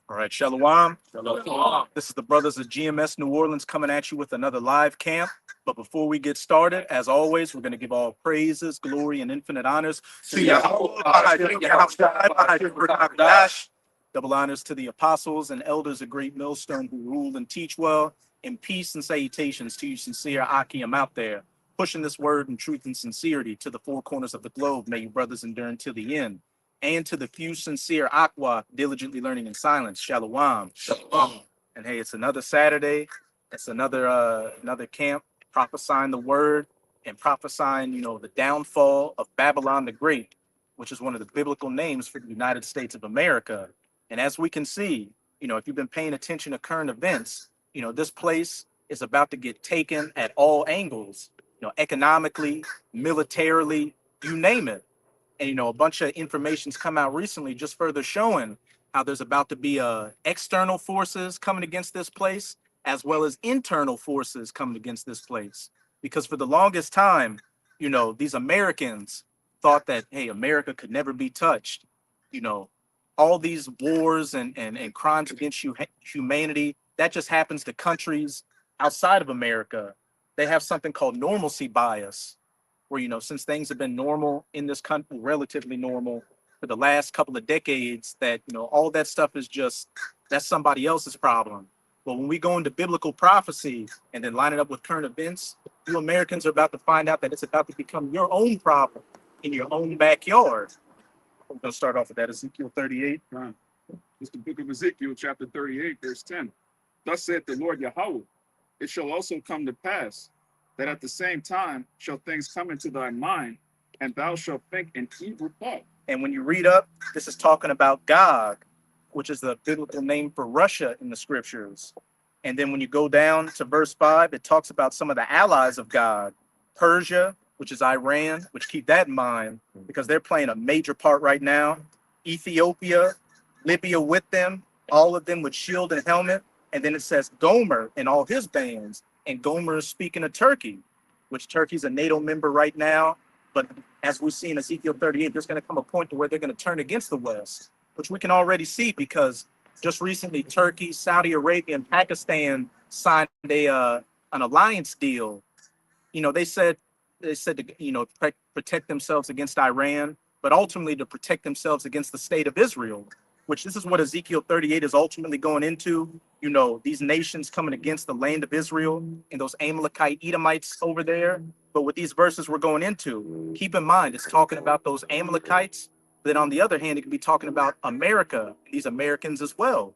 All right, Shalom. Shalom. This is the brothers of GMS New Orleans coming at you with another live camp. But before we get started, as always, we're going to give all praises, glory, and infinite honors to Yahweh. Double honors to the apostles and elders of Great Millstone who rule and teach well. And peace and salutations to you sincere Akim out there, pushing this word in truth and sincerity to the four corners of the globe. May you brothers endure until the end. And to the few sincere Aqua, diligently learning in silence, Shalom. Shalom. And hey, it's another Saturday. It's another camp prophesying the word and prophesying, the downfall of Babylon the Great, which is one of the biblical names for the United States of America. And as we can see, if you've been paying attention to current events, this place is about to get taken at all angles, economically, militarily, you name it. And a bunch of information's come out recently just further showing how there's about to be external forces coming against this place as well as internal forces coming against this place. Because for the longest time, these Americans thought that, hey, America could never be touched. All these wars and crimes against humanity, that just happens to countries outside of America. They have something called normalcy bias, where, since things have been normal in this country, relatively normal for the last couple of decades, that, all that stuff is that's somebody else's problem. But when we go into biblical prophecy and then line it up with current events, you Americans are about to find out that it's about to become your own problem in your own backyard. I'm going to start off with that, Ezekiel 38. It's the book of Ezekiel, chapter 38, verse 10. Thus saith the Lord Yahweh, it shall also come to pass that at the same time shall things come into thy mind, and thou shalt think an evil thought. And when you read up, this is talking about Gog, which is the biblical name for Russia in the scriptures. And then when you go down to verse 5, it talks about some of the allies of God, Persia, which is Iran, which keep that in mind because they're playing a major part right now. Ethiopia, Libya with them, all of them with shield and helmet. And then it says Gomer and all his bands. And Gomer is speaking of Turkey, which Turkey's a NATO member right now. But as we see in Ezekiel 38, there's going to come a point to where they're going to turn against the West, which we can already see because just recently Turkey, Saudi Arabia, and Pakistan signed an alliance deal. They said to protect themselves against Iran, but ultimately to protect themselves against the state of Israel, which this is what Ezekiel 38 is ultimately going into. These nations coming against the land of Israel and those Amalekite Edomites over there. But with these verses we're going into, keep in mind, it's talking about those Amalekites. But then on the other hand, it could be talking about America, these Americans as well.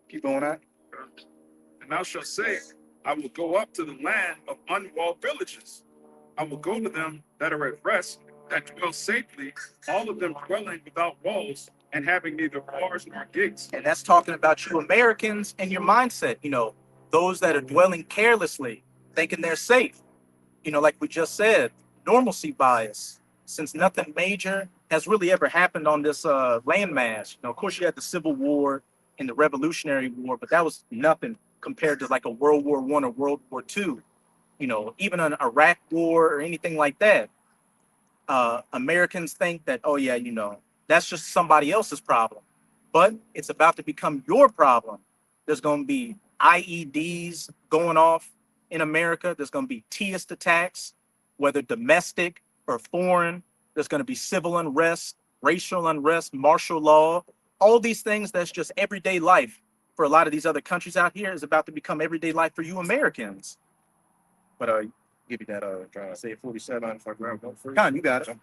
Keep going on. And thou shalt say, I will go up to the land of unwalled villages. I will go to them that are at rest, that dwell safely, all of them dwelling without walls, and having neither bars nor gates. And that's talking about you Americans and your mindset, those that are dwelling carelessly, thinking they're safe. Like we just said, normalcy bias, since nothing major has really ever happened on this landmass. Of course, you had the Civil War and the Revolutionary War, but that was nothing compared to like a World War I or World War II. Even an Iraq War or anything like that. Americans think that, oh yeah, that's just somebody else's problem. But it's about to become your problem. There's going to be IEDs going off in America. There's going to be terrorist attacks, whether domestic or foreign. There's going to be civil unrest, racial unrest, martial law. All these things that's just everyday life for a lot of these other countries out here is about to become everyday life for you Americans. But give me that Isaiah 47. If I grab one first. Con, you got it.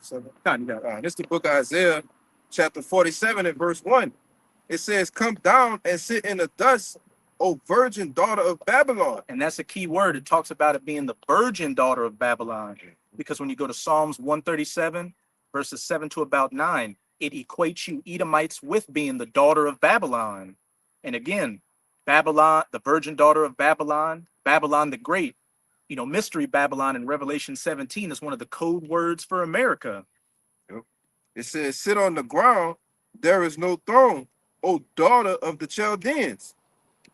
Con, you got it. This is the book of Isaiah, chapter 47 and verse 1. It says, come down and sit in the dust, O virgin daughter of Babylon. And that's a key word. It talks about it being the virgin daughter of Babylon. Because when you go to Psalms 137, verses 7 to about 9, it equates you Edomites with being the daughter of Babylon. And again, Babylon, the virgin daughter of Babylon, Babylon the Great. Mystery Babylon in Revelation 17 is one of the code words for America. It says, sit on the ground, there is no throne, O daughter of the Chaldeans,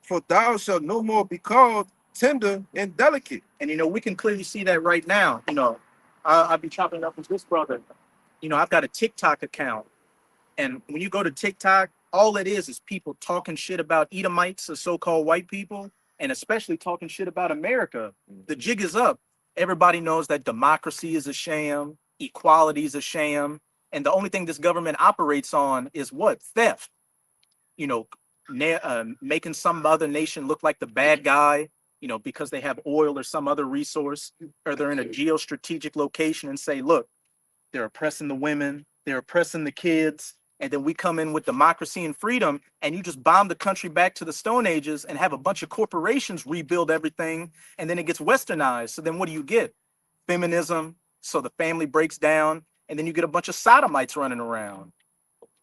for thou shalt no more be called tender and delicate. And, we can clearly see that right now. I've been chopping up with this brother. I've got a TikTok account. And when you go to TikTok, all it is people talking shit about Edomites, the so-called white people, and especially talking shit about America. The jig is up. Everybody knows that democracy is a sham, equality is a sham, and the only thing this government operates on is what? Theft. You know, making some other nation look like the bad guy, you know, because they have oil or some other resource, or they're in a geostrategic location and say, look, they're oppressing the women, they're oppressing the kids, and then we come in with democracy and freedom, and you just bomb the country back to the Stone Ages and have a bunch of corporations rebuild everything, and then it gets westernized. So then what do you get? Feminism, so the family breaks down, and then you get a bunch of sodomites running around.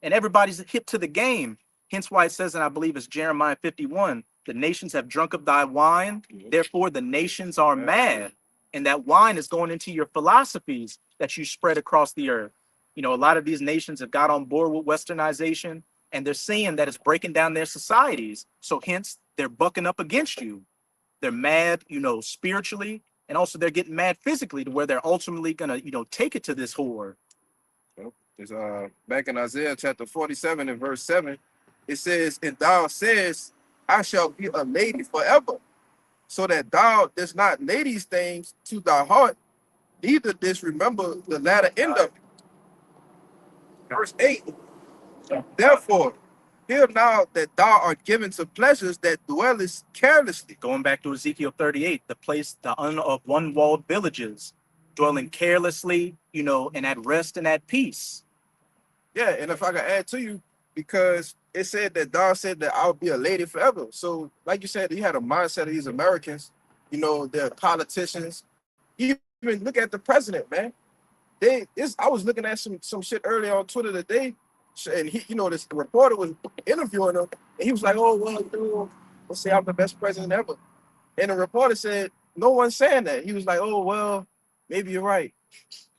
And everybody's hip to the game. Hence why it says, and I believe it's Jeremiah 51, the nations have drunk of thy wine, therefore the nations are mad. And that wine is going into your philosophies that you spread across the earth. You know, a lot of these nations have got on board with westernization, and they're seeing that it's breaking down their societies. So hence, they're bucking up against you. They're mad, you know, spiritually, and also they're getting mad physically to where they're ultimately going to, you know, take it to this whore. It's back in Isaiah chapter 47 and verse 7, it says, and thou sayest, I shall be a lady forever, so that thou dost not lay these things to thy heart, neither didst remember the latter end of it. Verse 8, therefore, hear now that thou art given to pleasures that dwellest carelessly. Going back to Ezekiel 38, the place, the of one-walled villages, dwelling carelessly, you know, and at rest and at peace. Yeah, and if I could add to you, because it said that thou said that I'll be a lady forever. So, like you said, you had a mindset of these Americans, you know, they're politicians. Even look at the president, man. I was looking at some shit earlier on Twitter today, and he, you know, this reporter was interviewing him, and he was like, "Oh well, you know, let's say I'm the best president ever." And the reporter said, "No one's saying that." He was like, "Oh well, maybe you're right."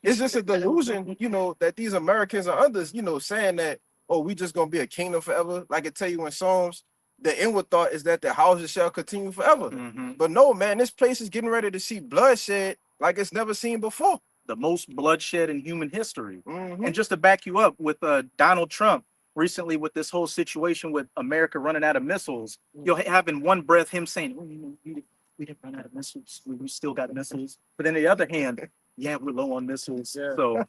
It's just a delusion, you know, that these Americans are under, you know, saying that, oh, we just gonna be a kingdom forever. Like it tell you in Psalms, the inward thought is that the houses shall continue forever. But no, man, this place is getting ready to see bloodshed like it's never seen before. The most bloodshed in human history. And just to back you up with Donald Trump recently with this whole situation with America running out of missiles, you'll have in one breath him saying, oh, you know, we didn't run out of missiles. We still got missiles. But then the other hand, yeah, we're low on missiles. Yeah. So,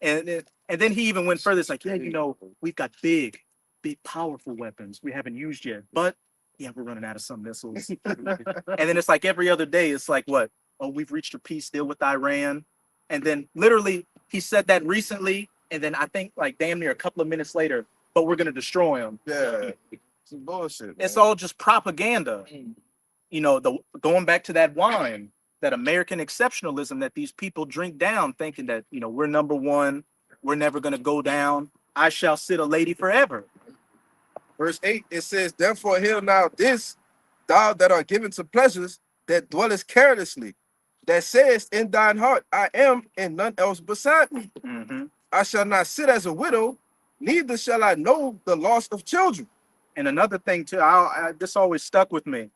and then he even went further. It's like, yeah, you know, we've got big, powerful weapons we haven't used yet. But yeah, we're running out of some missiles. And then it's like every other day, it's like, what? Oh, we've reached a peace deal with Iran. And then literally he said that recently. And then I think like damn near a couple of minutes later, but we're going to destroy them. Yeah. Some bullshit. Man. It's all just propaganda. You know, going back to that wine, that American exceptionalism that these people drink down thinking that, you know, we're number one. We're never going to go down. I shall sit a lady forever. Verse 8, it says, therefore hear now this, thou that art given to pleasures that dwellest carelessly, that sayest in thine heart, I am, and none else beside me. I shall not sit as a widow, neither shall I know the loss of children. And another thing too, this always stuck with me.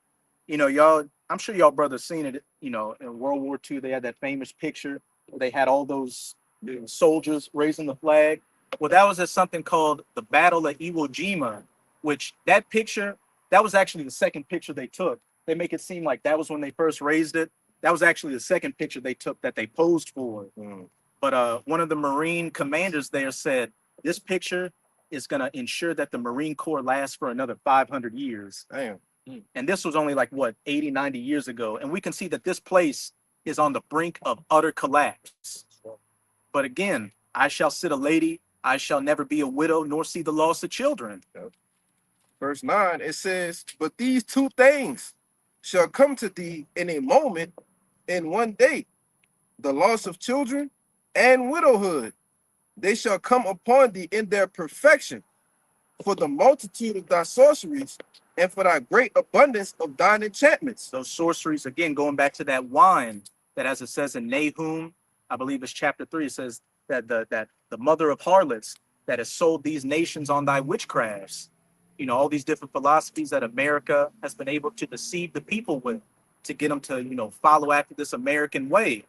You know, y'all, I'm sure y'all brothers seen it, you know, in World War II, they had that famous picture where they had all those soldiers raising the flag. Well, that was at something called the Battle of Iwo Jima, which that picture, that was actually the second picture they took. They make it seem like that was when they first raised it. That was actually the second picture they took that they posed for. But one of the Marine commanders there said, this picture is going to ensure that the Marine Corps lasts for another 500 years. Damn. And this was only like, what, 80, 90 years ago. And we can see that this place is on the brink of utter collapse. But again, I shall sit a lady. I shall never be a widow, nor see the loss of children. Verse 9, it says, but these two things shall come to thee in a moment, in one day, the loss of children and widowhood. They shall come upon thee in their perfection, for the multitude of thy sorceries, and for thy great abundance of thine enchantments. Those sorceries, again, going back to that wine, that as it says in Nahum, I believe it's chapter 3, it says that the mother of harlots that has sold these nations on thy witchcrafts. You know, all these different philosophies that America has been able to deceive the people with, to get them to, you know, follow after this American way.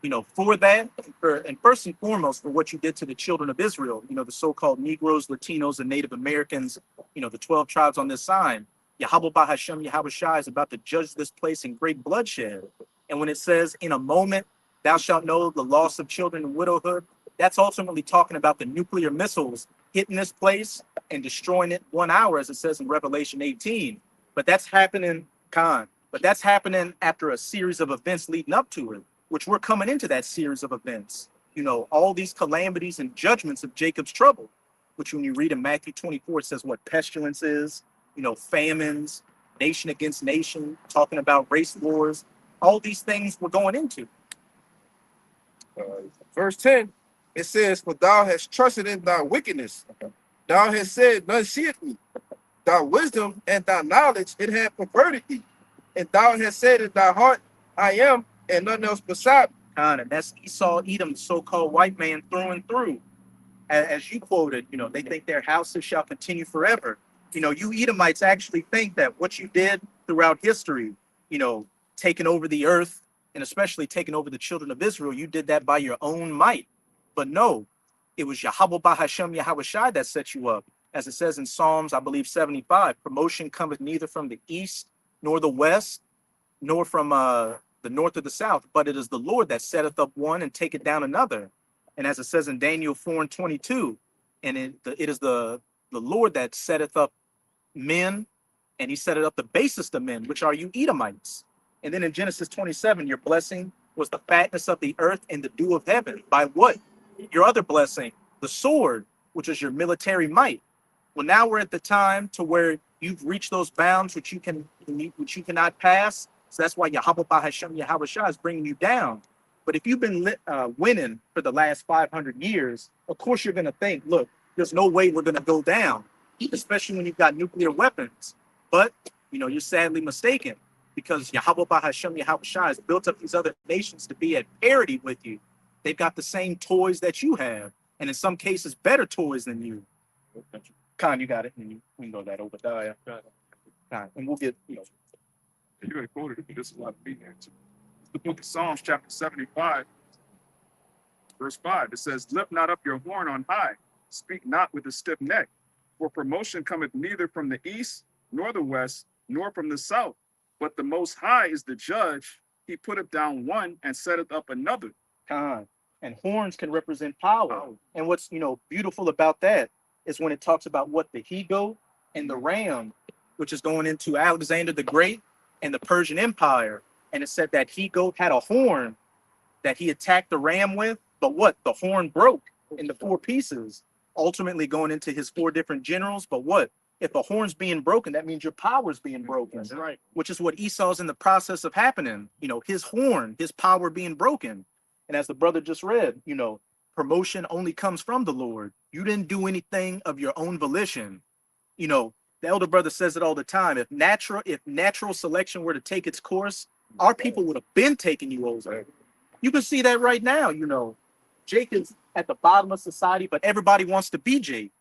For that, and first and foremost, for what you did to the children of Israel, the so-called Negroes, Latinos, and Native Americans, the 12 tribes on this sign. Yahweh Bahashem Yahweh Shai is about to judge this place in great bloodshed. And when it says, in a moment, thou shalt know the loss of children and widowhood, that's ultimately talking about the nuclear missiles hitting this place and destroying it 1 hour, as it says in Revelation 18. But that's happening, but that's happening after a series of events leading up to it, which we're coming into that series of events. All these calamities and judgments of Jacob's trouble, which when you read in Matthew 24, it says what pestilence is, famines, nation against nation, talking about race wars, all these things we're going into. Verse 10, it says, for thou hast trusted in thy wickedness. Thou hast said, none seeth me. Thy wisdom and thy knowledge, it hath perverted thee. And thou hast said in thy heart, I am, and none else beside me. And that's Esau, Edom, the so-called white man through and through. As you quoted, they think their houses shall continue forever. You Edomites actually think that what you did throughout history, taking over the earth, and especially taking over the children of Israel, you did that by your own might. But no, it was Yahweh Bahashem Yahweh Shai that set you up. As it says in Psalms, I believe 75, promotion cometh neither from the east nor the west, nor from the north or the south, but it is the Lord that setteth up one and taketh down another. And as it says in Daniel 4:22, and it is the Lord that setteth up men, and he setteth up the basest of men, which are you Edomites. And then in Genesis 27, your blessing was the fatness of the earth and the dew of heaven. By what? Your other blessing, the sword, which is your military might. Well, now we're at the time to where you've reached those bounds which you cannot pass. So that's why Yahweh Bahashem Yahweh Shai is bringing you down. But if you've been winning for the last 500 years, of course you're going to think, look, there's no way we're going to go down, especially when you've got nuclear weapons. But, you're sadly mistaken, because Yahweh Bahashem Yahweh Shai has built up these other nations to be at parity with you. They've got the same toys that you have, and in some cases, better toys than you. Khan, you got it. And we can go that Obadiah. Khan, and we'll get, You already quoted it, but this is a lot of me there too. The book of Psalms, chapter 75, verse 5. It says, lift not up your horn on high, speak not with a stiff neck, for promotion cometh neither from the east, nor the west, nor from the south. But the Most High is the judge. He putteth down one and setteth up another. Khan. And horns can represent power. And what's beautiful about that is when it talks about what the he-goat and the ram, which is going into Alexander the Great and the Persian Empire. And it said that he-goat had a horn that he attacked the ram with, but what? The horn broke into 4 pieces, ultimately going into his 4 different generals. But what? If a horn's being broken, that means your power's being broken. That's right. Which is what Esau's in the process of happening. His horn, his power being broken. And as the brother just read, promotion only comes from the Lord. You didn't do anything of your own volition. The elder brother says it all the time. If natural selection were to take its course, our people would have been taking you over. You can see that right now. Jake is at the bottom of society, but everybody wants to be Jake.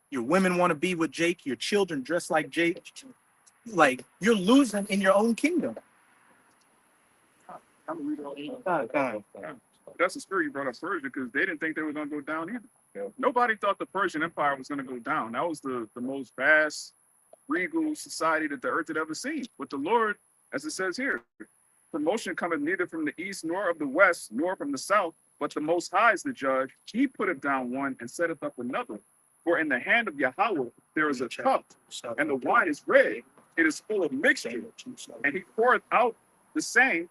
Your women want to be with Jake. Your children dress like Jake. Like, you're losing in your own kingdom. That's the spirit you brought up Persia, because they didn't think they were going to go down either. Yeah. Nobody thought the Persian Empire was going to go down. That was the most vast, regal society that the earth had ever seen. But the Lord, as it says here, promotion cometh neither from the east, nor of the west, nor from the south, but the Most High is the judge. He putteth down one and setteth up another. For in the hand of Yahweh there is a cup, and the wine is red. It is full of mixture, and he poureth out the same.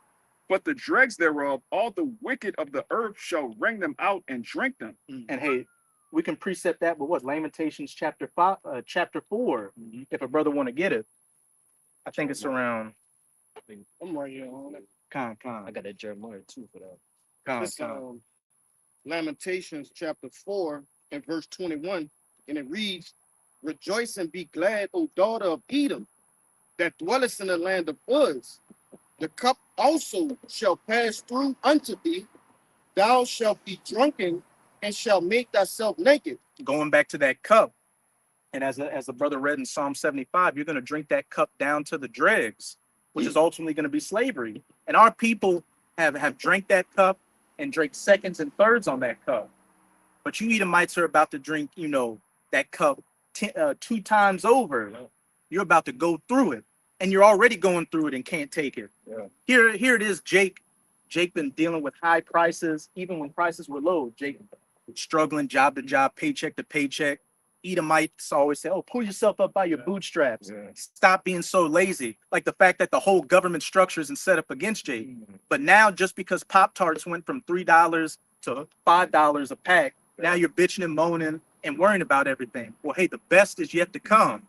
But the dregs thereof, all the wicked of the earth shall wring them out and drink them. And hey, we can precept that with what? Lamentations chapter 4. Mm-hmm. If a brother want to get it, I think it's around. I'm right here on it. Con. I got that Jeremiah too for that. It's Lamentations chapter 4 and verse 21, and it reads, rejoice and be glad, O daughter of Edom, that dwellest in the land of Uz. The cup also shall pass through unto thee. Thou shalt be drunken and shall make thyself naked. Going back to that cup, and as the brother read in Psalm 75, you're going to drink that cup down to the dregs, which is ultimately going to be slavery. And our people have drank that cup and drink seconds and thirds on that cup. But you Edomites are about to drink, that cup 2 times over. You're about to go through it, and you're already going through it and can't take it. Yeah. Here it is, Jake. Jake been dealing with high prices, even when prices were low. Jake struggling job to job, paycheck to paycheck. Edomites always say, "Oh, pull yourself up by your bootstraps. Yeah. Stop being so lazy." Like the fact that the whole government structure isn't set up against Jake. But now, just because Pop Tarts went from $3 to $5 a pack, now you're bitching and moaning and worrying about everything. Well, hey, the best is yet to come.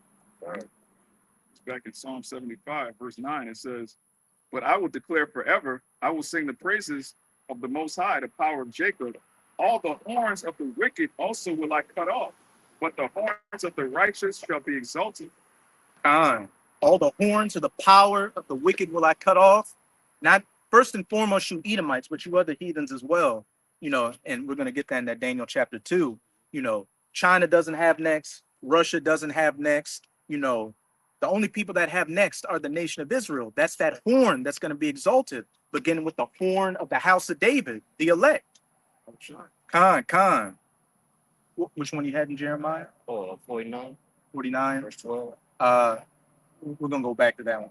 Back in Psalm 75, verse 9, it says, "But I will declare forever, I will sing the praises of the Most High, the power of Jacob. All the horns of the wicked also will I cut off, but the horns of the righteous shall be exalted." All the horns of the power of the wicked will I cut off. Not first and foremost you Edomites, but you other heathens as well. And we're going to get that in that Daniel chapter 2. China doesn't have next. Russia doesn't have next. The only people that have next are the nation of Israel. That's that horn that's going to be exalted, beginning with the horn of the house of David, the elect. Khan. Which one you had in Jeremiah? 49. 49. Verse 12. We're gonna go back to that one.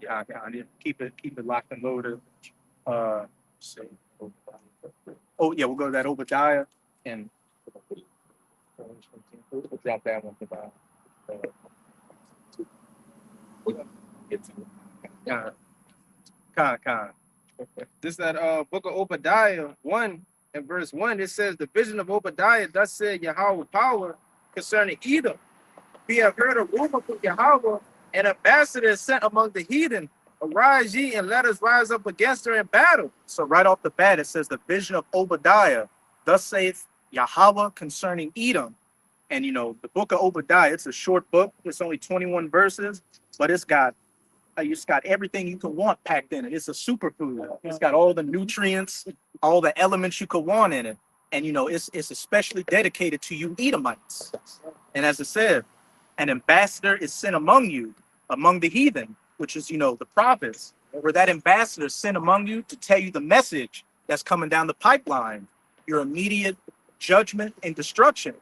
Keep it locked and loaded. Oh yeah, we'll go to that Obadiah and we'll drop that one. Con. This is that book of Obadiah 1 and verse 1. It says, "The vision of Obadiah, thus said Yahweh power concerning Edom. We have heard a rumor from Yahweh, an ambassador is sent among the heathen. Arise ye and let us rise up against her in battle." So right off the bat, it says the vision of Obadiah, thus saith Yahweh concerning Edom. And the book of Obadiah, it's a short book. It's only 21 verses, but it's got everything you could want packed in it. It's a superfood. It's got all the nutrients, all the elements you could want in it. And it's especially dedicated to you Edomites. And as it said, an ambassador is sent among you, among the heathen, which is the prophets, where that ambassador is sent among you to tell you the message that's coming down the pipeline, your immediate judgment and destruction.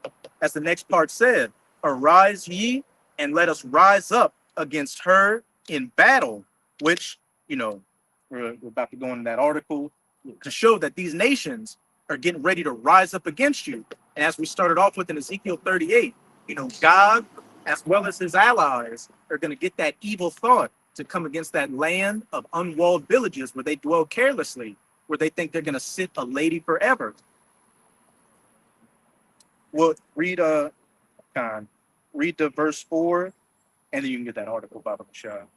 As the next part said, "Arise ye and let us rise up against her in battle," which we're about to go into that article to show that these nations are getting ready to rise up against you. And as we started off with in Ezekiel 38, God, as well as his allies, are going to get that evil thought to come against that land of unwalled villages where they dwell carelessly, where they think they're going to sit a lady forever. Well, read the verse 4, and then you can get that article, Baba Michelle.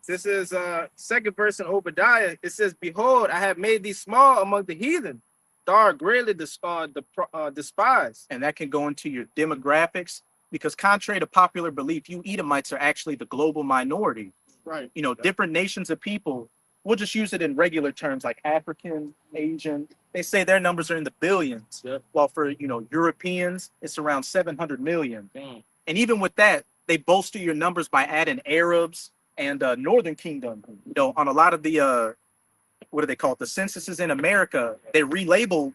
This is second verse in Obadiah. It says, "Behold, I have made thee small among the heathen. Thou art greatly despised." And that can go into your demographics, because contrary to popular belief, you Edomites are actually the global minority. Right. Different nations of people, we'll just use it in regular terms like African, Asian. They say their numbers are in the billions. Yeah. While for, Europeans, it's around 700 million. Damn. And even with that, they bolster your numbers by adding Arabs and Northern Kingdom. On a lot of the, what do they call it? The censuses in America, they relabel,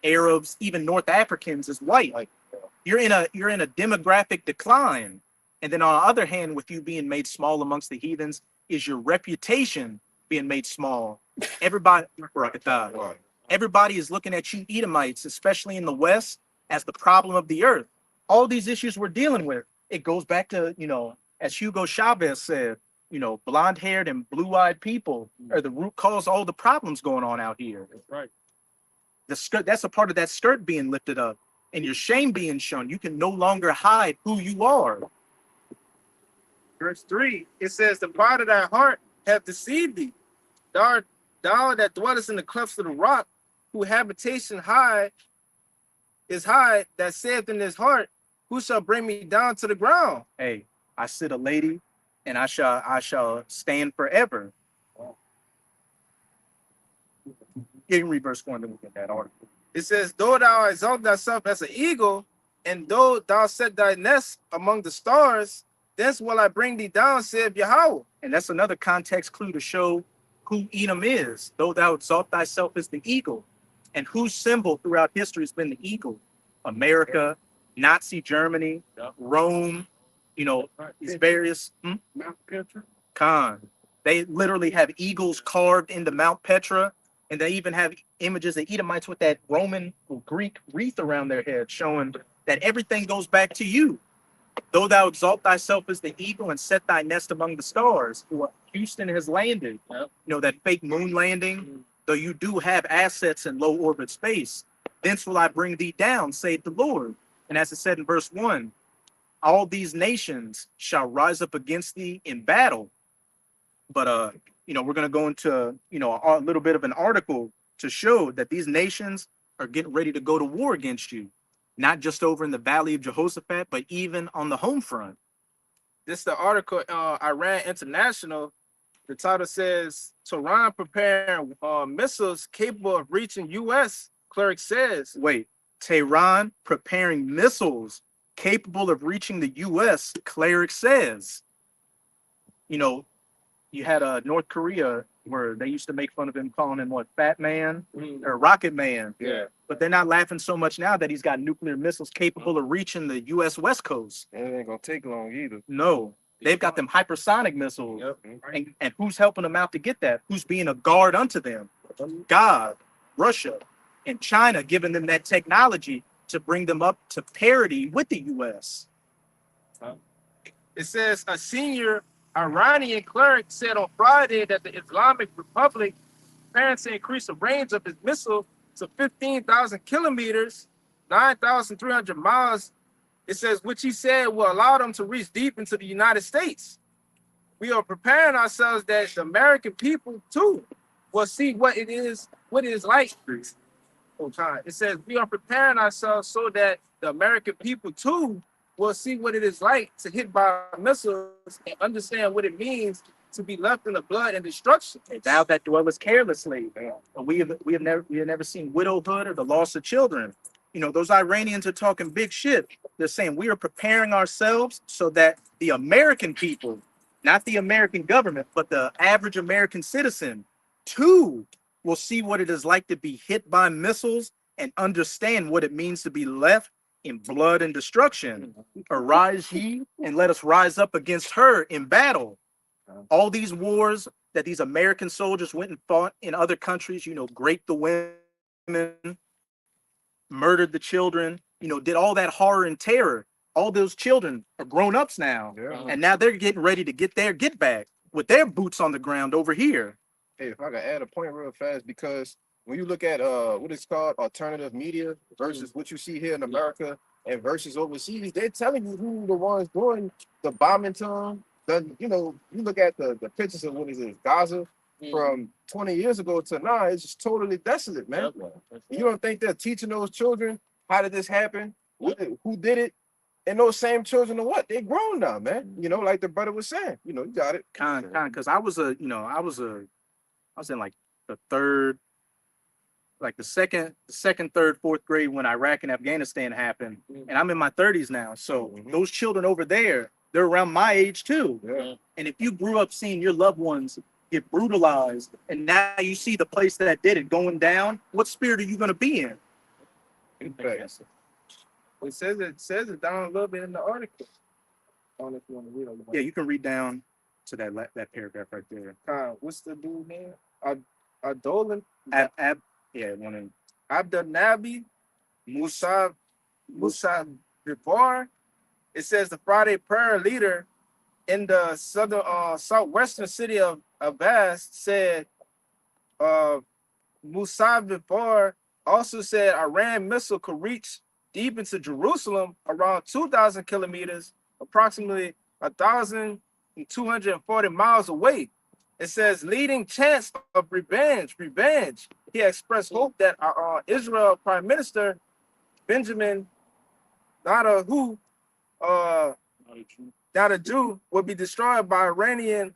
Arabs, even North Africans as white. You're in a demographic decline. And then on the other hand, with you being made small amongst the heathens, is your reputation being made small. Everybody is looking at you Edomites, especially in the West, as the problem of the earth. All these issues we're dealing with, it goes back to, as Hugo Chavez said, blonde-haired and blue-eyed people are the root cause of all the problems going on out here. Right. The skirt, that's a part of that skirt being lifted up, and your shame being shown. You can no longer hide who you are. Verse 3, it says, "The pride of thy heart hath deceived thee. Thou that dwellest in the clefts of the rock, whose habitation is high, that saith in his heart, who shall bring me down to the ground?" Hey, I sit a lady, and I shall stand forever. You can read verse 1 to look at that article. It says, "Though thou exalt thyself as an eagle, and though thou set thy nest among the stars, thence will I bring thee down, saith Yahweh." And that's another context clue to show who Edom is. "Though thou exalt thyself as the eagle." And whose symbol throughout history has been the eagle? America, Nazi Germany, Rome, you know, these various Mount Petra. Khan. They literally have eagles carved into Mount Petra, and they even have images of Edomites with that Roman or Greek wreath around their head, showing that everything goes back to you. Though thou exalt thyself as the eagle and set thy nest among the stars, Houston has landed. You know, that fake moon landing, though you do have assets in low orbit space, thence will I bring thee down, saith the Lord. And as it said in verse 1, all these nations shall rise up against thee in battle. But you know, we're gonna go into, you know, a little bit of an article to show that these nations are getting ready to go to war against you, not just over in the Valley of Jehoshaphat, but even on the home front. This is the article, Iran International. The title says, Tehran preparing missiles capable of reaching U.S., cleric says. Wait, Tehran preparing missiles capable of reaching the U.S., cleric says. You know, you had North Korea where they used to make fun of him, calling him what, Fat Man or Rocket Man. Yeah. But they're not laughing so much now that he's got nuclear missiles capable of reaching the U.S. West Coast. It ain't gonna take long either. No, they've got them hypersonic missiles. Yep. And who's helping them out to get that? Who's being a guard unto them? God, Russia, and China giving them that technology to bring them up to parity with the U.S. It says a senior Iranian cleric said on Friday that the Islamic Republic plans to increase the range of its missile to 15,000 kilometers, 9,300 miles. It says, which he said will allow them to reach deep into the United States. We are preparing ourselves that the American people too will see what it is like. It says we are preparing ourselves so that the American people too will see what it is like to hit by missiles and understand what it means to be left in the blood and destruction. And thou that dwellest carelessly. We have never seen widowhood or the loss of children. You know, those Iranians are talking big shit. They're saying we are preparing ourselves so that the American people, not the American government, but the average American citizen, too, will see what it is like to be hit by missiles and understand what it means to be left in blood and destruction. Arise ye and let us rise up against her in battle. All these wars that these American soldiers went and fought in other countries, you know, raped the women, murdered the children, you know, did all that horror and terror. All those children are grown-ups now. Yeah. And now they're getting ready to get their get back with their boots on the ground over here. Hey, if I could add a point real fast, because when you look at what it's called alternative media versus what you see here in America and versus overseas, they're telling you who the ones doing the bombing to them. You know, you look at the pictures of what is it, Gaza from 20 years ago to now, it's just totally desolate, man. You don't think they're teaching those children how did this happen? Who did it? And those same children are what? They grown now, man. You know, like the brother was saying. You know, you got it. Because I was in like the third, like the second, third, fourth grade when Iraq and Afghanistan happened. And I'm in my 30s now. So those children over there, they're around my age too. Yeah. And if you grew up seeing your loved ones get brutalized and now you see the place that did it going down, what spirit are you going to be in? It says it down a little bit in the article. I don't know if you want to read it. Yeah, you can read down to that paragraph right there. What's the dude name? Adolan. One of Abdelnabi Musa Bibar. It says the Friday prayer leader in the southwestern city of Abbas said Musa Bibar also said Iran missile could reach deep into Jerusalem around 2,000 kilometers, approximately 1,240 miles away. It says leading chance of revenge. He expressed hope that Israel Prime Minister Benjamin Netanyahu, not a Jew, will be destroyed by Iranian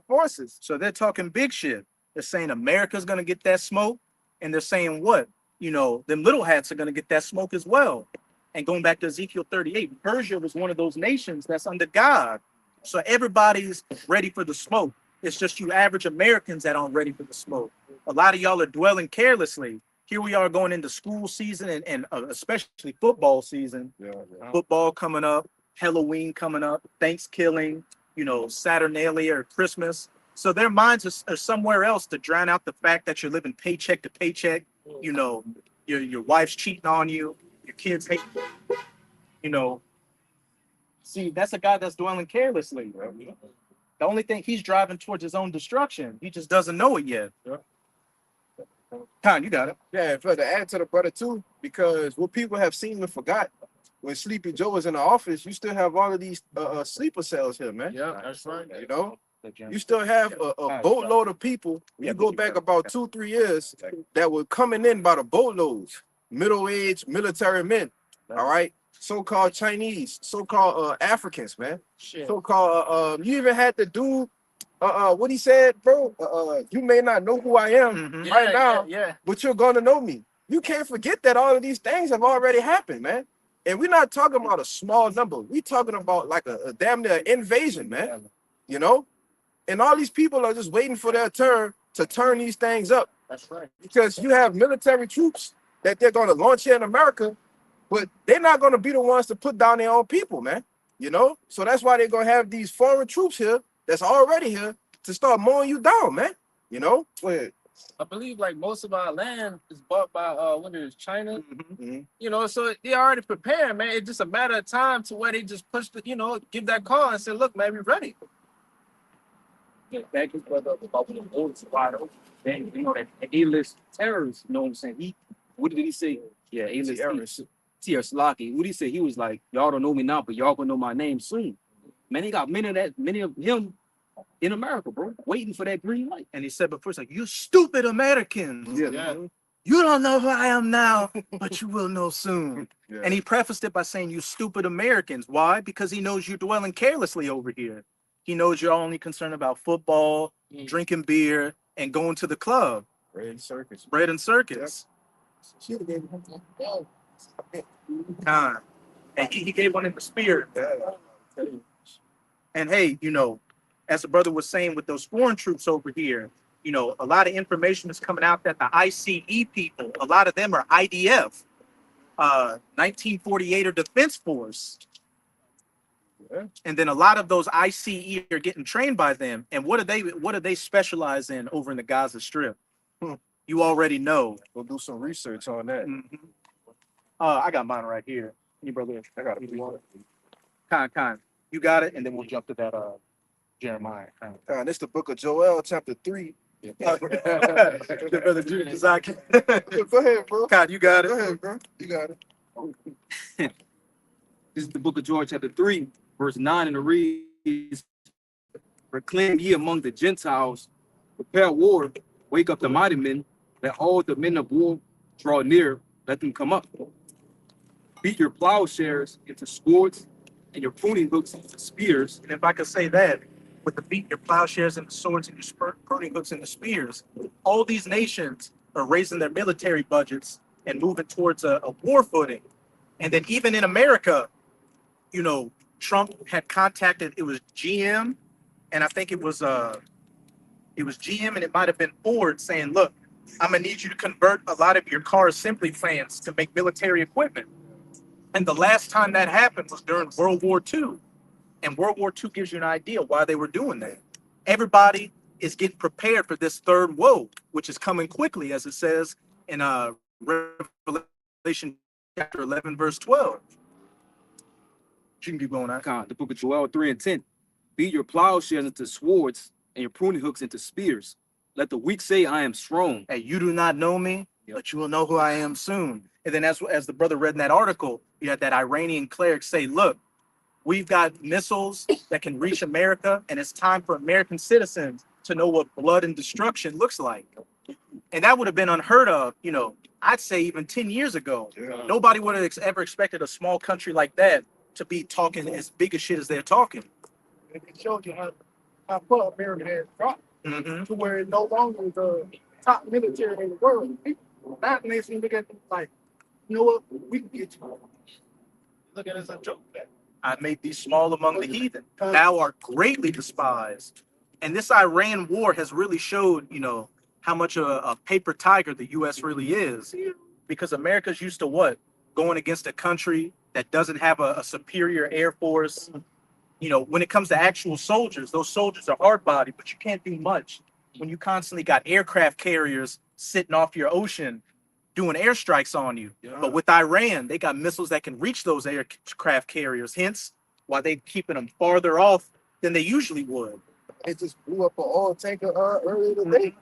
forces. So they're talking big shit. They're saying America's going to get that smoke. And they're saying what? You know, them little hats are going to get that smoke as well. And going back to Ezekiel 38, Persia was one of those nations that's under God. So everybody's ready for the smoke. It's just you average Americans that aren't ready for the smoke. A lot of y'all are dwelling carelessly. here we are going into school season and especially football season. Yeah. Football coming up, Halloween coming up, Thanksgiving, Saturnalia or Christmas. So their minds are somewhere else to drown out the fact that you're living paycheck to paycheck. Your wife's cheating on you, your kids hate you. See, that's a guy that's dwelling carelessly. The only thing, he's driving towards his own destruction. He just doesn't know it yet. Con, you got it. Yeah, and for to add to the brother too, because what people have seen and forgot, when Sleepy Joe was in the office, you still have all of these sleeper cells here, man. Yeah, that's right. You know, you still have a boatload of people. You go back about 2-3 years that were coming in by the boatloads, middle-aged military men. All right, so-called Chinese, so-called Africans, man. So-called you even had the dude. What he said, bro. You may not know who I am right now, but you're gonna know me. You can't forget that all of these things have already happened, man. And we're not talking about a small number. We're talking about like a damn near invasion, man. You know, and all these people are just waiting for their turn to turn these things up. That's right. Because you have military troops that they're gonna launch here in America, but they're not gonna be the ones to put down their own people, man. You know, so that's why they're gonna have these foreign troops here that's already here to start mowing you down, man. You know? I believe like most of our land is bought by what is it, China. Mhm. So they already prepared, man. It's just a matter of time to where they just push give that call and say, look, man, we ready. Yeah, back his brother up about when the borders wide open. Then that A-list terrorist, you know what I'm saying? What did he say? Yeah, A-list terrorist. T.R. Slocky. What did he say? He was like, y'all don't know me now, but y'all gonna know my name soon. Man, he got many of him in America, bro, waiting for that green light. And he said before, it's like, you stupid Americans. Yeah. You don't know who I am now, but you will know soon. Yeah. And he prefaced it by saying, you stupid Americans. Why? Because he knows you're dwelling carelessly over here. He knows you're only concerned about football, drinking beer, and going to the club. Bread and circus. Bread and circus. Time. And he gave one in the spirit. And hey, as the brother was saying with those foreign troops over here, a lot of information is coming out that the ICE people, a lot of them are IDF, 1948 or Defense Force. Yeah. And then a lot of those ICE are getting trained by them. And what do they specialize in over in the Gaza Strip? You already know. We'll do some research on that. I got mine right here. Any brother? I got it. Kind. You got it, and then we'll jump to that Jeremiah. This is the book of Joel, chapter 3. Brother Judas, Go ahead, bro. God, you got it. Go ahead, bro. You got it. This is the book of Joel, chapter 3, verse 9, and it reads, proclaim ye among the Gentiles, prepare war, wake up the mighty men, let all the men of war draw near, let them come up. Beat your plowshares into swords, and your pruning hooks into spears. And if I could say that, with the beat your plowshares and the swords and your pruning hooks and the spears, all these nations are raising their military budgets and moving towards a war footing. And then even in America, Trump had contacted, it was GM, and I think it was GM, and it might have been Ford, saying, look, I'm gonna need you to convert a lot of your car assembly plants to make military equipment. And the last time that happened was during World War II. And World War II gives you an idea why they were doing that. Everybody is getting prepared for this third woe, which is coming quickly, as it says in Revelation chapter 11, verse 12. You can keep going on. The book of Joel 3 and 10. Beat your plowshares into swords, and your pruning hooks into spears. Let the weak say, I am strong. Hey, you do not know me, but you will know who I am soon. And then as the brother read in that article, you had that Iranian cleric say, look, we've got missiles that can reach America, and it's time for American citizens to know what blood and destruction looks like. And that would have been unheard of, I'd say even 10 years ago. Yeah. Nobody would have ever expected a small country like that to be talking as big a shit as they're talking. It showed you how far America has dropped to where it's no longer the top military in the world. People, that nation look at them like, you know what, we can get you. Look at it as a joke. I made thee small among the heathen. Thou art greatly despised. And this Iran war has really showed, how much a paper tiger the U.S. really is, because America's used to what? Going against a country that doesn't have a superior air force. You know, when it comes to actual soldiers, those soldiers are hard bodied, but you can't do much when you constantly got aircraft carriers sitting off your ocean doing airstrikes on you. Yeah. But with Iran, they got missiles that can reach those aircraft carriers, hence why they keeping them farther off than they usually would. It just blew up an oil tanker earlier today.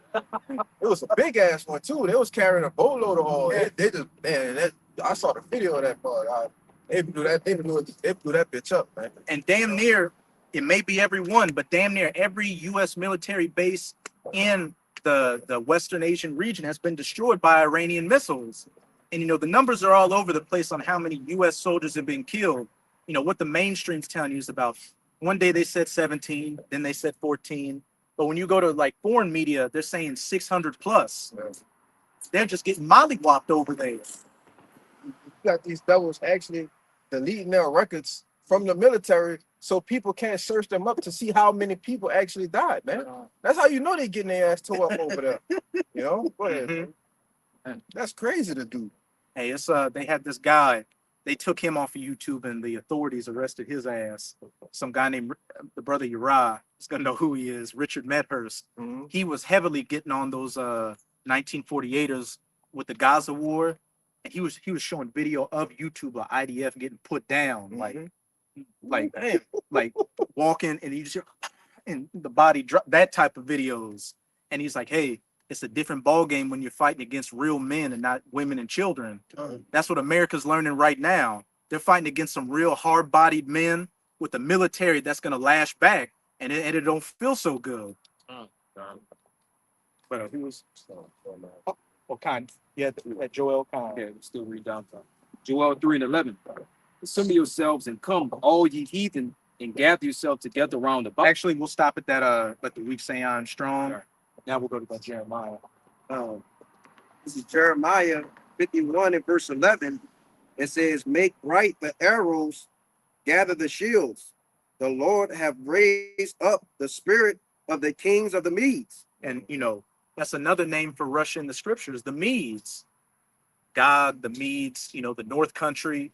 It was a big ass one too. They was carrying a boatload of oil. They just, man, I saw the video of that part. They blew that bitch up, man. And damn near, it may be every one, but damn near every U.S. military base in the Western Asian region has been destroyed by Iranian missiles. And, you know, the numbers are all over the place on how many U.S. soldiers have been killed. You know, what the mainstream's telling you is about, one day they said 17, then they said 14. But when you go to like foreign media, they're saying 600 plus. Yeah. They're just getting mollywopped over there. You got these devils actually deleting their records from the military so people can't search them up to see how many people actually died, man. That's how you know they're getting their ass tore up over there. You know? Go ahead, man. That's crazy to do. Hey, it's they had this guy. They took him off of YouTube and the authorities arrested his ass. Some guy named the brother U.S.A. is gonna know who he is, Richard Medhurst. Mm-hmm. He was heavily getting on those 1948ers with the Gaza war. And he was showing video of YouTube of IDF getting put down, like walking, and you just hear, and the body drop, that type of videos. And he's like, hey, it's a different ball game when you're fighting against real men and not women and children. That's what America's learning right now. They're fighting against some real hard-bodied men with the military that's gonna lash back, and it don't feel so good. But he was what kind? Yeah, Joel Kahn. Yeah, we still read down to Joel 3:11. Assemble yourselves and come, all ye heathen, and gather yourselves together round about. Actually, we'll stop at that. Let the weak say I'm strong. Sure. Now we'll go to Jeremiah. This is Jeremiah 51 and verse 11. It says, make bright the arrows, gather the shields. The Lord have raised up the spirit of the kings of the Medes. And, you know, that's another name for Russia in the scriptures, the Medes. Gog, the Medes, you know, the North Country.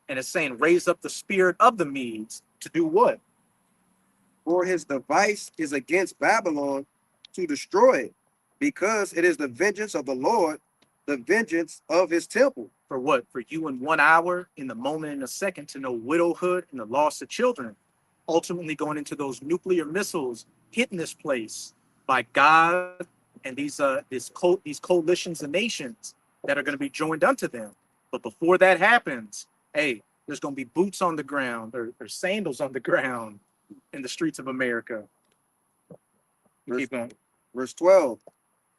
And it's saying, raise up the spirit of the Medes to do what? For his device is against Babylon to destroy it, because it is the vengeance of the Lord, the vengeance of his temple. For what? For you in 1 hour, in the moment, in a second, to know widowhood and the loss of children. Ultimately going into those nuclear missiles hitting this place by God and these coalitions of nations that are going to be joined unto them. But before that happens, hey, there's going to be boots on the ground or sandals on the ground in the streets of America. Keep going. Verse 12.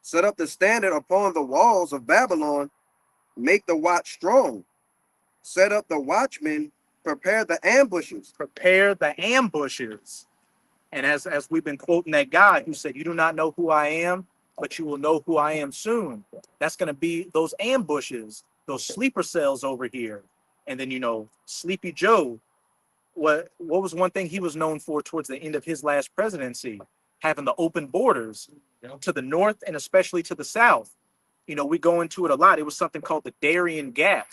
Set up the standard upon the walls of Babylon, make the watch strong. Set up the watchmen, prepare the ambushes. Prepare the ambushes. And as we've been quoting that guy who said, you do not know who I am, but you will know who I am soon. That's going to be those ambushes, those sleeper cells over here. And then, you know, Sleepy Joe, what was one thing he was known for towards the end of his last presidency? Having the open borders to the north and especially to the south. You know, we go into it a lot. It was something called the Darien Gap,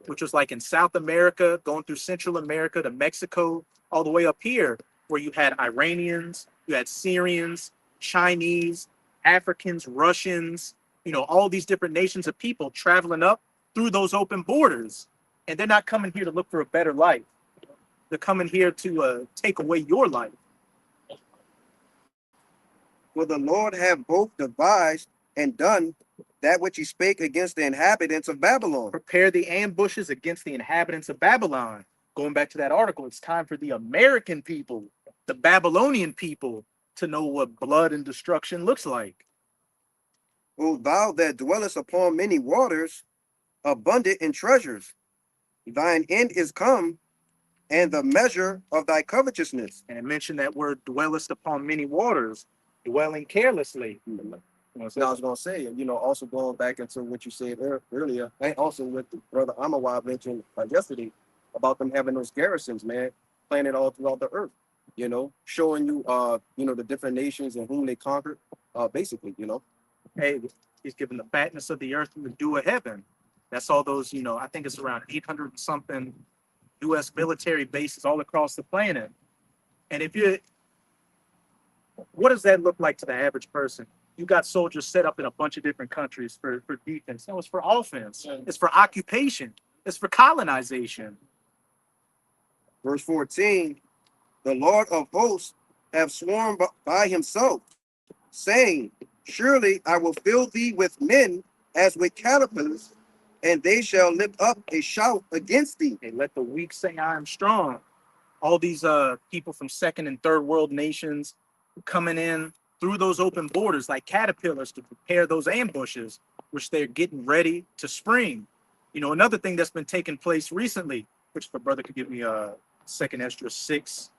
which was like in South America, going through Central America to Mexico, all the way up here, where you had Iranians, you had Syrians, Chinese, Africans, Russians, you know, all these different nations of people traveling up through those open borders. And they're not coming here to look for a better life. They're coming here to take away your life. For the Lord have both devised and done that which he spake against the inhabitants of Babylon. Prepare the ambushes against the inhabitants of Babylon. Going back to that article, it's time for the American people, the Babylonian people, to know what blood and destruction looks like. O thou that dwellest upon many waters, abundant in treasures, thine end is come, and the measure of thy covetousness. And it mentioned that word dwellest upon many waters, dwelling carelessly. I was going to say, you know, also going back into what you said earlier, and also what the brother Amawab mentioned yesterday about them having those garrisons, man, planted all throughout the earth, you know, showing you, you know, the different nations and whom they conquered, basically, you know. Hey, he's given the fatness of the earth and the dew of heaven. That's all those, I think it's around 800 and something U.S. military bases all across the planet. And what does that look like to the average person? You got soldiers set up in a bunch of different countries for defense. No, it's for offense. Yeah. It's for occupation. It's for colonization. Verse 14, the Lord of hosts have sworn by himself, saying, surely I will fill thee with men as with caterpillars, and they shall lift up a shout against thee. Hey, let the weak say I am strong. All these people from second and third world nations coming in through those open borders like caterpillars to prepare those ambushes, which they're getting ready to spring. Another thing that's been taking place recently, which the brother could give me a second Esdras 6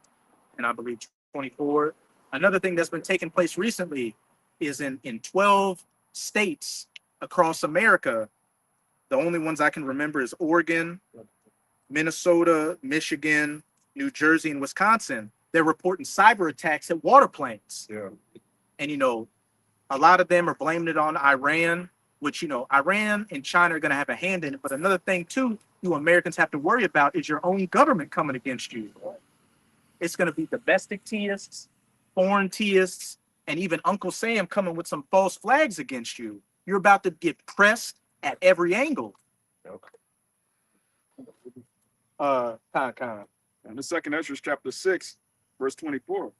and I believe 24. Another thing that's been taking place recently is in 12 states across America. The only ones I can remember is Oregon, Minnesota, Michigan, New Jersey, and Wisconsin. They're reporting cyber attacks at water plants. Yeah. And, a lot of them are blaming it on Iran, which, Iran and China are going to have a hand in it. But another thing, too, you Americans have to worry about is your own government coming against you. It's going to be domestic teists, foreign teists, and even Uncle Sam coming with some false flags against you. You're about to get pressed at every angle. Kind. And the second Ezra chapter 6, verse 24.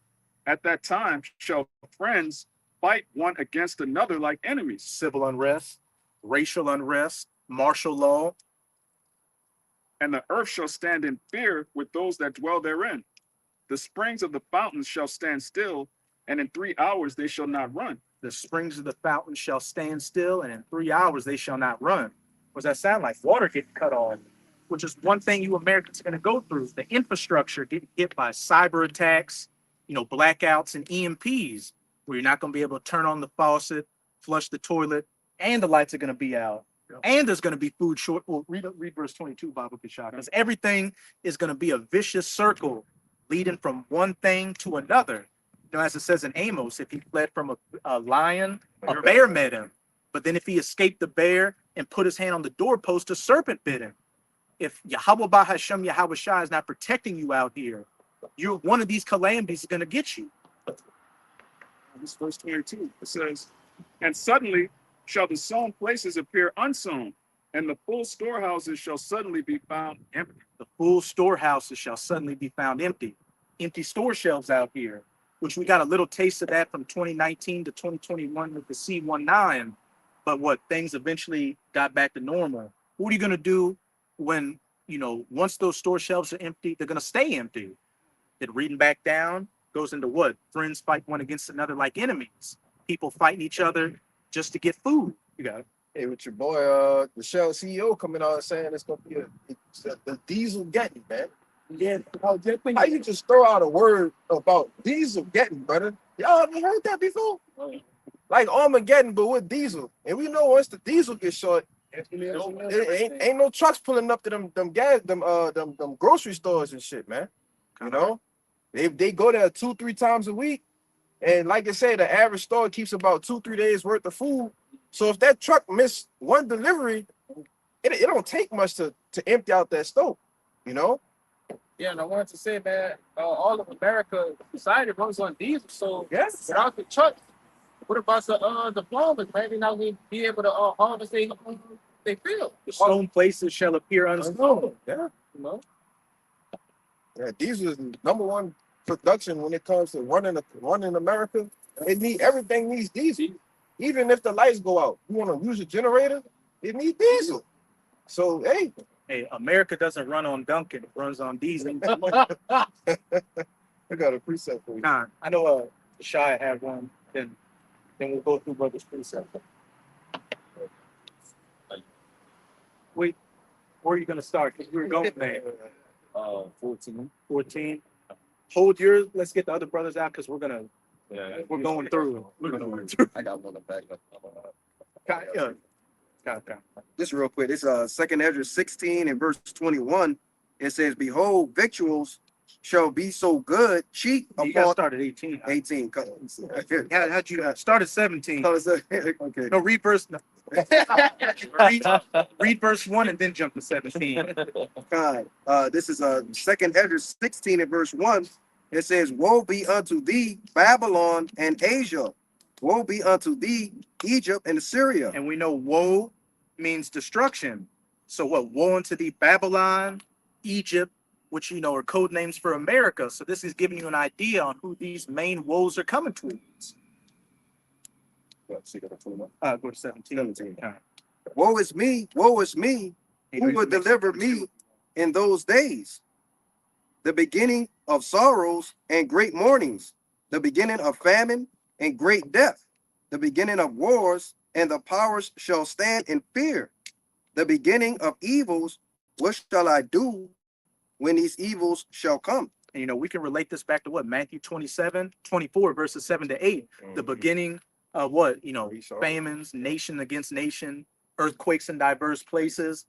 At that time shall friends fight one against another like enemies. Civil unrest, racial unrest, martial law. And the earth shall stand in fear with those that dwell therein. The springs of the fountains shall stand still, and in 3 hours they shall not run. The springs of the fountain shall stand still, and in 3 hours they shall not run. What does that sound like? Water getting cut off, which is one thing you Americans are going to go through. The infrastructure getting hit by cyber attacks, blackouts and EMPs, where you're not going to be able to turn on the faucet, flush the toilet, and the lights are going to be out. Yeah. And there's going to be food short. Well, read verse 22, Bible Kishak, because everything is going to be a vicious circle leading from one thing to another. As it says in Amos, if he fled from a lion, a bear met him. But then if he escaped the bear and put his hand on the doorpost, a serpent bit him. If Yahweh Bahashem Yahweh Shai is not protecting you out here, one of these calamities is going to get you. This verse 22, it says, and suddenly shall the sown places appear unsown, and the full storehouses shall suddenly be found empty. The full storehouses shall suddenly be found empty. Empty store shelves out here, which we got a little taste of that from 2019 to 2021 with the C19. But things eventually got back to normal. What are you going to do when, once those store shelves are empty, they're going to stay empty? Then reading back down goes into what? Friends fight one against another like enemies. People fighting each other just to get food. You got it. Hey, with your boy, the Shell CEO coming out and saying it's gonna be the diesel getting, man. Yeah, how you just throw out a word about diesel getting, brother? Y'all haven't heard that before? Like Armageddon, but with diesel. And we know once the diesel gets short, ain't no trucks pulling up to them grocery stores and shit, man. They go there 2-3 times a week. And like I said, the average store keeps about 2-3 days worth of food. So if that truck missed one delivery, it don't take much to empty out that store, Yeah, and I wanted to say that all of America society runs on diesel. So yes, without the trucks, what about the farmers? Maybe not be able to harvest they field. The stone places shall appear unsown. Yeah. Yeah, diesel is number one production when it comes to running America. Everything needs diesel. Even if the lights go out, you want to use a generator, it needs diesel. So hey, America doesn't run on Dunkin', it runs on diesel. I got a precept for you. I know Shy had one, then we'll go through brother's precept. Wait, where are you gonna start? Because we were going there. 14. 14. Hold yours. Let's get the other brothers out because we're going through. I got one back up. Okay. This real quick. It's second Ezra 16 and verse 21. It says, behold, victuals shall be so good, cheap You got upon started 18. 18. How'd you started 17? Okay. No, read verse. Read verse 1 and then jump to 17. God. This is second Ezra 16 and verse 1. It says, woe be unto thee, Babylon and Asia. Woe be unto thee, Egypt and Syria. And we know woe means destruction. So what? Woe unto thee, Babylon, Egypt, which are code names for America. So this is giving you an idea on who these main woes are coming towards. Go to 17. 17. Woe is me, who will deliver me in those days? The beginning of sorrows and great mournings, the beginning of famine and great death, the beginning of wars, and the powers shall stand in fear. The beginning of evils, what shall I do when these evils shall come? And we can relate this back to what? Matthew 24, verses 7 to 8. The beginning of what? Famines, nation against nation, earthquakes in diverse places.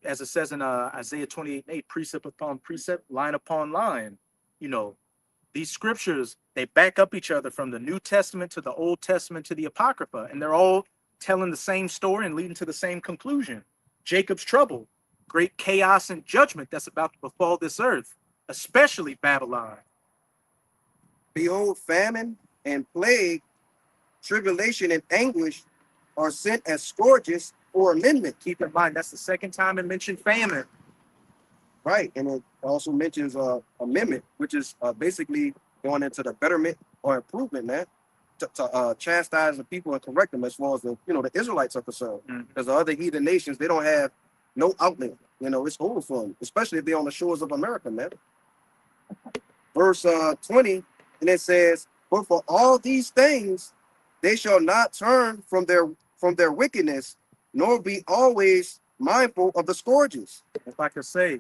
As it says in Isaiah 28:8, precept upon precept, line upon line. These scriptures, they back up each other from the New Testament to the Old Testament to the Apocrypha, and they're all telling the same story and leading to the same conclusion. Jacob's trouble, great chaos and judgment that's about to befall this earth, especially Babylon. Behold, famine and plague, tribulation and anguish are sent as scourges for amendment. Keep in mind, that's the second time it mentioned famine. Right, and it also mentions amendment, which is basically going into the betterment or improvement, man, to chastise the people and correct them as far as the Israelites are concerned. Because the other heathen nations, they don't have no outlet. It's over for them, especially if they're on the shores of America, man. Verse 20, and it says, "But for all these things, they shall not turn from their wickedness, nor be always mindful of the scourges." If I could say,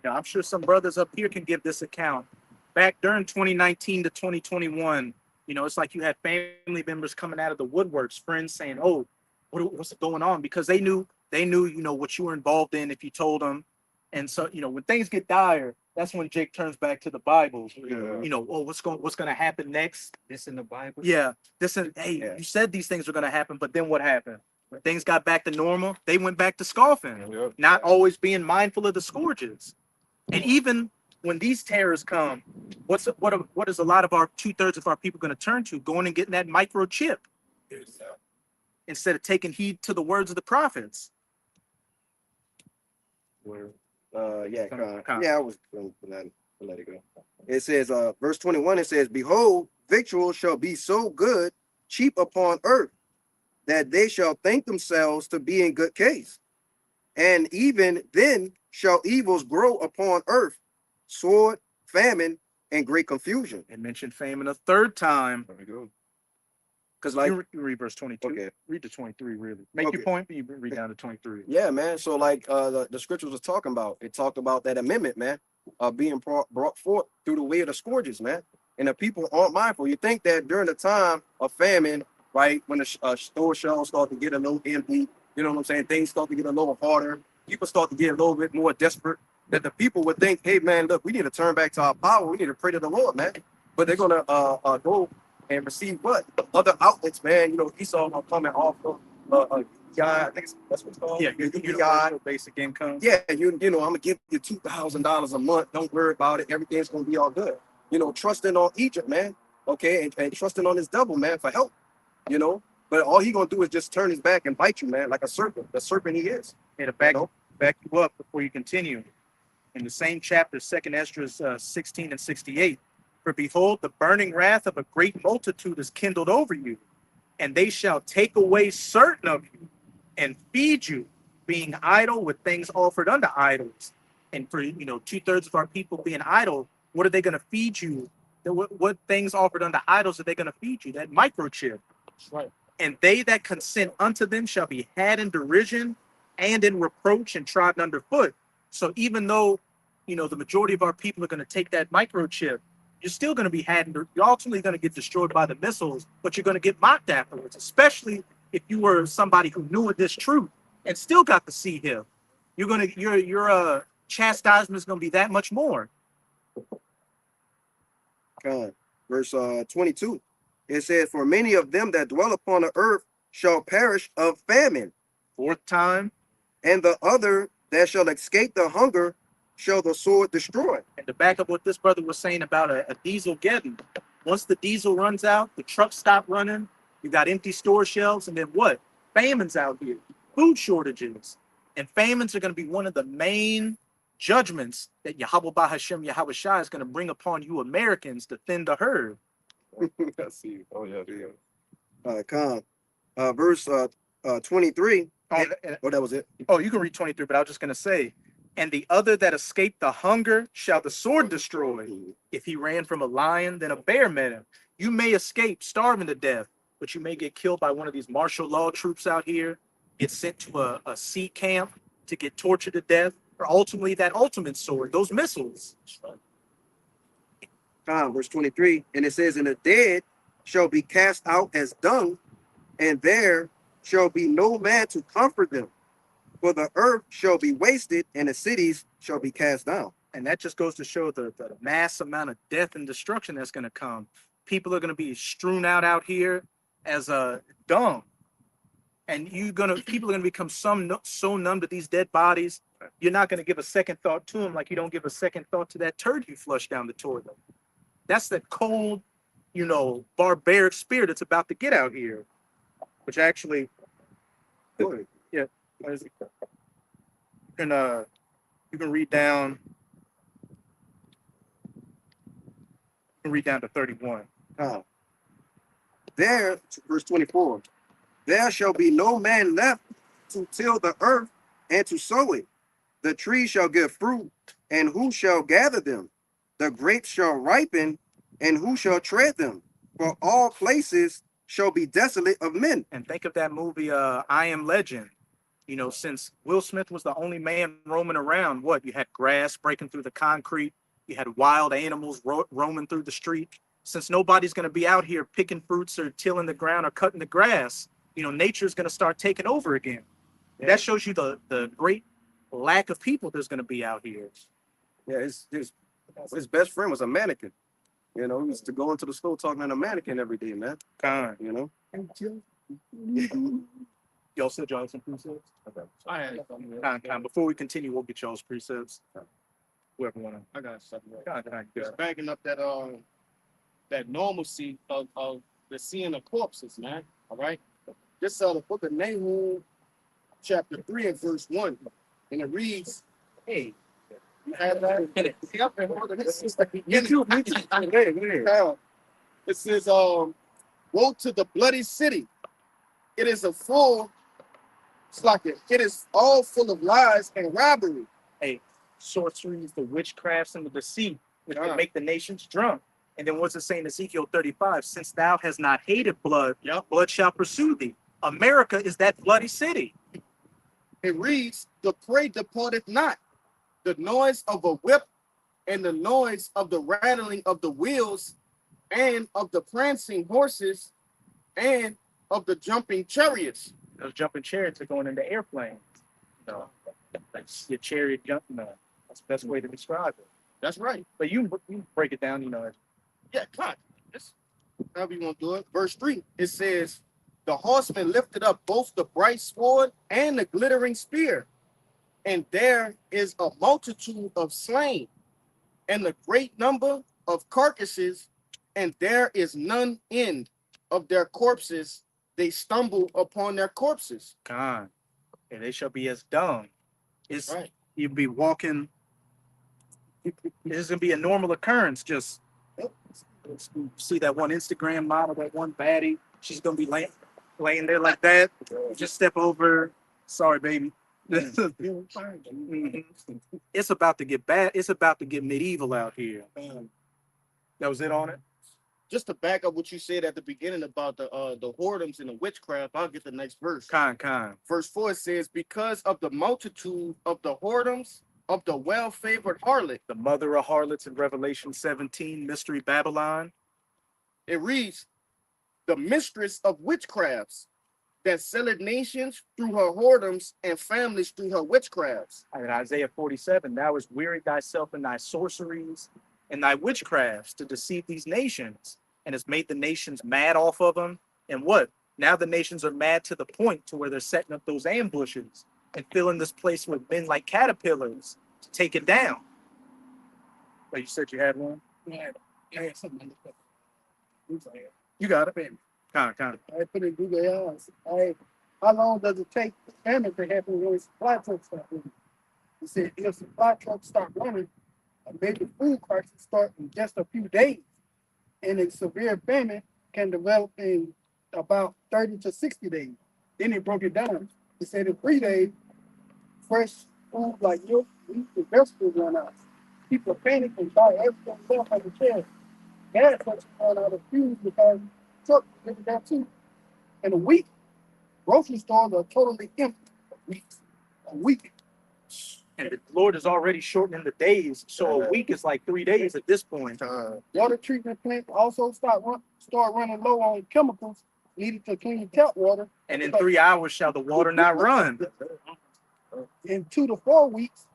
I'm sure some brothers up here can give this account. Back during 2019 to 2021, it's like you had family members coming out of the woodworks, friends saying, "Oh, what's going on?" Because they knew, what you were involved in if you told them. And so, when things get dire, that's when Jake turns back to the Bible. Oh, what's going to happen next? This in the Bible. Yeah, you said these things were going to happen, but then what happened? When things got back to normal, they went back to scoffing, not always being mindful of the scourges. And even when these terrors come, what is a lot of our 2/3 of our people going to turn to? Going and getting that microchip instead of taking heed to the words of the prophets. I was going to let it go. It says, verse 21, it says, "Behold, victual shall be so good, cheap upon earth, that they shall think themselves to be in good case. And even then shall evils grow upon earth, sword, famine, and great confusion." It mentioned famine a third time. There we go. Because you read verse 22. Okay. Read to 23, really. Make your point, but you read down to 23. Yeah, man. So the scriptures was talking about, it talked about that amendment, man, being brought forth through the way of the scourges, man. And the people aren't mindful. You think that during the time of famine, right, when the store shelves start to get a little empty, you know what I'm saying? Things start to get a little harder. People start to get a little bit more desperate. That the people would think, hey, man, look, we need to turn back to our power. We need to pray to the Lord, man. But they're going to go and receive what? Other outlets, man. Esau are coming off of I think that's what it's called. Yeah, universal basic income. Yeah, I'm gonna give you $2,000 a month. Don't worry about it. Everything's gonna be all good. Trusting on Egypt, man. Okay, and trusting on his devil, man, for help. But all he gonna do is just turn his back and bite you, man, like a serpent. The serpent he is. And to back you up before you continue. In the same chapter, 2nd Ezra 16 and 68. "For behold, the burning wrath of a great multitude is kindled over you, and they shall take away certain of you and feed you, being idle with things offered unto idols." And for 2/3 of our people being idle, what are they going to feed you? What things offered unto idols are they going to feed you? That microchip. Right. "And they that consent unto them shall be had in derision and in reproach and trodden underfoot." So even though the majority of our people are going to take that microchip, you're still going to be you're ultimately going to get destroyed by the missiles, but you're going to get mocked afterwards, especially if you were somebody who knew this truth and still got to see him. Your chastisement is going to be that much more. Verse 22. It says, for many of them that dwell upon the earth shall perish of famine, Fourth time. and the other that shall escape the hunger shall the sword destroy. And to back up what this brother was saying about a diesel getting, once the diesel runs out, the trucks stop running, you got empty store shelves, and then what? Famines out here, food shortages. And famines are going to be one of the main judgments that Yahweh Bahashem Yahweh Shai is going to bring upon you Americans to thin the herd. I see. Oh yeah, Verse 23. Oh, Oh, that was it. oh, you can read 23, but I was just going to say, and the other that escaped the hunger shall the sword destroy. If he ran from a lion, then a bear met him. You may escape starving to death, but you may get killed by one of these martial law troops out here, get sent to a sea camp to get tortured to death, or ultimately that ultimate sword, those missiles. Verse 23. And it says, and the dead shall be cast out as dung, and there shall be no man to comfort them. For the earth shall be wasted, and the cities shall be cast down. And that just goes to show the mass amount of death and destruction that's going to come. People are going to be strewn out here as a dung. And people are going to become so numb to these dead bodies, you're not going to give a second thought to them like you don't give a second thought to that turd you flushed down the toilet. That's that cold, barbaric spirit that's about to get out here. Which actually, yeah, you can read down. You can read down to 31. There, verse 24. There shall be no man left to till the earth and to sow it. The trees shall give fruit, and who shall gather them? The grapes shall ripen, and who shall tread them? For all places shall be desolate of men. And think of that movie, I Am Legend. Since Will Smith was the only man roaming around, you had grass breaking through the concrete, you had wild animals roaming through the street. Since nobody's going to be out here picking fruits or tilling the ground or cutting the grass, nature's going to start taking over again. Yeah. That shows you the great lack of people there's going to be out here. Yeah, his best friend was a mannequin. He used to go into the store talking to a mannequin every day, man. Y'all said y'all had some precepts? Okay. I had some. Before we continue, we'll get y'all's precepts. Whoever wanna. I got something. Just backing up that normalcy of the seeing of corpses, man. All right. This the book of Nahum, chapter 3 and verse 1. And it reads, hey, you have that? It says, woe to the bloody city. It is it is all full of lies and robbery. Hey, sorceries, the witchcrafts, and the deceit, which will make the nations drunk. And then what's it saying in Ezekiel 35? Since thou hast not hated blood, blood shall pursue thee. America is that bloody city. It reads, the prey departeth not, the noise of a whip and the noise of the rattling of the wheels and of the prancing horses and of the jumping chariots. Those jumping chariots are going into airplanes. Like your chariot jumping. That's the best way to describe it. That's right. But you break it down, Yeah, come on. However you want to do it. Verse 3, it says, the horseman lifted up both the bright sword and the glittering spear, and there is a multitude of slain, and a great number of carcasses, and there is none end of their corpses. They stumble upon their corpses. God, and they shall be as dung. It's right. You'll be walking. This is gonna be a normal occurrence. Just see that one Instagram model, that one baddie. She's gonna be laying there like that. Just step over. Sorry, baby. Mm-hmm. It's about to get bad. It's about to get medieval out here. That was it on it. Just to back up what you said at the beginning about the whoredoms and the witchcraft, I'll get the next verse. Verse 4 says, because of the multitude of the whoredoms of the well-favored harlot. The mother of harlots in Revelation 17, Mystery Babylon. It reads, the mistress of witchcrafts that selleth nations through her whoredoms and families through her witchcrafts. In Isaiah 47, thou hast wearied thyself in thy sorceries, and thy witchcrafts to deceive these nations, and has made the nations mad off of them. And what? Now the nations are mad to the point to where they're setting up those ambushes and filling this place with men like caterpillars to take it down. But you said you had one? Yeah, yeah, something like that. You got it. Kind of. I put in Google Eyes. How long does it take for famine to happen when supply trucks start running? He said if supply trucks start running, a major food crisis start in just a few days, and a severe famine can develop in about 30 to 60 days. Then he broke it down. He said in 3 days, fresh food like milk, meat, and vegetables run out. People panic and buy everything left on the shelf. Gas trucks run out of fuel because trucks get that too. In a week, grocery stores are totally empty. A week. And the Lord is already shortening the days, so a week is like 3 days at this point. Water treatment plants also start running low on chemicals needed to clean tap water. And in 3 hours shall the water not run. In 2 to 4 weeks,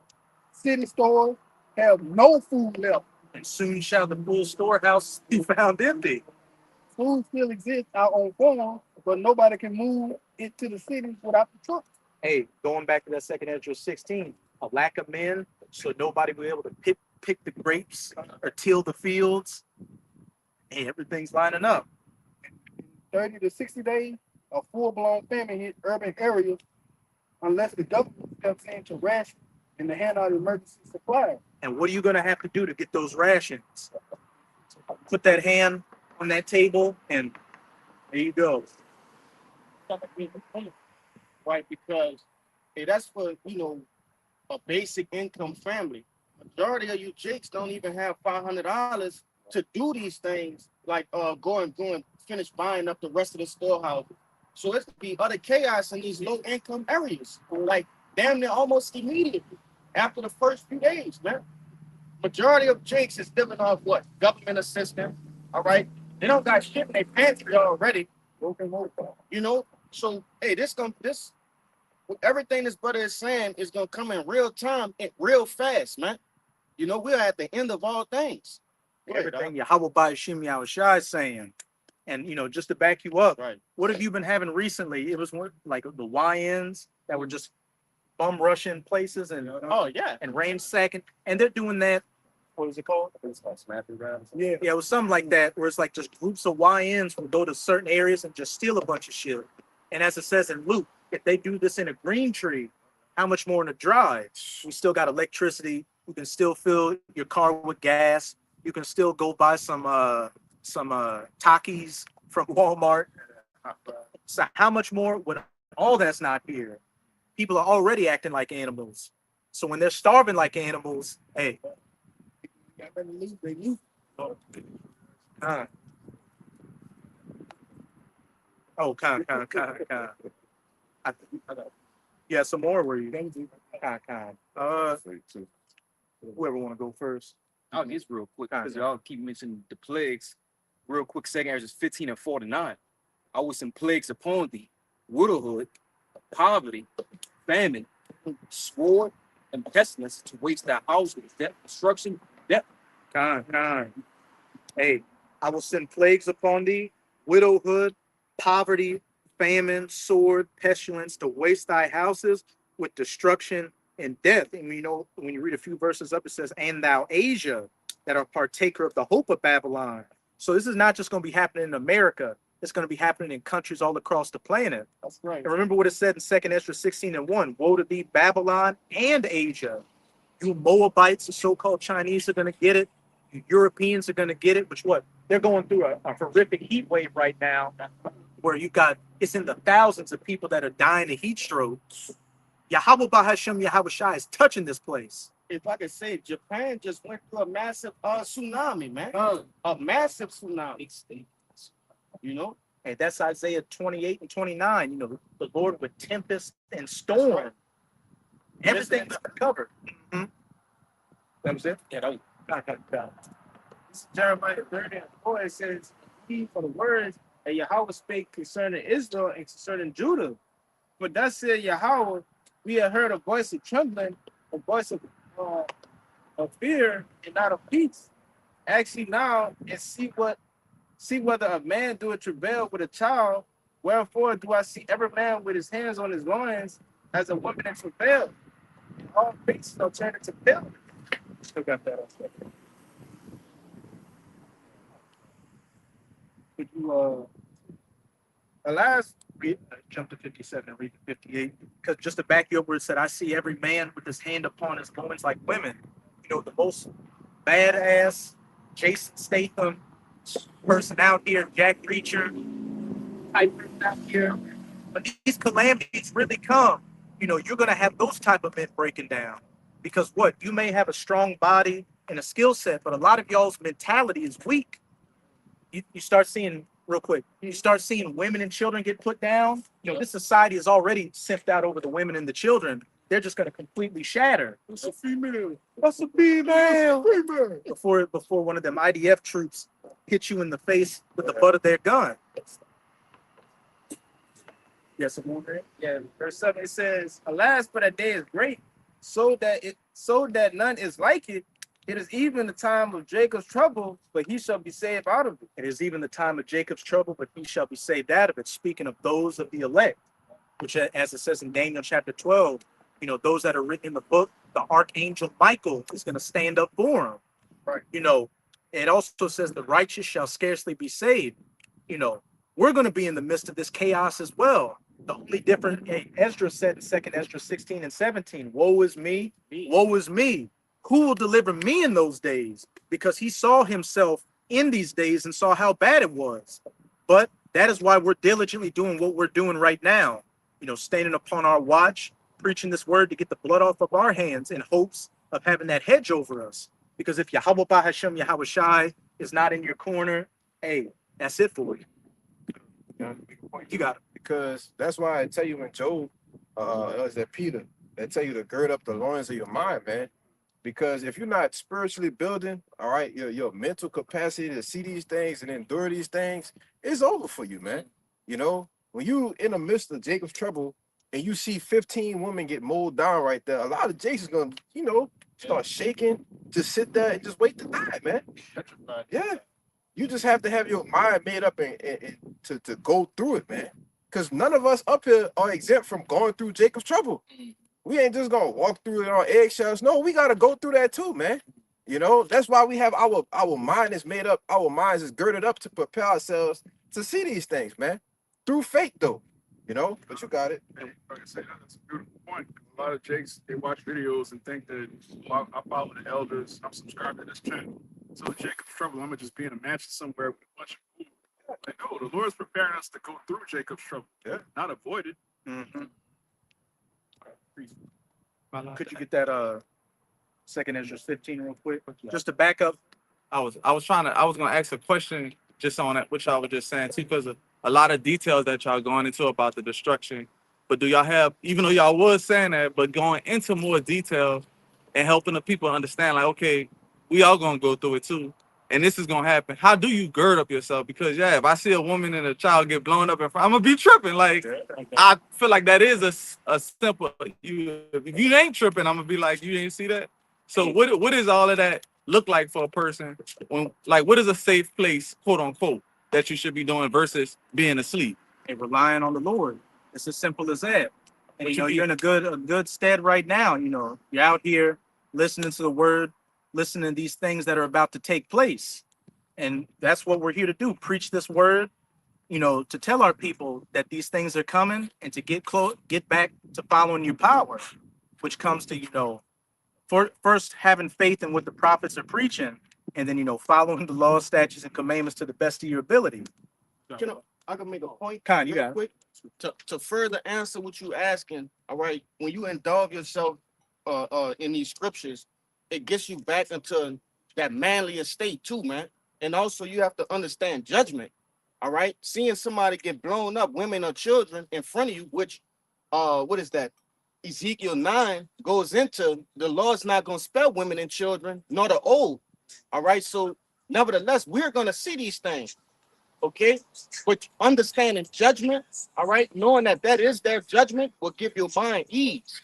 city stores have no food left. And soon shall the full storehouse be found empty. Food still exists out on farms, but nobody can move it to the cities without the trucks. Hey, going back to that second Ezra 16, a lack of men, so nobody will be able to pick the grapes or till the fields. Hey, everything's lining up. 30 to 60 days, a full-blown famine hit urban areas unless the government steps in to ration and to hand out emergency supplies. And what are you going to have to do to get those rations? Put that hand on that table, and there you go. Right, because hey, that's for a basic income family. Majority of you jakes don't even have $500 to do these things, like go and finish buying up the rest of the storehouse. So it's to be other chaos in these low income areas, like damn near almost immediately after the first few days, man. Majority of jakes is living off what? Government assistance. All right. They don't got shit in their pantry already. So hey, this everything this brother is saying is gonna come in real time and real fast, man. We're at the end of all things. Everything Yahweh Ba'ashim Yahushua is saying. And just to back you up, Right. What have you been having recently? It was like the YNs that were just bum rushing places and Oh yeah. and ransacking, and they're doing that. What was it called? Yeah. Yeah, it was something like that, where it's like just groups of YNs will go to certain areas and just steal a bunch of shit. And as it says in Luke, if they do this in a green tree, how much more in a dry? We still got electricity. You can still fill your car with gas. You can still go buy some Takis from Walmart. So how much more when all that's not here? People are already acting like animals. So when they're starving like animals, hey. They leave. Oh, kind. Yeah, some more were you? Kind. Whoever want to go first. I'll get real quick because y'all keep mentioning the plagues. Real quick, second Ezra 15 and 49. I will send plagues upon thee, widowhood, poverty, famine, sword, and pestilence to waste thy house with death, destruction, death. Kind. Hey, I will send plagues upon thee, widowhood, poverty, famine, sword, pestilence to waste thy houses with destruction and death. And when you read a few verses up, it says, and thou Asia, that are partaker of the hope of Babylon. So this is not just going to be happening in America. It's going to be happening in countries all across the planet. That's right. And remember what it said in 2nd Ezra 16 and 1. Woe to thee, Babylon and Asia. You Moabites, the so-called Chinese, are going to get it. You Europeans are going to get it, which what? They're going through a horrific heat wave right now where it's in the thousands of people that are dying of heat stroke. Yahweh Bahashem Yahweh Shai is touching this place. If I could say, Japan just went through a massive tsunami, man. A massive tsunami. Hey, that's Isaiah 28 and 29. The Lord with tempest and storm. Right. Everything's covered. Mm-hmm. That was it? Yeah, that was This is Jeremiah 30 and 4. It says, he for the words that Yahweh spake concerning Israel and concerning Judah. But thus said Yahweh, we have heard a voice of trembling, a voice of fear and not of peace. actually now and see whether a man do a travail with a child. Wherefore do I see every man with his hands on his loins as a woman in travail? And all faces are turned into pale. Still got that. Could you Last read, jump to 57 and read to 58. Because just to back you up where it said, I see every man with his hand upon his loins like women. You know, the most badass Jason Statham person out here, Jack Reacher type person out here. When these calamities really come, you know, you're gonna have those type of men breaking down. Because what? You may have a strong body and a skill set, but a lot of y'all's mentality is weak. You start seeing real quick, you start seeing women and children get put down. You know, this society is already sifted out over the women and the children. They're just going to completely shatter. What's a female? What's a female? Before one of them IDF troops hit you in the face with the butt of their gun. Yes, Yeah, verse 7 it says, alas, but that day is great, so that none is like it. It is even the time of Jacob's trouble, but he shall be saved out of it. It is even the time of Jacob's trouble, but he shall be saved out of it. Speaking of those of the elect, which, as it says in Daniel chapter 12, you know, those that are written in the book, the archangel Michael is going to stand up for him. Right. You know, it also says the righteous shall scarcely be saved. You know, we're going to be in the midst of this chaos as well. The only difference, Ezra said in 2nd Ezra 16 and 17, woe is me, woe is me. Who will deliver me in those days? Because he saw himself in these days and saw how bad it was. But that is why we're diligently doing what we're doing right now. You know, standing upon our watch, preaching this word to get the blood off of our hands in hopes of having that hedge over us. Because if Yahweh Hashem Yahweh Shai is not in your corner, hey, that's it for you. You got it. Because that's why I tell you in Job, is that Peter, they tell you to gird up the loins of your mind, man. Because if you're not spiritually building, all right, your mental capacity to see these things and endure these things, it's over for you, man. You know, when you in the midst of Jacob's trouble and you see 15 women get mowed down right there, a lot of Jason's gonna, you know, start shaking, just sit there and just wait to die, man. Yeah. You just have to have your mind made up and to go through it, man. Because none of us up here are exempt from going through Jacob's trouble. We ain't just gonna walk through it on eggshells. No, we gotta go through that too, man. You know, that's why we have our mind is made up, our minds is girded up to prepare ourselves to see these things, man. Through faith, though. You know, but you got it. Like I said, that's a beautiful point. A lot of Jakes, they watch videos and think that I follow the elders, I'm subscribed to this channel. So in Jacob's trouble, I'm gonna just be in a mansion somewhere with a bunch of food. Like, no, the Lord's preparing us to go through Jacob's trouble, not avoid it. Mm-hmm. Could you get that 2nd Ezra 15 real quick? Just to back up. I was gonna ask a question just on that, which I was just saying too, because a lot of details that y'all going into about the destruction. But do y'all have, even though y'all was saying that, but going into more detail and helping the people understand, like, okay, we all gonna go through it too, and this is gonna happen. How do you gird up yourself? Because if I see a woman and a child get blown up in front, I'm gonna be tripping. Like, I feel like that is a simple. If you ain't tripping, I'm gonna be like, you didn't see that. So what is all of that look like for a person when, like, what is a safe place, quote unquote, that you should be doing versus being asleep and relying on the Lord? It's as simple as that. And you know, you're in a good stead right now. You know, you're out here listening to the word, listening to these things that are about to take place. And that's what we're here to do. Preach this word, you know, to tell our people that these things are coming and to get back to following your power, which comes to, you know, first having faith in what the prophets are preaching, and then, you know, following the law, statutes, and commandments to the best of your ability. You know, I can make a point. Con, you got it. Quick to further answer what you asking. All right, when you indulge yourself in these scriptures, it gets you back into that manly estate too, man. And also you have to understand judgment. All right, seeing somebody get blown up, women or children in front of you, which what is that? Ezekiel 9 goes into the Lord's not going to spare women and children, nor the old. All right, so nevertheless, we're going to see these things. Okay, but understanding judgment, all right, knowing that is their judgment will give your mind ease.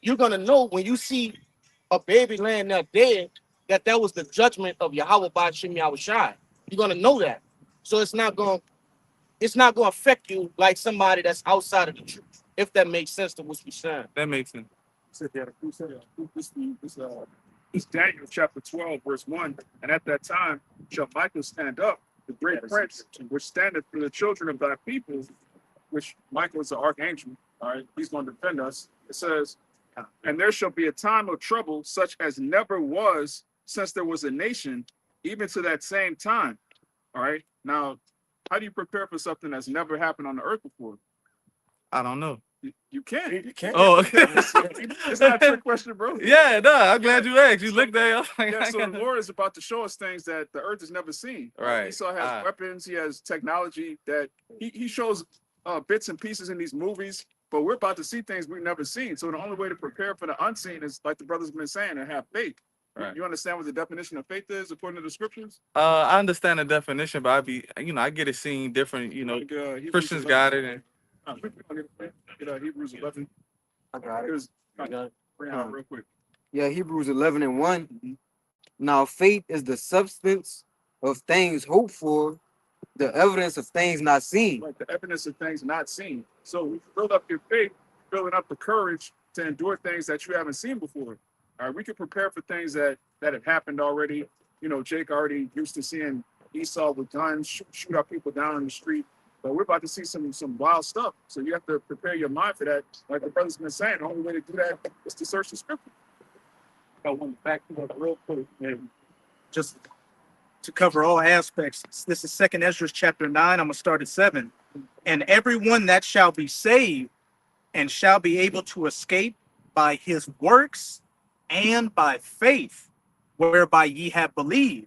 You're gonna know when you see a baby laying there dead that was the judgment of Yahweh Ba'ashim Yahushai. You're gonna know that. So it's not gonna affect you like somebody that's outside of the truth, if that makes sense to what we're saying. That makes sense. This Daniel chapter 12, verse 1. And at that time shall Michael stand up, the great prince, which standeth for the children of thy people, which Michael is the archangel. All right, he's going to defend us. It says, and there shall be a time of trouble such as never was since there was a nation, even to that same time. All right. Now, how do you prepare for something that's never happened on the earth before? I don't know. You can't. You can't. Oh, It's not a trick question, bro. yeah, no, I'm glad you asked. You looked there. Yeah, so the Lord is about to show us things that the earth has never seen. Right. Esau has weapons, he has technology that he shows bits and pieces in these movies, but we're about to see things we've never seen. So the only way to prepare for the unseen is, like the brothers have been saying, and have faith. Right. You understand what the definition of faith is according to the scriptures? I understand the definition, but I get it seen different. Christians got it, and Hebrews 11. I got it. Bring it out real quick. Yeah, Hebrews 11:1. Now faith is the substance of things hoped for, the evidence of things not seen. Like the evidence of things not seen. So we build up your faith, building up the courage to endure things that you haven't seen before. All right, we can prepare for things that have happened already. Jake already used to seeing Esau with guns shoot our people down in the street. But we're about to see some wild stuff. So you have to prepare your mind for that. Like the brother's been saying, the only way to do that is to search the scripture. I want to back up real quick, and just to cover all aspects. This is 2nd Ezra chapter 9. I'm going to start at 7. And everyone that shall be saved and shall be able to escape by his works and by faith, whereby ye have believed.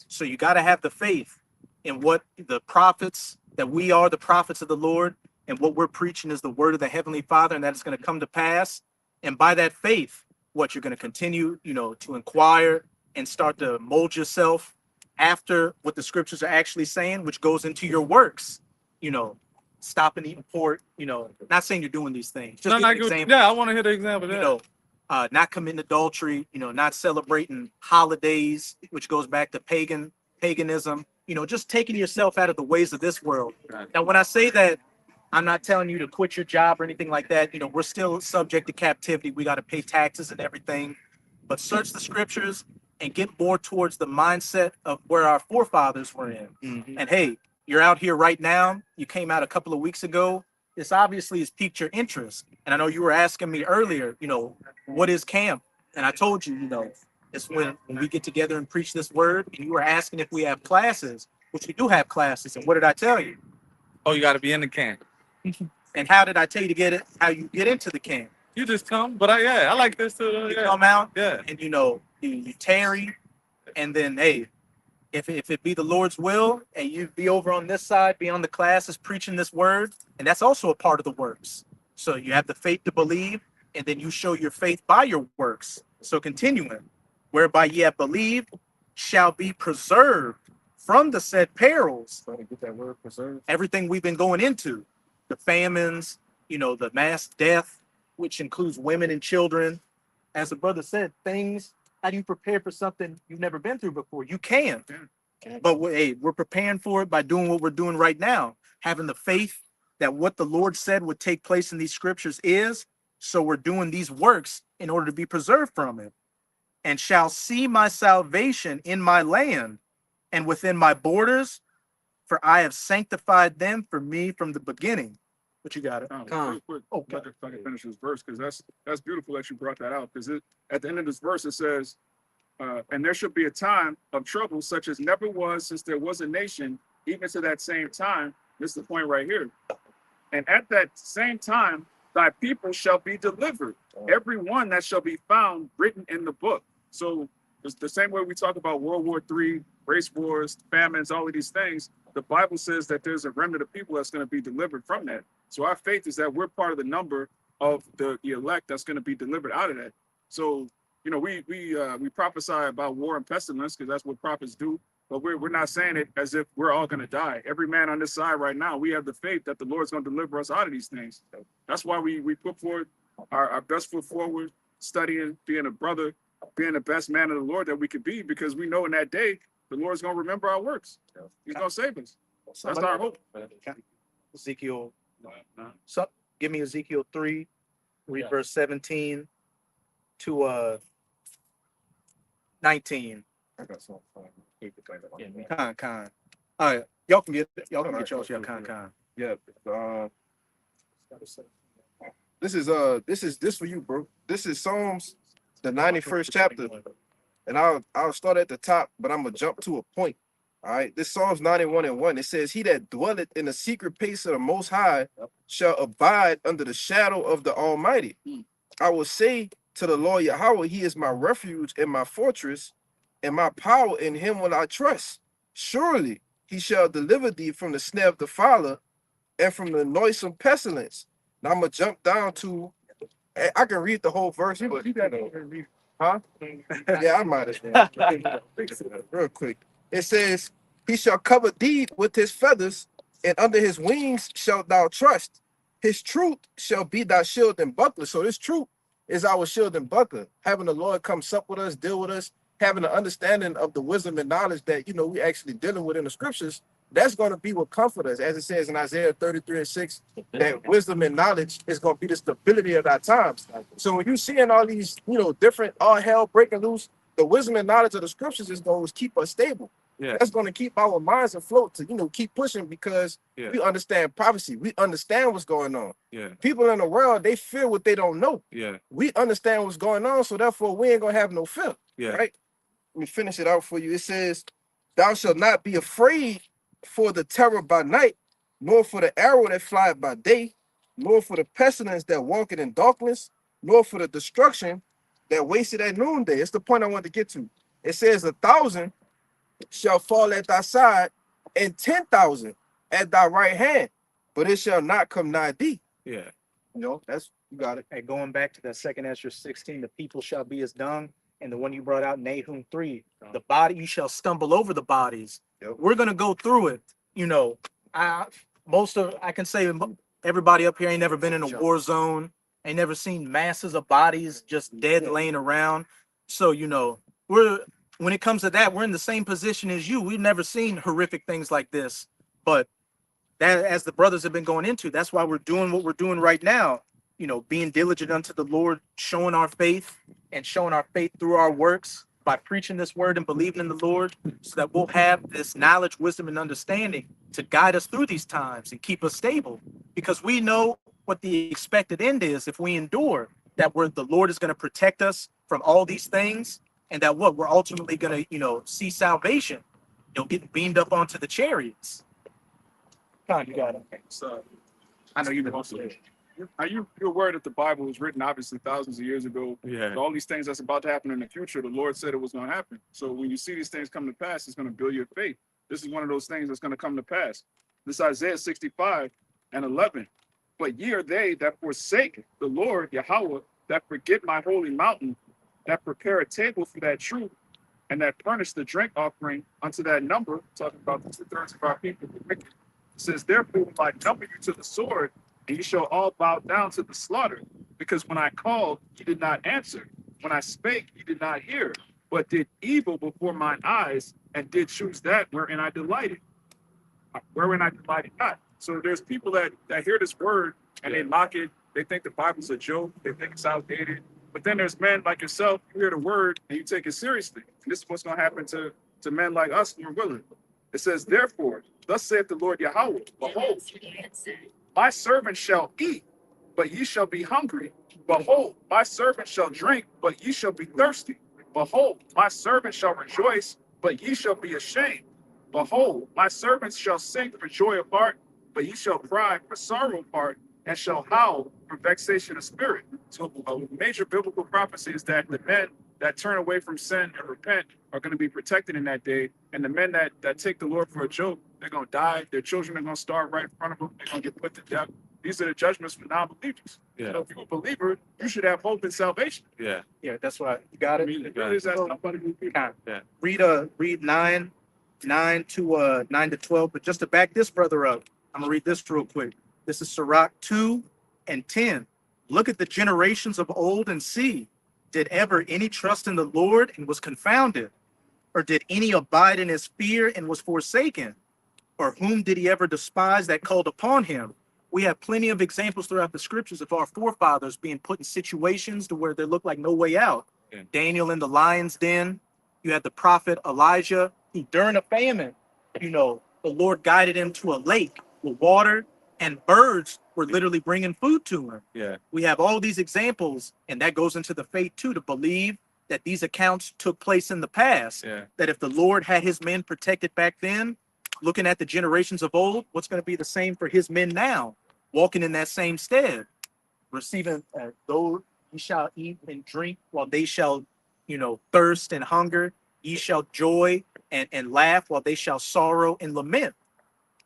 So you got to have the faith in what the prophets, that we are the prophets of the Lord, and what we're preaching is the word of the Heavenly Father, and that is going to come to pass. And by that faith, what you're going to continue, to inquire and start to mold yourself after what the scriptures are actually saying, which goes into your works. Stopping eating pork. Not saying you're doing these things. Just an example. Yeah, I want to hear the example. Not committing adultery. Not celebrating holidays, which goes back to paganism. Just taking yourself out of the ways of this world. Now, when I say that, I'm not telling you to quit your job or anything like that. We're still subject to captivity. We got to pay taxes and everything. But search the scriptures and get more towards the mindset of where our forefathers were in. Mm-hmm. And hey, you're out here right now. You came out a couple of weeks ago. This obviously has piqued your interest. And I know you were asking me earlier, what is camp? And I told you, it's when we get together and preach this word. And you were asking if we have classes, which we do have classes. And what did I tell you? Oh, you got to be in the camp. And how did I tell you to get it? How you get into the camp? You just come, but I like this too. You come out, yeah, and you tarry, and then hey, if it be the Lord's will, and you be over on this side, be on the classes preaching this word, and that's also a part of the works. So you have the faith to believe, and then you show your faith by your works. So continuing, whereby ye have believed, shall be preserved from the said perils. Trying to get that word preserved. Everything we've been going into. The famines, the mass death, which includes women and children. As the brother said, things, how do you prepare for something you've never been through before? You can. But we're preparing for it by doing what we're doing right now, having the faith that what the Lord said would take place in these scriptures is, so we're doing these works in order to be preserved from it. And shall see my salvation in my land and within my borders, for I have sanctified them for me from the beginning. What you got it? Real quick, if I can finish this verse, because that's beautiful that you brought that out. Because at the end of this verse it says, "And there shall be a time of trouble such as never was since there was a nation, even to that same time." This is the point right here. "And at that same time, thy people shall be delivered, every one that shall be found written in the book." So it's the same way we talk about World War III, race wars, famines, all of these things. The Bible says that there's a remnant of people that's going to be delivered from that. So our faith is that we're part of the number of the elect that's going to be delivered out of that. So, we prophesy about war and pestilence because that's what prophets do. But we're not saying it as if we're all going to die. Every man on this side right now, we have the faith that the Lord's going to deliver us out of these things. That's why we put forward our best foot forward, studying, being a brother, being the best man of the Lord that we could be, because we know in that day the Lord's gonna remember our works. He's gonna save us. That's our hope. Ezekiel, so give me Ezekiel 3, read verse 17 to 19. I got something. Con. All right, y'all can get yours. Yeah, con. Yeah. This is for you, bro. This is Psalms, the 91st chapter, and I'll start at the top, but I'm gonna jump to a point. All right, this Psalms 91:1. It says, "He that dwelleth in the secret place of the Most High shall abide under the shadow of the Almighty. I will say to the Lord Yahweh, He is my refuge and my fortress, and my power. In Him will I trust. Surely He shall deliver thee from the snare of the fowler and from the noisome pestilence." Now I'm gonna jump down to. I can read the whole verse, but huh? Yeah, I might as well. Real quick. It says, "He shall cover thee with his feathers, and under his wings shalt thou trust. His truth shall be thy shield and buckler." So this truth is our shield and buckler. Having the Lord come sup with us, deal with us, having an understanding of the wisdom and knowledge that we actually dealing with in the scriptures. That's going to be what comfort us, as it says in Isaiah 33:6, that wisdom and knowledge is going to be the stability of our times. So when you seeing all these, different all hell breaking loose, the wisdom and knowledge of the scriptures is going to keep us stable. Yeah. That's going to keep our minds afloat to, keep pushing, because we understand prophecy. We understand what's going on. Yeah. People in the world, they fear what they don't know. Yeah. We understand what's going on, so therefore we ain't going to have no fear. Yeah. Right? Let me finish it out for you. It says, "Thou shalt not be afraid for the terror by night, nor for the arrow that flieth by day, nor for the pestilence that walketh in darkness, nor for the destruction that wasteth at noonday." It's the point I want to get to. It says, "1,000 shall fall at thy side, and 10,000 at thy right hand, but it shall not come nigh thee." Yeah. That's, you got it. And going back to that second Ezra 16, the people shall be as dung, and the one you brought out, Nahum 3, the body, you shall stumble over the bodies. Yep. We're gonna go through it. I can say everybody up here ain't never been in a war zone, ain't never seen masses of bodies just dead laying around. So when it comes to that, we're in the same position as you. We've never seen horrific things like this, but that, as the brothers have been going into, that's why we're doing what we're doing right now. Being diligent unto the Lord, showing our faith through our works by preaching this word and believing in the Lord, so that we'll have this knowledge, wisdom, and understanding to guide us through these times and keep us stable. Because we know what the expected end is if we endure, that the Lord is going to protect us from all these things, and that we're ultimately going to, see salvation, get beamed up onto the chariots. Con, you got it. So I know you've been also there. you're aware that the Bible was written obviously thousands of years ago. Yeah. All these things that's about to happen in the future, the Lord said it was going to happen. So when you see these things come to pass, it's going to build your faith. This is one of those things that's going to come to pass. This Isaiah 65:11. "But ye are they that forsake the Lord Yahweh, that forget my holy mountain, that prepare a table for that truth, and that furnish the drink offering unto that number," talking about the 2/3 of our people. It says, "Therefore will I number you to the sword, and you shall all bow down to the slaughter. Because when I called, you did not answer. When I spake, you did not hear, but did evil before mine eyes, and did choose that wherein I delighted. Wherein I delighted not." So there's people that hear this word and they mock it. They think the Bible's a joke. They think it's outdated. But then there's men like yourself, you hear the word and you take it seriously. And this is what's going to happen to men like us who are willing. It says, "Therefore, thus saith the Lord Yahweh, behold, my servant shall eat, but ye shall be hungry. Behold, my servant shall drink, but ye shall be thirsty. Behold, my servant shall rejoice, but ye shall be ashamed. Behold, my servants shall sing for joy of heart, but ye shall cry for sorrow of heart, and shall howl for vexation of spirit." So a major biblical prophecy is that the men that turn away from sin and repent are going to be protected in that day. And the men that take the Lord for a joke, they're going to die. Their children are going to starve right in front of them. They're going to get put to death. These are the judgments for non-believers. Yeah. So if you're a believer, you should have hope in salvation. Yeah. Yeah, that's right. You got I it. mean, it really is that somebody who Con. Yeah. Read 9 to 12. But just to back this brother up, I'm gonna read this real quick. This is Sirach 2:10. "Look at the generations of old and see, Did ever any trust in the Lord and was confounded? Or did any abide in his fear and was forsaken? Or whom did he ever despise that called upon him? We have plenty of examples throughout the scriptures of our forefathers being put in situations to where there looked like no way out. Yeah. Daniel in the lion's den. You had the prophet Elijah, who during a famine, the Lord guided him to a lake with water, and birds were literally bringing food to him. Yeah. We have all these examples, and that goes into the faith too, to believe that these accounts took place in the past. Yeah. That if the Lord had his men protected back then, looking at the generations of old, what's going to be the same for his men now, walking in that same stead, receiving though ye shall eat and drink while they shall, thirst and hunger, ye shall joy and laugh while they shall sorrow and lament.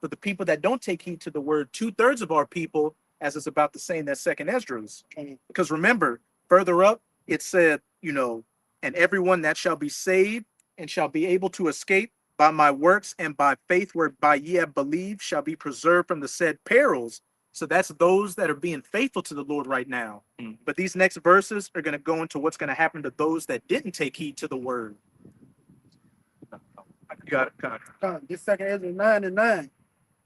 For the people that don't take heed to the word, 2/3 of our people, as it's about to say in that second Esdras. Because remember, further up, it said, and everyone that shall be saved and shall be able to escape by my works and by faith whereby ye have believed shall be preserved from the said perils. So that's those that are being faithful to the Lord right now. But these next verses are going to go into what's going to happen to those that didn't take heed to the word. You got it. This second Ezra 9:9.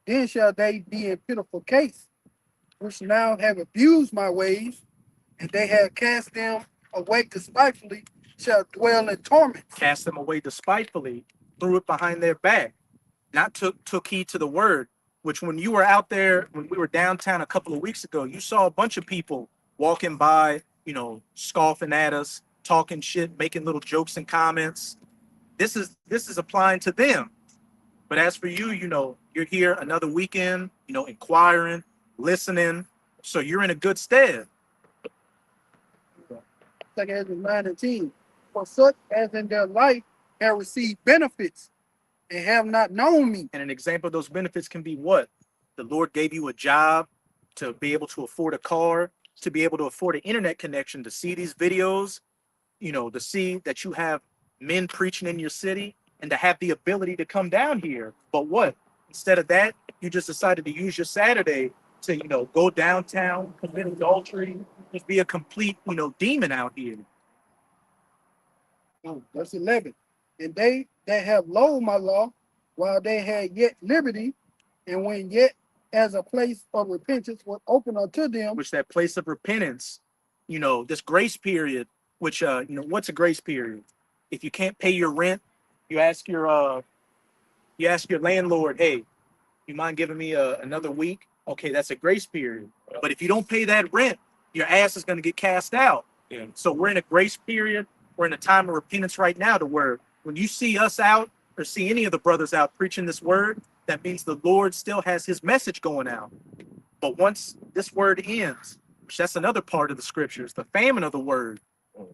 Then shall they be in pitiful case, which now have abused my ways, and they have cast them away despitefully, shall dwell in torment. Cast them away despitefully, threw it behind their back, not took heed to the word, which when you were out there, when we were downtown a couple of weeks ago, you saw a bunch of people walking by, scoffing at us, talking shit, making little jokes and comments. This is applying to them. But as for you, you're here another weekend, inquiring, listening. So you're in a good stead. Second Ezra 9:10. For such as in their life have received benefits and have not known me. And an example of those benefits can be what? The Lord gave you a job to be able to afford a car, to be able to afford an internet connection, to see these videos, to see that you have men preaching in your city, and to have the ability to come down here. But what? Instead of that, you just decided to use your Saturday to, go downtown, commit adultery, just be a complete, demon out here. Verse 11. And they that have loathed my law, while they had yet liberty, and when yet as a place of repentance was open unto them. Which that place of repentance, this grace period, which, what's a grace period? If you can't pay your rent, you ask your landlord, hey, you mind giving me another week? Okay, that's a grace period. But if you don't pay that rent, your ass is going to get cast out. Yeah. So we're in a grace period. We're in a time of repentance right now, to where when you see us out or see any of the brothers out preaching this word, that means the Lord still has his message going out. But once this word ends, which that's another part of the scriptures, the famine of the word,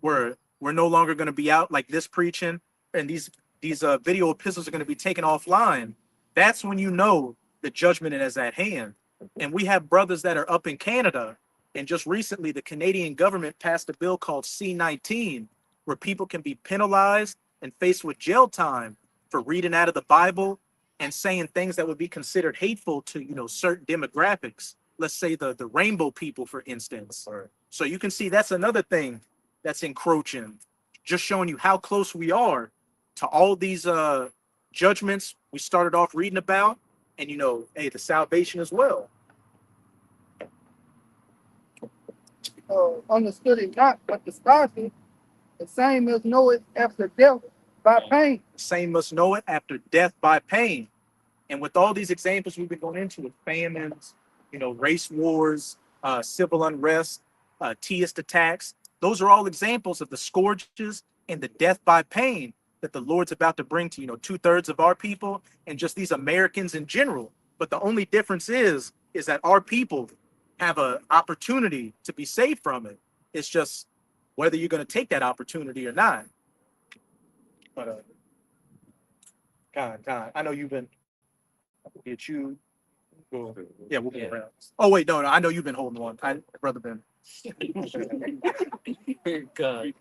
where we're no longer going to be out like this preaching, and these video epistles are going to be taken offline. That's when the judgment is at hand. And we have brothers that are up in Canada, and just recently the Canadian government passed a bill called C-19, where people can be penalized and faced with jail time for reading out of the Bible and saying things that would be considered hateful to certain demographics. Let's say the rainbow people, for instance. Right. So you can see that's another thing that's encroaching, just showing you how close we are to all these judgments we started off reading about, and the salvation as well. Understood it not, but despised it. The same as know it after death by pain. The same must know it after death by pain. And with all these examples we've been going into, with famines, race wars, civil unrest, theist attacks, those are all examples of the scourges and the death by pain that the Lord's about to bring to 2/3 of our people and just these Americans in general. But the only difference is that our people have an opportunity to be saved from it. It's just whether you're going to take that opportunity or not. But Con, I know you've been. Get you. Cool. Yeah, we'll be around. Oh wait, no, I know you've been holding one. Brother Ben. God.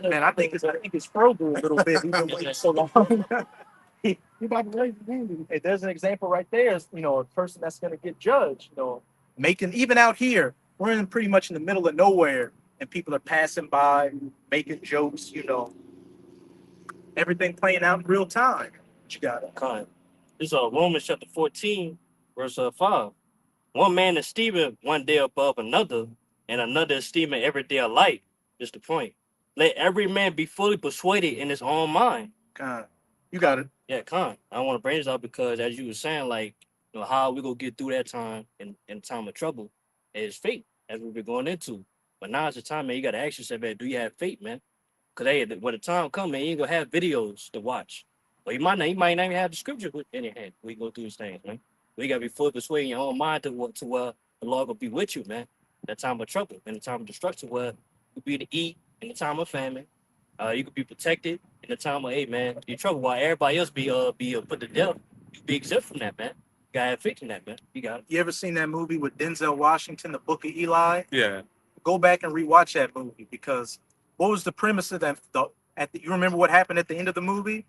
Man, I think it's frozen a little bit. We've been waiting so long. You about to raise your hand. Hey, there's an example right there. A person that's going to get judged. making, even out here, we're in pretty much in the middle of nowhere, and people are passing by, making jokes, everything playing out in real time. What you got it? Con. This is Romans chapter 14, verse 5. One man esteemeth one day above another, and another esteemeth every day alike. Just the point. Let every man be fully persuaded in his own mind. Con. You got it. Yeah, Con. I want to bring this up because, as you were saying, like, how we gonna get through that time in time of trouble is faith, as we've been going into. But now it's the time, man. You got to ask yourself, man, do you have faith, man? Because hey, when the time comes, man, you ain't gonna have videos to watch. Or you might not even have the scripture in your hand. We go through these things, man. We gotta be fully persuaded in your own mind to where the Lord will be with you, man. That time of trouble, in the time of destruction, where you be to eat in the time of famine. You could be protected in the time of, hey, man, you trouble while everybody else be put to death. You be exempt from that, man. You gotta have faith in that, man. You got it. You ever seen that movie with Denzel Washington, The Book of Eli? Yeah. Go back and rewatch that movie, because what was the premise of that? You remember what happened at the end of the movie?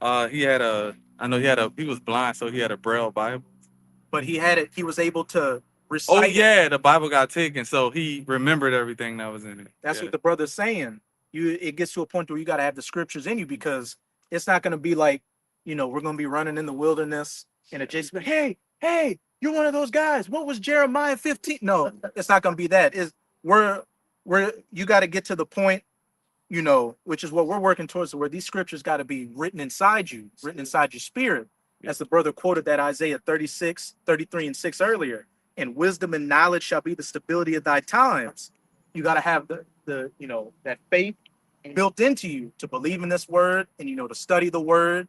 He was blind, so he had a Braille Bible. But he was able to recite. Oh yeah, the Bible got taken, so he remembered everything that was in it. That's what the brother's saying. It gets to a point where you got to have the scriptures in you, because it's not going to be like, we're going to be running in the wilderness and it just, hey, you're one of those guys. What was Jeremiah 15? No, it's not going to be that. You got to get to the point, which is what we're working towards, where these scriptures got to be written inside you, written inside your spirit. As the brother quoted that Isaiah 36, 33, and 6 earlier. And wisdom and knowledge shall be the stability of thy times. You got to have that faith built into you to believe in this word, and to study the word,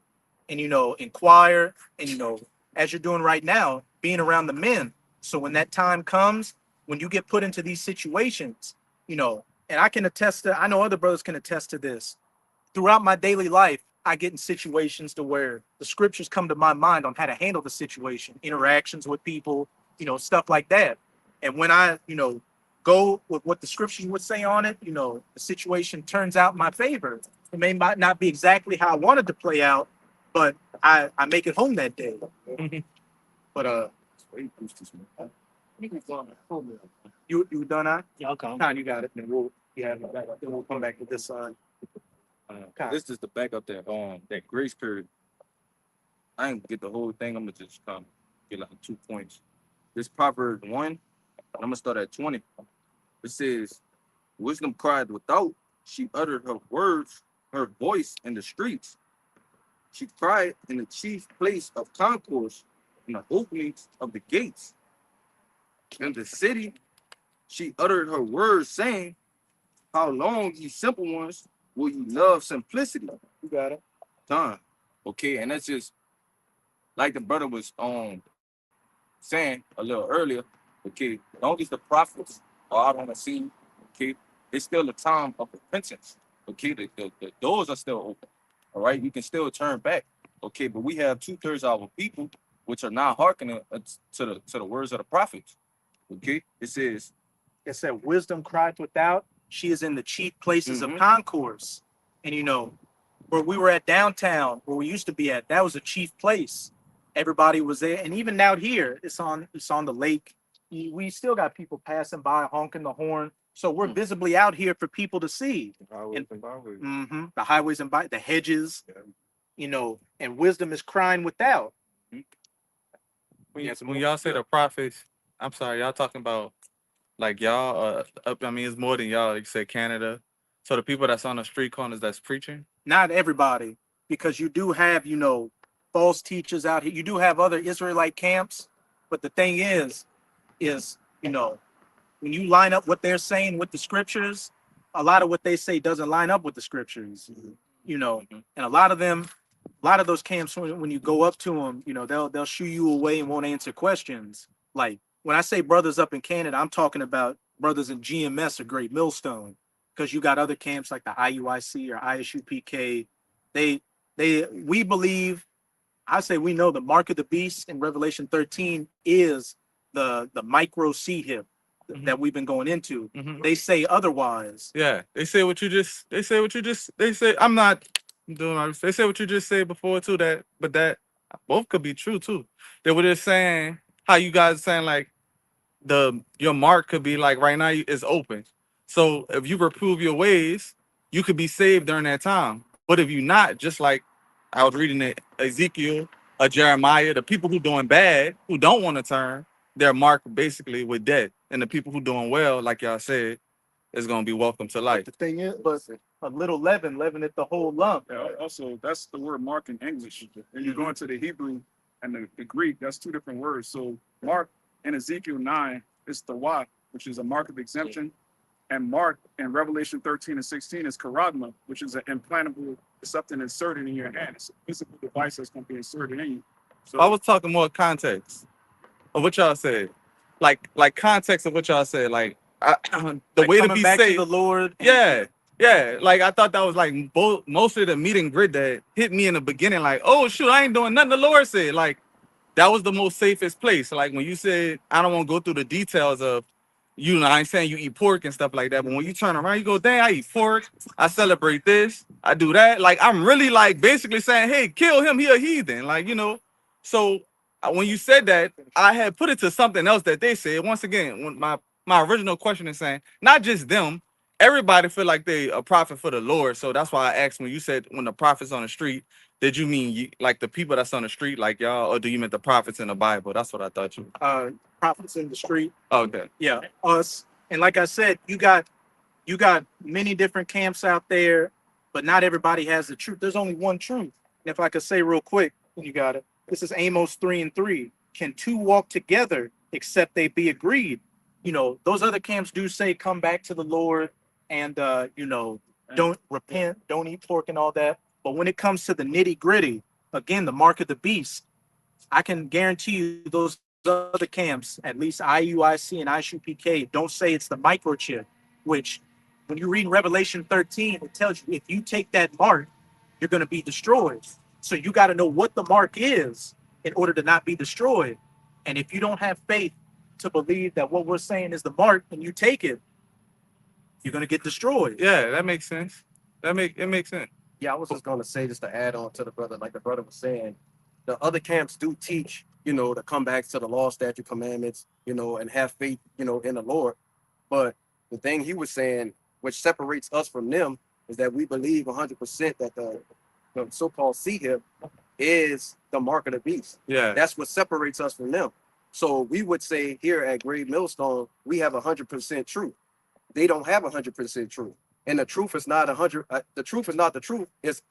and inquire, and as you're doing right now, being around the men. So when that time comes, when you get put into these situations, and I know other brothers can attest to this. Throughout my daily life, I get in situations to where the scriptures come to my mind on how to handle the situation, interactions with people, stuff like that. And when I, go with what the scriptures would say on it, the situation turns out in my favor. It might not be exactly how I wanted to play out, but I make it home that day. But you done? Yeah, okay. Nah, you got it. Then we'll come back to this side. This is the back up that grace period. I ain't get the whole thing. I'm gonna just get like 2 points. This Proverbs 1, I'm gonna start at 20. It says, wisdom cried without, she uttered her words, her voice in the streets. She cried in the chief place of concourse, in the openings of the gates. In the city, she uttered her words, saying, how long, ye simple ones, will you love simplicity? You got it. Done. Okay, and that's just like the brother was saying a little earlier. Okay, long as the prophets are out on the scene, okay, it's still a time of repentance. Okay, the doors are still open. All right, you can still turn back. Okay, but we have 2/3 of our people which are not hearkening to the words of the prophets. Okay, it says, wisdom cried without, she is in the chief places of concourse. And where we were at downtown, where we used to be at, that was a chief place. Everybody was there. And even out here, it's on the lake. We still got people passing by, honking the horn. So we're visibly out here for people to see. The highways and the hedges, and wisdom is crying without. When y'all say the prophets, I'm sorry, y'all talking about like y'all it's more than y'all, like say Canada. So the people that's on the street corners that's preaching? Not everybody, because you do have, false teachers out here. You do have other Israelite camps, but the thing is, when you line up what they're saying with the scriptures, a lot of what they say doesn't line up with the scriptures, and a lot of those camps, when you go up to them, they'll shoo you away and won't answer questions. Like when I say brothers up in Canada, I'm talking about brothers in GMS or Great Millstone, because you got other camps like the IUIC or ISUPK. We believe, I say we know the mark of the beast in Revelation 13 is the micro C hip that we've been going into. They say otherwise. Yeah, they say I'm not doing all this. They say what you just said before too, but that both could be true too. They were just saying how you guys are saying like your mark could be like right now is open. So if you reprove your ways, you could be saved during that time. But if you not, just like I was reading it, Ezekiel, Jeremiah, the people who doing bad, who don't want to turn, their mark basically with death. And the people who doing well, like y'all said, is gonna be welcome to life. The thing is, but a little leaven it the whole lump. Yeah, also, that's the word mark in English. When you go into the Hebrew and the Greek, that's two different words. So mark in Ezekiel 9 is the wa, which is a mark of exemption. And mark in Revelation 13 and 16 is charisma, which is an implantable, something inserted in your hand. It's a physical device that's going to be inserted in you. So I was talking more context of what y'all said. Like context of what y'all said. Like the Like way to coming be back safe. to the Lord. Yeah. Yeah. Like I thought that was like most of the meet and grid that hit me in the beginning, like, oh shoot, I ain't doing nothing the Lord said. Like that was the most safest place. Like when you said, I don't want to go through the details of, you know, I ain't saying you eat pork and stuff like that, but when you turn around, you go, dang, I eat pork, I celebrate this, I do that. Like I'm really like basically saying, hey, kill him, he a heathen. Like, you know, so when you said that, I had put it to something else that they said. Once again, when my original question is saying, not just them, everybody feel like they a prophet for the Lord. So that's why I asked when you said when the prophets on the street, did you mean like the people that's on the street, like y'all, or do you mean the prophets in the Bible? That's what I thought you. Prophets in the street. Okay. Yeah, us. And like I said, you got many different camps out there, but not everybody has the truth. There's only one truth. And if I could say real quick, you got it. This is Amos 3:3. Can two walk together except they be agreed? You know, those other camps do say come back to the Lord and you know, don't repent, don't eat pork and all that. But when it comes to the nitty-gritty, again, the mark of the beast, I can guarantee you those other camps, at least IUIC and ISUPK, don't say it's the microchip, which when you read Revelation 13, it tells you if you take that mark, you're going to be destroyed. So you got to know what the mark is in order to not be destroyed. And if you don't have faith to believe that what we're saying is the mark and you take it, you're going to get destroyed. Yeah, that makes sense. It makes sense. Yeah, I was just gonna say, just to add on to the brother, like the brother was saying, the other camps do teach, you know, to come back to the law, statute, commandments, you know, and have faith, you know, in the Lord. But the thing he was saying, which separates us from them, is that we believe 100% that the so-called seed here is the mark of the beast. Yeah. That's what separates us from them. So we would say here at Great Millstone, we have 100% truth. They don't have 100% truth. And the truth is not 100. The truth is not the truth. It's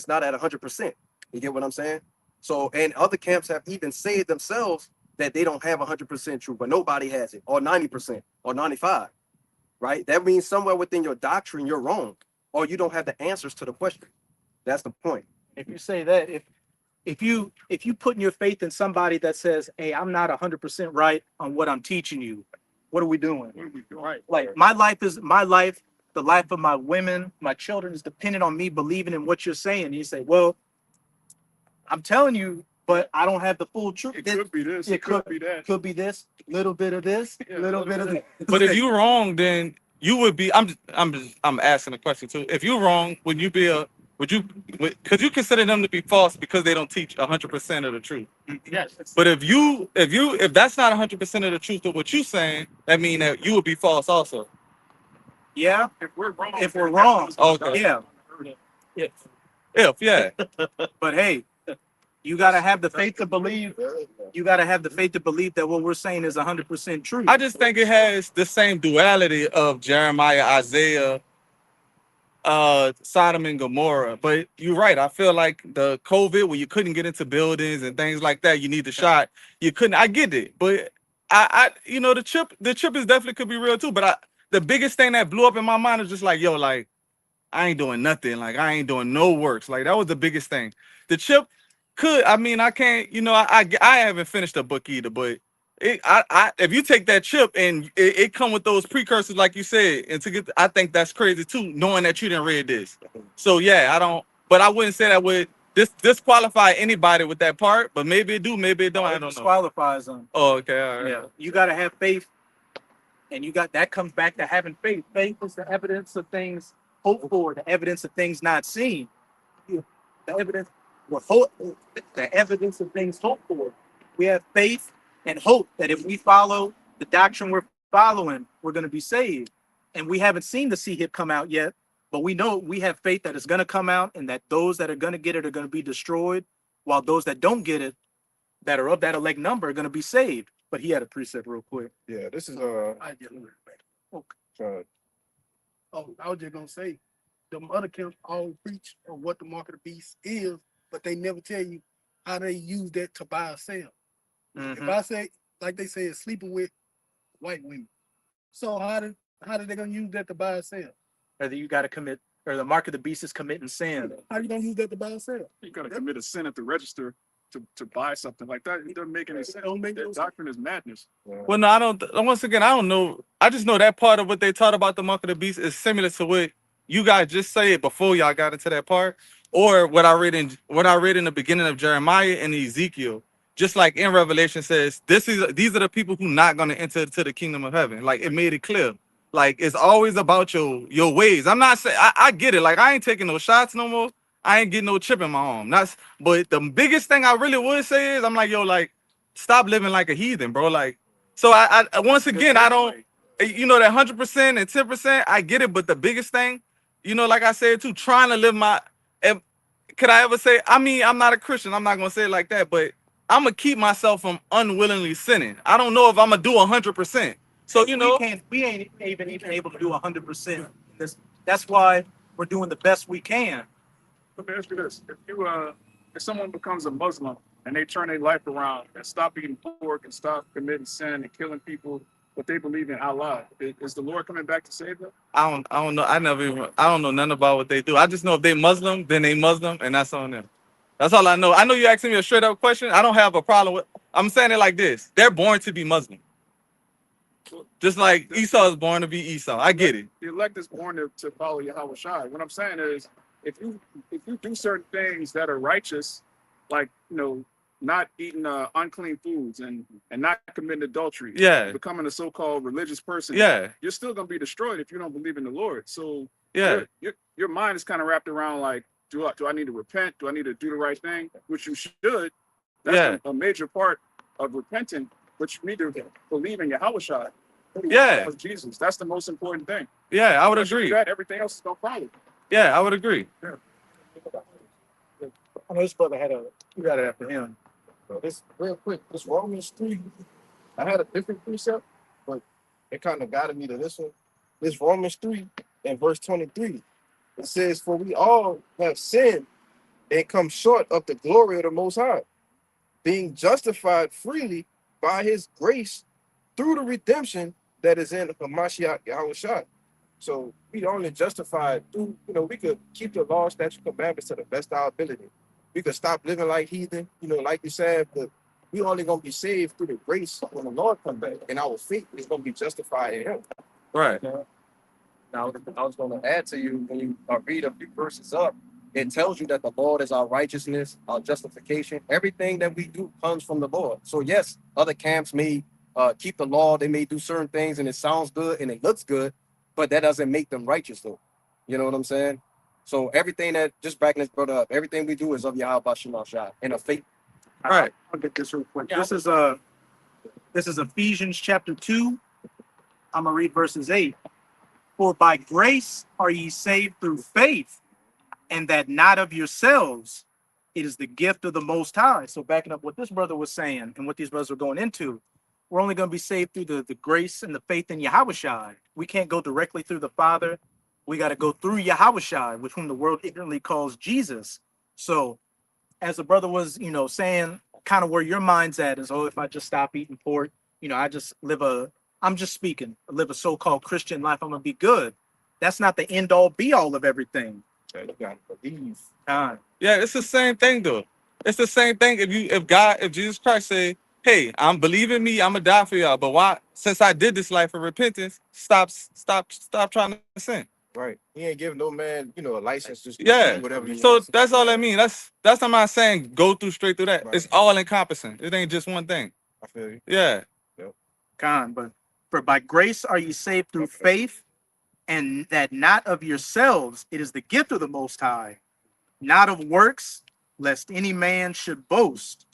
not at 100%. You get what I'm saying? So, and other camps have even said themselves that they don't have 100% truth, but nobody has it, or 90%, or 95. Right? That means somewhere within your doctrine you're wrong, or you don't have the answers to the question. That's the point. If you say that, if you putting your faith in somebody that says, "Hey, I'm not 100% right on what I'm teaching you," what are we doing? what are we doing? Right. Like my life is my life. The life of my women, my children is dependent on me believing in what you're saying. And you say, well, I'm telling you, but I don't have the full truth. It could be this. It could be that. Could be this. Little bit of this. Yeah, little bit of that. But if you're wrong, then you would be. I'm asking a question too. If you're wrong, would you could you consider them to be false because they don't teach 100% of the truth? Yes. But if that's not 100% of the truth of what you're saying, that means that you would be false also. Yeah. If we're wrong, If we're wrong. Okay. Yeah. Yeah. But hey, you gotta have the faith to believe. You gotta have the faith to believe that what we're saying is 100% true. I just think it has the same duality of Jeremiah, Isaiah, Sodom and Gomorrah. But you're right. I feel like the COVID, where you couldn't get into buildings and things like that, you need the shot. You couldn't. I get it, but I you know, the chip is definitely could be real too. But the biggest thing that blew up in my mind is just like, yo, like I ain't doing nothing. Like I ain't doing no works. Like that was the biggest thing. The chip could. I mean, I can't. You know, I haven't finished the book either, but. If you take that chip and it come with those precursors, like you said, and I think that's crazy too, knowing that you didn't read this. So yeah, but I wouldn't say that would disqualify anybody with that part, but maybe it do, maybe it don't. I don't know. Disqualifies them. Oh, okay, all right. Yeah, you gotta have faith, and that comes back to having faith. Faith is the evidence of things hoped for, the evidence of things not seen. The evidence the evidence of things hoped for. We have faith and hope that if we follow the doctrine we're following, we're going to be saved. And we haven't seen the sea hip come out yet, but we know we have faith that it's going to come out and that those that are going to get it are going to be destroyed, while those that don't get it, that are of that elect number, are going to be saved. But he had a precept real quick. Yeah, this is I just Oh, I was just gonna say, them other camps all preach of what the mark of the beast is, but they never tell you how they use that to buy or sell. If I say, like they say, sleeping with white women, so how did they gonna use that to buy or sell? Whether you got to commit, or the mark of the beast is committing sin. How you gonna use that to buy or sell? You got to commit a sin at the register to buy something like that. It doesn't make any sense. That doctrine is madness. Well, no, I don't. Once again, I don't know. I just know that part of what they taught about the mark of the beast is similar to what you guys just said before y'all got into that part, or what I read in the beginning of Jeremiah and Ezekiel. Just like in Revelation says, these are the people who not going to enter to the kingdom of heaven. Like it made it clear. Like it's always about your ways. I'm not saying I get it. Like I ain't taking no shots no more. I ain't getting no chip in my arm. But the biggest thing I really would say is I'm like, yo, like, stop living like a heathen, bro. Like, so I once again, I don't, that 100% and 10%, I get it. But the biggest thing, like I said too, trying to live could I ever say, I mean, I'm not a Christian. I'm not going to say it like that, but I'm going to keep myself from unwillingly sinning. I don't know if I'm going to do 100%. So, we ain't even able to do 100%. That's why we're doing the best we can. Let me ask you this: if someone becomes a Muslim and they turn their life around and stop eating pork and stop committing sin and killing people, but they believe in Allah, is the Lord coming back to save them? I don't know. I don't know nothing about what they do. I just know if they Muslim, then they Muslim, and that's on them. That's all I know. I know you asking me a straight up question. I don't have a problem with. I'm saying it like this: they're born to be Muslim, just like Esau is born to be Esau. I get it. The elect is born to follow Yahweh Shai. What I'm saying is, if you do certain things that are righteous, like not eating unclean foods and not committing adultery, becoming a so-called religious person, you're still gonna be destroyed if you don't believe in the Lord. So your mind is kind of wrapped around like, do I need to repent? Do I need to do the right thing? Which you should. That's a major part of repenting. But you need to believe in Yahweh Shai. Of Jesus. That's the most important thing. Yeah, I would agree. Everything else is gonna follow. Yeah, I would agree. I know this brother you got it after him. This real quick, this Romans 3, I had a different precept, but it kind of guided me to this one. This Romans 3 and verse 23. It says, "For we all have sinned and come short of the glory of the Most High, being justified freely by his grace through the redemption that is in Hamashiach Yahushua." So we only justified through, we could keep the law, statute, commandments to the best of our ability. We could stop living like heathen, like you said, but we only gonna be saved through the grace when the Lord comes back, and our faith is gonna be justified in him. Right. Now, I was going to add to you, when you read a few verses up, it tells you that the Lord is our righteousness, our justification. Everything that we do comes from the Lord. So yes, other camps may keep the law, they may do certain things, and it sounds good and it looks good, but that doesn't make them righteous, though. You know what I'm saying? So everything that, just backing this brother up, everything we do is of Yahweh Bashim Shah and a faith. All right, I'll get this real quick. This is Ephesians chapter 2. I'm gonna read verses 8. "For by grace are ye saved through faith, and that not of yourselves. It is the gift of the Most High." So backing up what this brother was saying and what these brothers were going into, we're only going to be saved through the grace and the faith in Yahweh Shai. We can't go directly through the Father. We got to go through Yahweh Shai, with whom the world ignorantly calls Jesus. So as the brother was, saying kind of where your mind's at is, if I just stop eating pork, I just live I'm just speaking, live a so-called Christian life, I'm going to be good. That's not the end all be all of everything. You got to believe. Yeah, it's the same thing though. It's the same thing if Jesus Christ say, "Hey, I'm believing me, I'm gonna die for y'all, but why? Since I did this life of repentance, stop trying to sin." Right. He ain't giving no man, a license to Yeah. whatever he So wants. that's all I mean. That's I'm not saying go straight through that. Right. It's all encompassing. It ain't just one thing. I feel you. Yeah. But for by grace are ye saved through faith, and that not of yourselves, it is the gift of the Most High, not of works, lest any man should boast.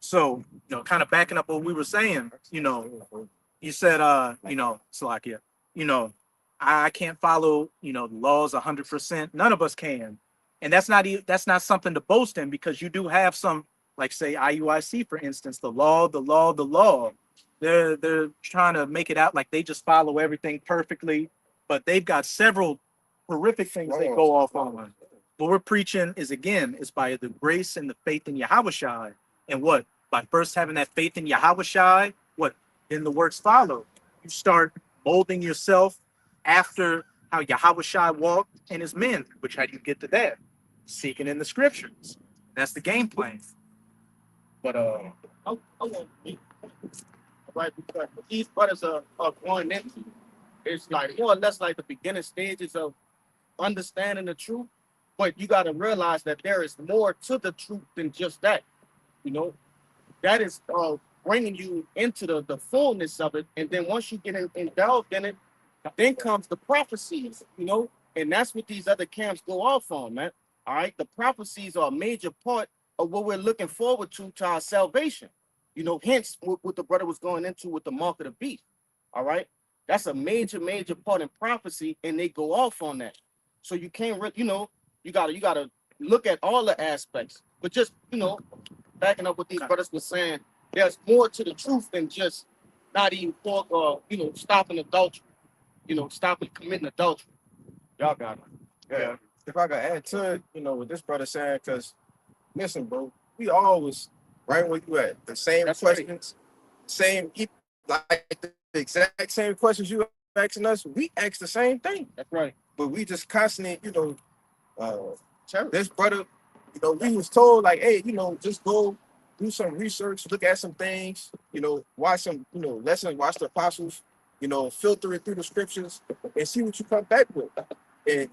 So, kind of backing up what we were saying, You said, Slovakia, you know, I can't follow, the laws 100%. None of us can. And that's not something to boast in, because you do have some, like say IUIC, for instance, the law, the law, the law. They're trying to make it out like they just follow everything perfectly, but they've got several horrific things they go off on. What we're preaching is, again, is by the grace and the faith in Yahushua. And what? By first having that faith in Yahushua, what? Then the works follow. You start molding yourself after how Yahushua walked and his men. Which, how do you get to that? Seeking in the scriptures. That's the game plan. But I want to be right, because what these brothers are going into, it's like more or less like the beginning stages of understanding the truth. But you got to realize that there is more to the truth than just that. You know, that is bringing you into the fullness of it. And then once you get indulged in it, then comes the prophecies, and that's what these other camps go off on, man. All right. The prophecies are a major part of what we're looking forward to our salvation. Hence what the brother was going into with the mark of the beast. All right. That's a major, major part in prophecy, and they go off on that. So you can't really, you gotta look at all the aspects. But just, backing up what these brothers were saying, there's more to the truth than just not eating pork or, stopping adultery, stopping committing adultery. Y'all got it. Yeah. If I could add to it, what this brother saying, because listen, bro, we always right where you at. The same That's questions, like the exact same questions you asking us, we ask the same thing. That's right. But we just constantly, this brother, we was told like, hey, just go do some research, look at some things, watch some, lessons, watch the apostles, filter it through the scriptures and see what you come back with. And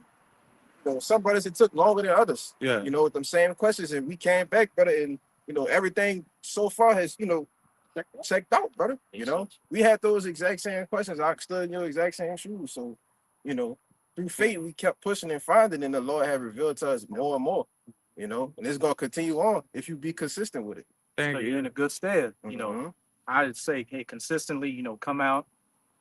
some brothers, it took longer than others. Yeah. With them same questions, and we came back, brother, and everything so far has, checked out, brother. We had those exact same questions. I stood in your exact same shoes. So, through faith, we kept pushing and finding, and the Lord had revealed to us more and more. And it's gonna continue on if you be consistent with it. So you're in a good stead. I'd say, hey, consistently, come out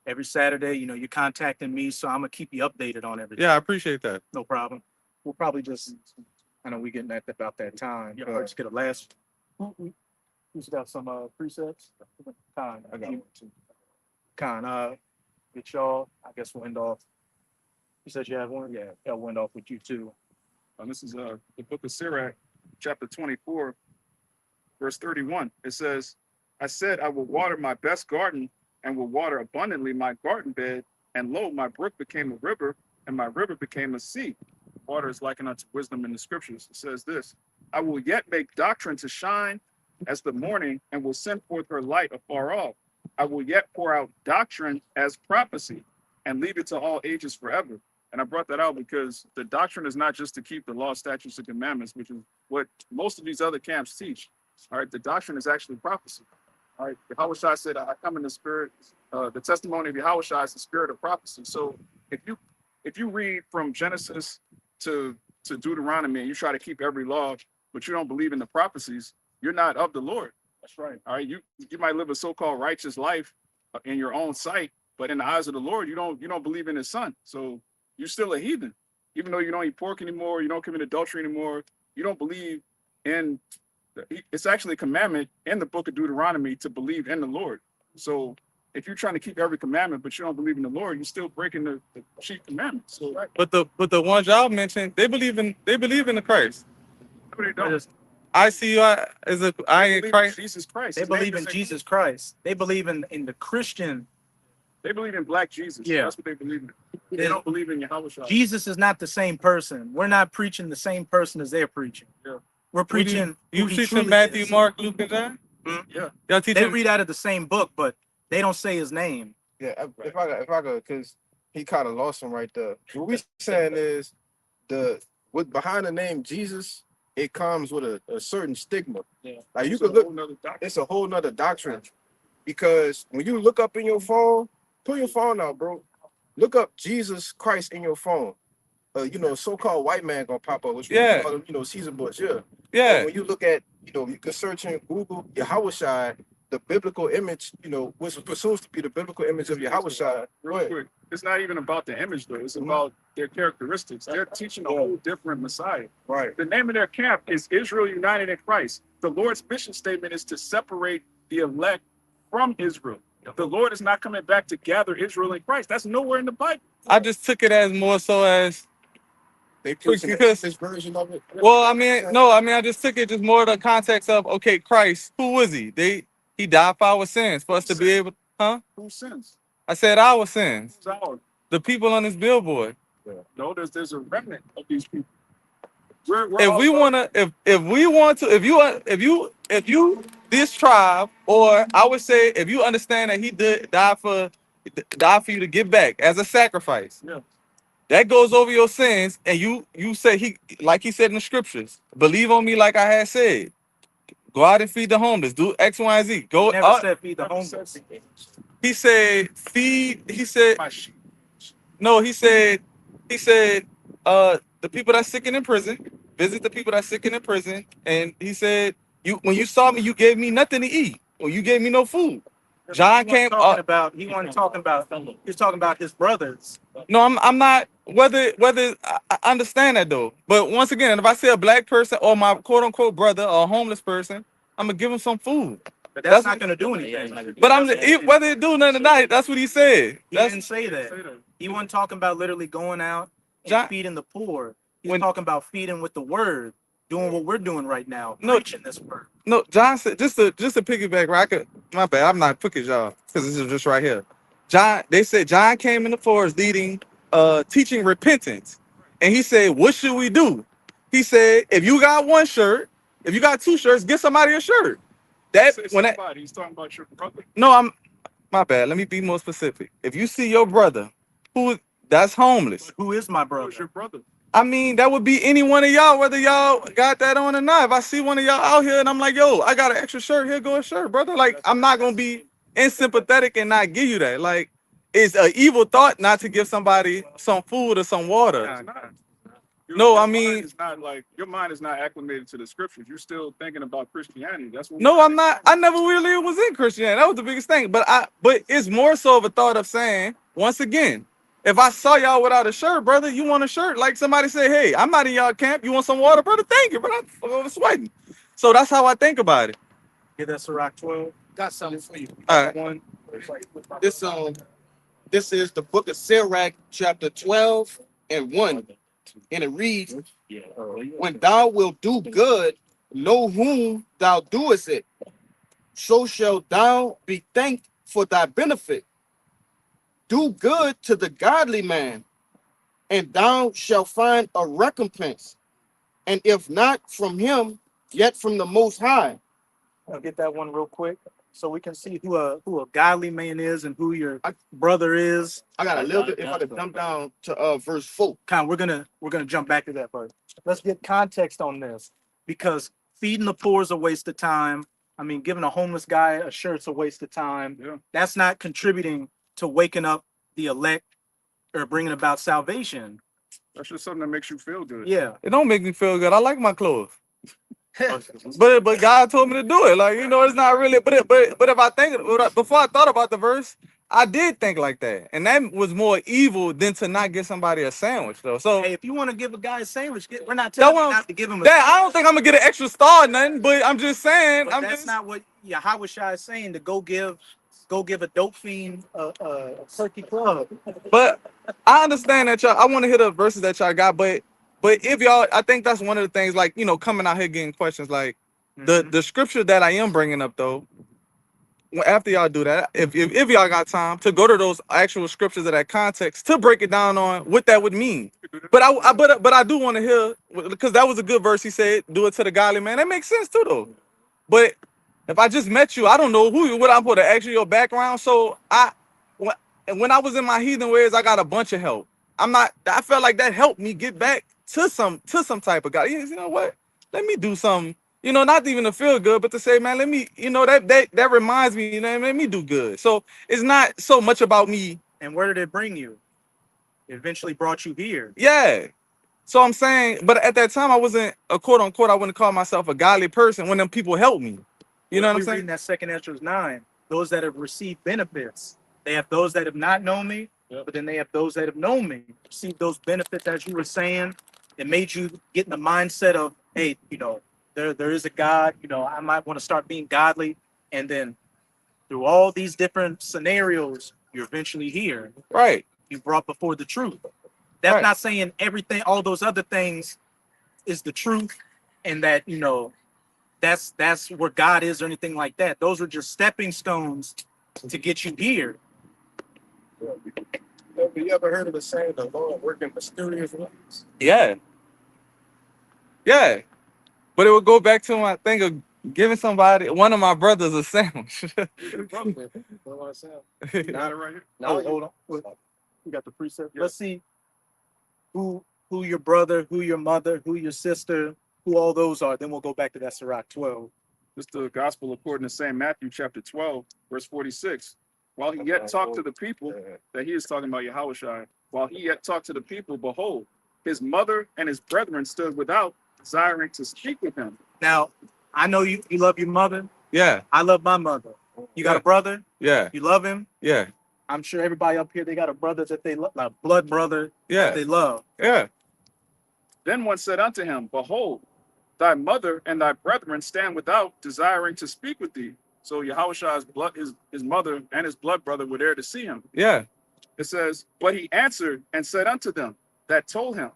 every Saturday. You're contacting me, so I'm gonna keep you updated on everything. Yeah, I appreciate that. No problem. We'll probably just, I know we getting at about that time. Let's get a last. Who's got some precepts? Con, I got one too. Con, get y'all. I guess we'll end off. You said you have one. Yeah, I'll end off with you too. This is the book of Sirach, chapter 24, verse 31. It says, I said, I will water my best garden and will water abundantly my garden bed. And lo, my brook became a river, and my river became a sea. Water is likened unto wisdom in the scriptures. It says this, I will yet make doctrine to shine as the morning, and will send forth her light afar off. I will yet pour out doctrine as prophecy, and leave it to all ages forever. And I brought that out because the doctrine is not just to keep the law, statutes, and commandments, which is what most of these other camps teach. All right, the doctrine is actually prophecy. All right, Yahushua said, I come in the spirit. The testimony of Yahushua is the spirit of prophecy. So if you read from Genesis to Deuteronomy and you try to keep every law, but you don't believe in the prophecies, you're not of the Lord. That's right. All right, you might live a so-called righteous life in your own sight, but in the eyes of the Lord, you don't believe in his son. So you're still a heathen. Even though you don't eat pork anymore, you don't commit adultery anymore, you don't believe in, it's actually a commandment in the book of Deuteronomy to believe in the Lord. So if you're trying to keep every commandment, but you don't believe in the Lord, you're still breaking the chief commandments. So, right. But the ones y'all mentioned, they believe in the Christ. No, they don't. I see you as a I in Christ. Jesus Christ. They believe in Jesus Christ. They believe in the Christian. They believe in Black Jesus. Yeah. That's what they believe in. They don't believe in Yahushua. Jesus is not the same person. We're not preaching the same person as they're preaching. Yeah. We're preaching. You teaching Matthew, Mark, Luke, and John? Yeah. Y'all teaching? They read out of the same book, but they don't say his name. Yeah, if I could, because he kind of lost him right there. What we saying is with behind the name Jesus, it comes with a certain stigma. Yeah. Like you could look, it's a whole nother doctrine. Because when you look up in your phone, pull your phone out, bro. Look up Jesus Christ in your phone. So-called white man gonna pop up, which we call him, Caesar Bush. Yeah. Yeah. And when you look at, you can search in Google Yahushua, the biblical image, you know, what's supposed to be the biblical image of Yahweh Shai. Real quick, it's not even about the image though. It's about their characteristics. They're teaching a whole different Messiah. Right. The name of their camp is Israel United in Christ. The Lord's mission statement is to separate the elect from Israel. The Lord is not coming back to gather Israel in Christ. That's nowhere in the Bible. I just took it as more so as They preaching because this version of it. well, I mean, no, I mean I just took it just more the context of okay, Christ, who was he? He died for our sins for us to be able, huh? Who sins? I said our sins. Who's ours? The people on this billboard. No, there's a remnant of these people. We're If all we wanna, if we want to, if you this tribe, or I would say if you understand that he died for you to give back as a sacrifice. Yeah. That goes over your sins, and you say he like he said in the scriptures, believe on me like I had said. Go out and feed the homeless. Do X, Y, and Z. Go He never out. said feed the homeless. He said feed. He said my sheep. no. He said the people that's sick and in prison. Visit the people that's sick and in prison. And he said when you saw me, you gave me nothing to eat, or you gave me no food. John came talking about. He wasn't talking about. He was talking about his brothers. No, I'm not. Whether I understand that though, but once again, if I see a black person or my quote unquote brother or a homeless person, I'm gonna give him some food. But that's not going to do anything. But whether it do nothing or not, that's what he said. He didn't say that. He wasn't talking about literally going out and feeding the poor. He's talking about feeding with the word, doing what we're doing right now, preaching this word. No, John said just to piggyback, right? My bad, I'm not cooking y'all because this is just right here. They said John came in the forest leading, teaching repentance, and he said, "What should we do?" He said, "If you got one shirt, if you got two shirts, get somebody a shirt." He's talking about your brother. No, my bad. Let me be more specific. If you see your brother that's homeless, who is my brother? Who's your brother? I mean, that would be any one of y'all, whether y'all got that on or not. If I see one of y'all out here and I'm like, yo, I got an extra shirt, here go a shirt, brother. Like, I'm not gonna be unsympathetic and not give you that. Like, it's an evil thought not to give somebody some food or some water. No, I mean, it's not like your mind is not acclimated to the scriptures. You're still thinking about Christianity. That's what. No, I'm not. I never really was in Christianity. That was the biggest thing. But it's more so of a thought of saying, once again, if I saw y'all without a shirt, brother, you want a shirt? Like somebody say, hey, I'm not in y'all camp. You want some water, brother? Thank you, brother. I'm sweating. So that's how I think about it. Get that Sirach 12. Got something for you. All right. One. This is the book of Sirach, chapter 12 and 1. And it reads, when thou wilt do good, know whom thou doest it. So shalt thou be thanked for thy benefit. Do good to the godly man, and thou shalt find a recompense. And if not from him, yet from the Most High. I'll get that one real quick so we can see who a godly man is and who your brother is. I got a little bit. If I could dump down to verse 4. We're gonna jump back to that part. Let's get context on this, because feeding the poor is a waste of time. I mean, giving a homeless guy a shirt's a waste of time. Yeah. That's not contributing to waking up the elect or bringing about salvation. That's just something that makes you feel good. Yeah. It don't make me feel good. I like my clothes. but God told me to do it. Like, you know, it's not really. But if I think before I thought about the verse, I did think like that, and that was more evil than to not get somebody a sandwich, though. So hey, if you want to give a guy a sandwich, we're not telling you not to give him a sandwich. I don't think I'm gonna get an extra star or nothing, but I'm just saying. But that's not what Yahushua is saying, to go give a dope fiend a turkey club. But I understand that y'all. I want to hear the verses that y'all got, but if y'all, I think that's one of the things, like, you know, coming out here getting questions, like the scripture that I am bringing up, though. After y'all do that, if y'all got time to go to those actual scriptures of that context to break it down on what that would mean, but I do want to hear, because that was a good verse. He said, "Do it to the godly man." That makes sense too, though. But if I just met you, I don't know what I'm supposed to ask you your background. So when I was in my heathen ways, I got a bunch of help. I felt like that helped me get back to some type of God. You know what? Let me do something. You know, not even to feel good, but to say, man, let me, you know, that reminds me, you know, let me do good. So it's not so much about me. And where did it bring you? It eventually brought you here. Yeah. So I'm saying, but at that time I wasn't a quote unquote, I wouldn't call myself a godly person when them people helped me. You know what I'm We're saying? reading that second Ezra 9. Those that have received benefits. They have those that have not known me, but then they have those that have known me. Received those benefits, as you were saying. It made you get in the mindset of, hey, there is a God. I might want to start being godly. And then through all these different scenarios, you're eventually here. Right. You brought before the truth. That's Right. not saying everything, all those other things is the truth, and that that's where God is or anything like that. Those are just stepping stones to get you here. Have you ever heard of the saying, the Lord working mysterious ways? Yeah. Yeah. But it would go back to my thing of giving one of my brothers a sandwich. Got it right here. Oh, hold on. You got the precept. Let's see who your brother, who your mother, who your sister, who all those are. Then we'll go back to that Sirach 12. This is the gospel according to St. Matthew chapter 12, verse 46. While he yet talked to the people, that he is talking about Yahushua, while he yet talked to the people, behold, his mother and his brethren stood without, desiring to speak with him. Now, I know you love your mother. Yeah. I love my mother. You got a brother? Yeah. You love him? Yeah. I'm sure everybody up here, they got a brother that they love, like blood brother Yeah. that they love. Yeah. Then one said unto him, behold, thy mother and thy brethren stand without, desiring to speak with thee. So Yahushua's blood, his mother and his blood brother were there to see him. Yeah. It says, but he answered and said unto them that told him,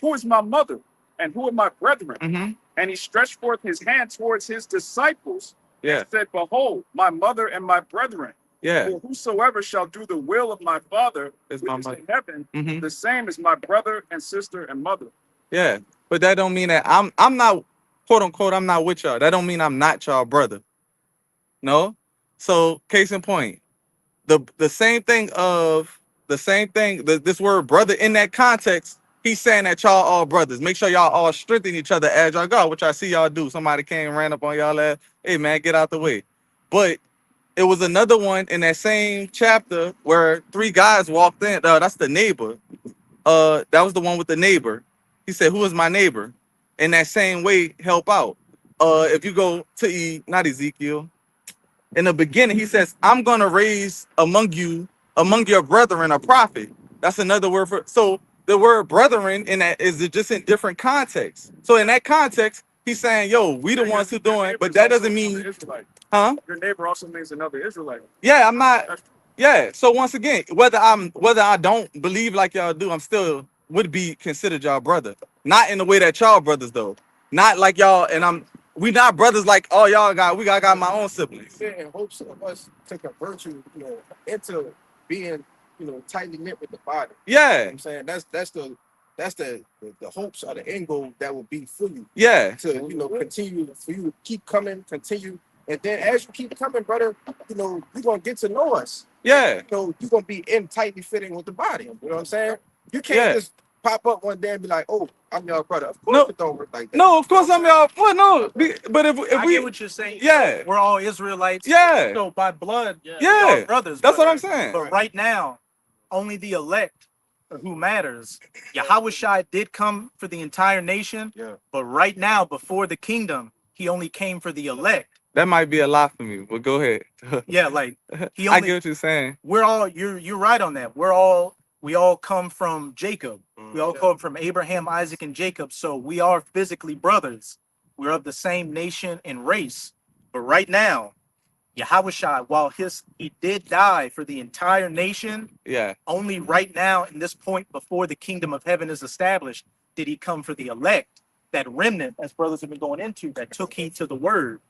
who is my mother and who are my brethren? Mm-hmm. And he stretched forth his hand towards his disciples Yeah. and said, behold, my mother and my brethren. Yeah. For whosoever shall do the will of my Father Is which my is mother. in heaven, Mm-hmm. the same is my brother and sister and mother. Yeah. But that don't mean that I'm not, quote unquote, I'm not with y'all. That don't mean I'm not y'all brother. No. So case in point, the same thing, this word brother in that context, he's saying that y'all all brothers. Make sure y'all all strengthen each other as y'all go, which I see y'all do. Somebody came and ran up on y'all ass. Hey man, get out the way. But it was another one in that same chapter where three guys walked in. That's the neighbor. That was the one with the neighbor. He said, who is my neighbor? In that same way, help out. If you go to not Ezekiel, in the beginning, he says, I'm gonna raise among your brethren, a prophet. That's another word for, so the word brethren in that is just in different contexts. So in that context, he's saying, yo, we the ones who doing, but that doesn't mean, huh? Your neighbor also means another Israelite. Yeah, I'm not. Yeah. So once again, whether I don't believe like y'all do, I'm still would be considered y'all brother. Not in the way that y'all brothers though. Not like y'all and we not brothers like oh y'all got my own siblings. Yeah, in hopes of us to convert you, into being, tightly knit with the body. You know Yeah. what I'm saying that's the hopes or the end goal that will be for you. Yeah. To continue for you to keep coming, continue, and then as you keep coming, brother, you're gonna get to know us. Yeah. You're gonna be in tightly fitting with the body. You know what I'm saying? You can't Yeah. just pop up one day and be like, oh, I'm your brother. Of course No. it don't work like that. No, of course I'm y'all. Well, no, but if I we get what you're saying. yeah. We're all Israelites. Yeah. So by blood, Yeah. we're all brothers. That's what but- I'm saying. But right now, only the elect are who matters. Yahushua did come for the entire nation, but right now, before the kingdom, he only came for the elect. That might be a lot for me, but go ahead. Yeah, like he I only. get what you're saying. We're all you're right on that. We all come from Jacob. We all come from Abraham, Isaac, and Jacob. So we are physically brothers. We're of the same nation and race. But right now, Yahushua, while he did die for the entire nation, Yeah. only right now, in this point before the kingdom of heaven is established, did he come for the elect, that remnant, as brothers have been going into, that took heed to the word.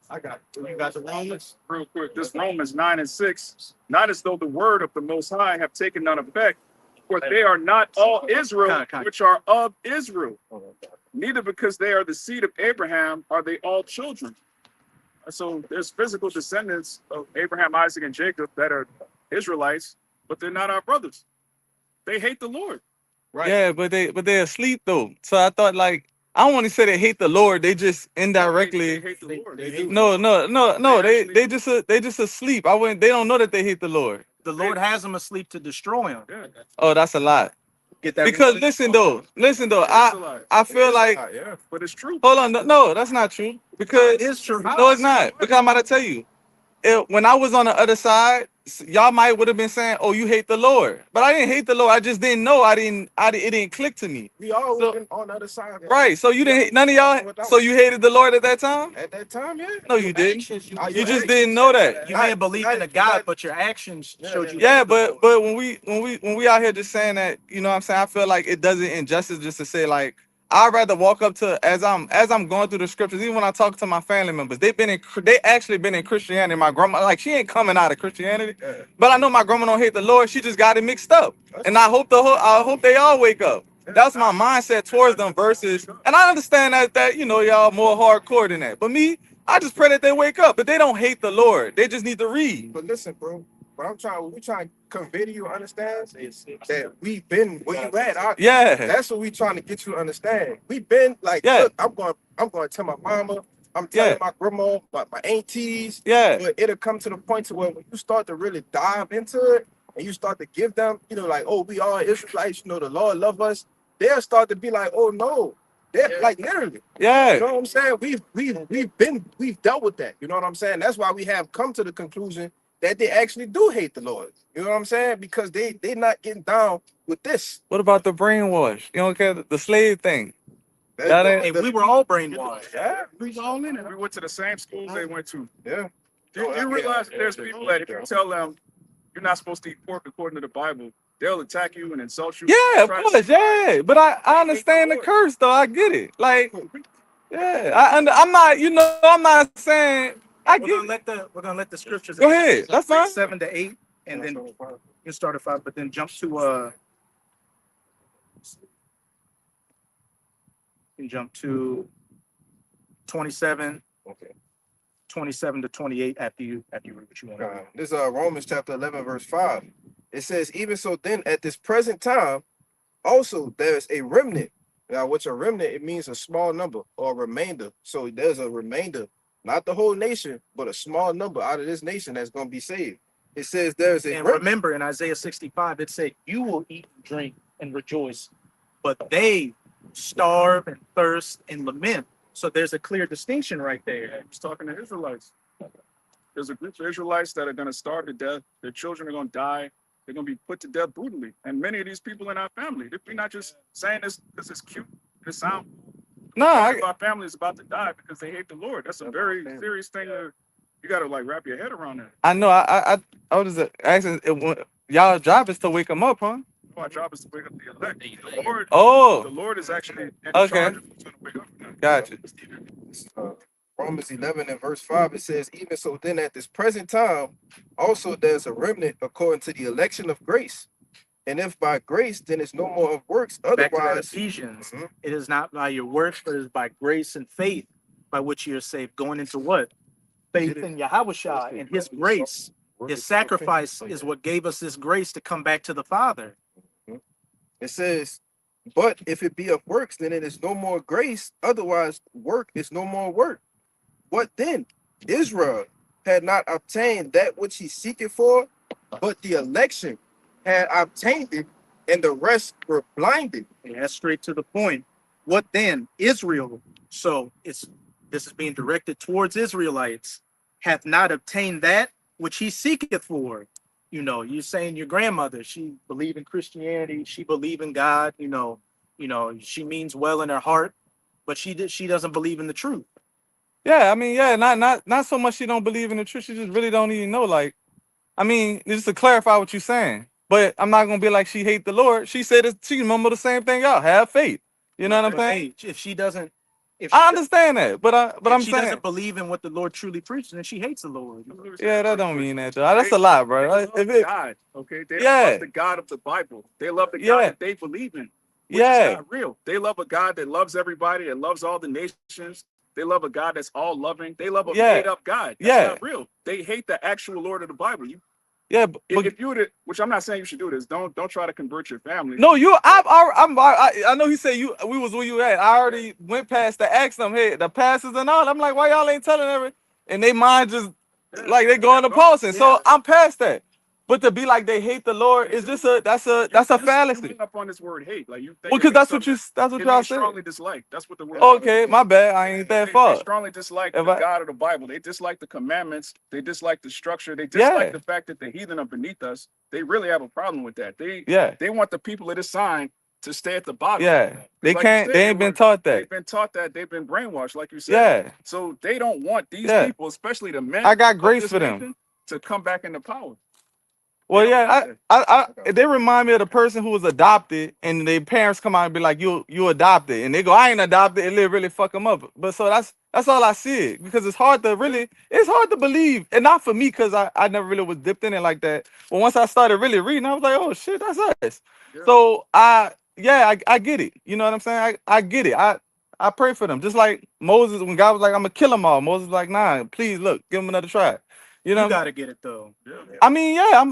I got you got the Romans. Real quick, this Romans 9 and 6, not as though the word of the Most High have taken none effect, for they are not all Israel which are of Israel, neither because they are the seed of Abraham are they all children. So there's physical descendants of Abraham, Isaac, and Jacob that are Israelites, but they're not our brothers. They hate the Lord. Right. Yeah, but they're asleep though. So I thought like I don't want to say they hate the Lord. They just indirectly. They hate the Lord. They No. They just asleep. They don't know that they hate the Lord. The Lord has them asleep to destroy them. Yeah. Oh, that's a lot. Get that? Because listen though, I feel like Yeah. But it's true. hold on, no, that's not true. Because It is true. no, it's not. Because I'm about to tell you. When I was on the other side, y'all might would have been saying, "Oh, you hate the Lord," but I didn't hate the Lord. I just didn't know. It didn't click to me. We all So been on the other side. right. So you didn't. None of y'all. So you hated the Lord at that time? At that time, yeah. No, you didn't. Your You just actions didn't know said that. You may have believed in a God, not- but your actions showed you. Yeah, but when we out here just saying that, you know what I'm saying, I feel like it does it injustice just to say like I'd rather walk up to as I'm going through the scriptures, even when I talk to my family members, they actually been in Christianity. My grandma, like she ain't coming out of Christianity, but I know my grandma don't hate the Lord. She just got it mixed up, and I hope they all wake up. That's my mindset towards them versus, and I understand that you know y'all more hardcore than that, but me, I just pray that they wake up, but they don't hate the Lord. They just need to read. But listen, bro. What we trying to convey to you understand that we've been where you at. Yeah. That's what we trying to get you to understand. We've been like, Yeah. look, I'm going to tell my mama, I'm telling my grandma, my aunties. Yeah. But it'll come to the point to where when you start to really dive into it and you start to give them, you know, like, oh, we are Israelites, you know, the Lord love us. They'll start to be like, oh no. They're like literally. Yeah. You know what I'm saying? We've dealt with that. You know what I'm saying? That's why we have come to the conclusion that they actually do hate the Lord. You know what I'm saying? Because they're not getting down with this. What about the brainwash? You don't care the slave thing? Hey, we were all brainwashed. Yeah, We all in it. We went to the same schools they went to. yeah. You realize that there's people that if you tell them you're not supposed to eat pork according to the Bible, they'll attack you and insult you. Yeah, of Try to course, yeah. But I understand the curse though. I get it. Like, yeah, I'm not, you know, I'm not saying I We're get gonna let the scriptures. Go ahead. That's fine. 7 to 8, and then you start at 5, but then jump to you can jump to 27. Okay. 27 to 28 after you read what you want to read. This is Romans chapter 11, verse 5. It says, even so then at this present time, also there's a remnant. Now, what's a remnant? It means a small number or a remainder. So there's a remainder, not the whole nation, but a small number out of this nation that's going to be saved. It says there's a And remnant. remember in Isaiah 65, it said, you will eat and drink and rejoice, but they starve and thirst and lament. So there's a clear distinction right there. He's talking to Israelites. There's a group of Israelites that are going to starve to death. Their children are going to die. They're going to be put to death brutally. And many of these people in our family, we're not just saying this because it's cute. It sounds. No, Our family is about to die because they hate the Lord. That's a very serious thing. You got to like wrap your head around that. I know. I was just asking. Y'all job is to wake them up, huh? Our job is to wake up the elect. The Oh, Lord is actually in Okay. charge of who's going to wake up. gotcha. Romans 11 and verse 5, it says, even so then at this present time, also there's a remnant according to the election of grace. And if by grace, then it's no more of works. Back to that Otherwise, Ephesians, it is not by your works, but it is by grace and faith by which you're saved. Going into what? Faith in Yahushua and his grace. His sacrifice is what gave us this grace to come back to the Father. it says, but if it be of works, then it is no more grace. Otherwise, work is no more work. What then? Israel had not obtained that which he seeketh for, but the election had obtained it, and the rest were blinded. And that's straight to the point. What then? Israel. So this is being directed towards Israelites. Hath not obtained that which he seeketh for. You know, you're saying your grandmother, she believed in Christianity, she believed in God, you know, she means well in her heart, but she doesn't believe in the truth. Yeah, I mean, yeah, not so much she don't believe in the truth. She just really don't even know. Like, I mean, just to clarify what you're saying. But I'm not gonna be like she hate the Lord. She said she mumbled the same thing. Y'all have faith. You know what I'm saying? Hey, if she doesn't, I understand that, but I'm she saying doesn't believe in what the Lord truly preaches, then she hates the Lord. yeah, that don't mean that though. That's a lot, bro. They love God, okay? They love the God of the Bible. They love the God that they believe in, which is not real. They love a God that loves everybody, that loves all the nations. They love a God that's all loving. They love a made-up God. That's not real. They hate the actual Lord of the Bible. If you would, which I'm not saying you should do this. Don't try to convert your family. No, I know he said we was where you at. I already went past to ask them, hey, the pastors and all. I'm like, why y'all ain't telling everything? And they mind just like they going to Paulson. So I'm past that. But to be like they hate the Lord is just that's a You fallacy. hung up on this word hate, like you think Well, because that's what it y'all means said. strongly dislike. That's what the word. Okay, my bad. I ain't that They far. strongly dislike If the I- God of the Bible. They dislike the commandments. They dislike the structure. They dislike Yeah. the fact that the heathen are beneath us. They really have a problem with that. Yeah. They want the people of this sign to stay at the bottom. Yeah. They Like you can't. said, They ain't been taught They've that. been taught that. They've been brainwashed, like you said. Yeah. So they don't want these Yeah. people, especially the men I got of grace this for them. nation, to come back into power. Well, They don't yeah, want I they remind me of the person who was adopted, and their parents come out and be like, "You adopted," and they go, "I ain't adopted," and they really fuck them up. But so that's all I see it, because it's hard to believe, and not for me because I never really was dipped in it like that. But once I started really reading, I was like, "Oh shit, that's us." Yeah. So I get it. You know what I'm saying? I get it. I pray for them, just like Moses when God was like, "I'm gonna kill them all." Moses was like, "Nah, please look, give them another try." You know? You gotta get it though. I mean, yeah,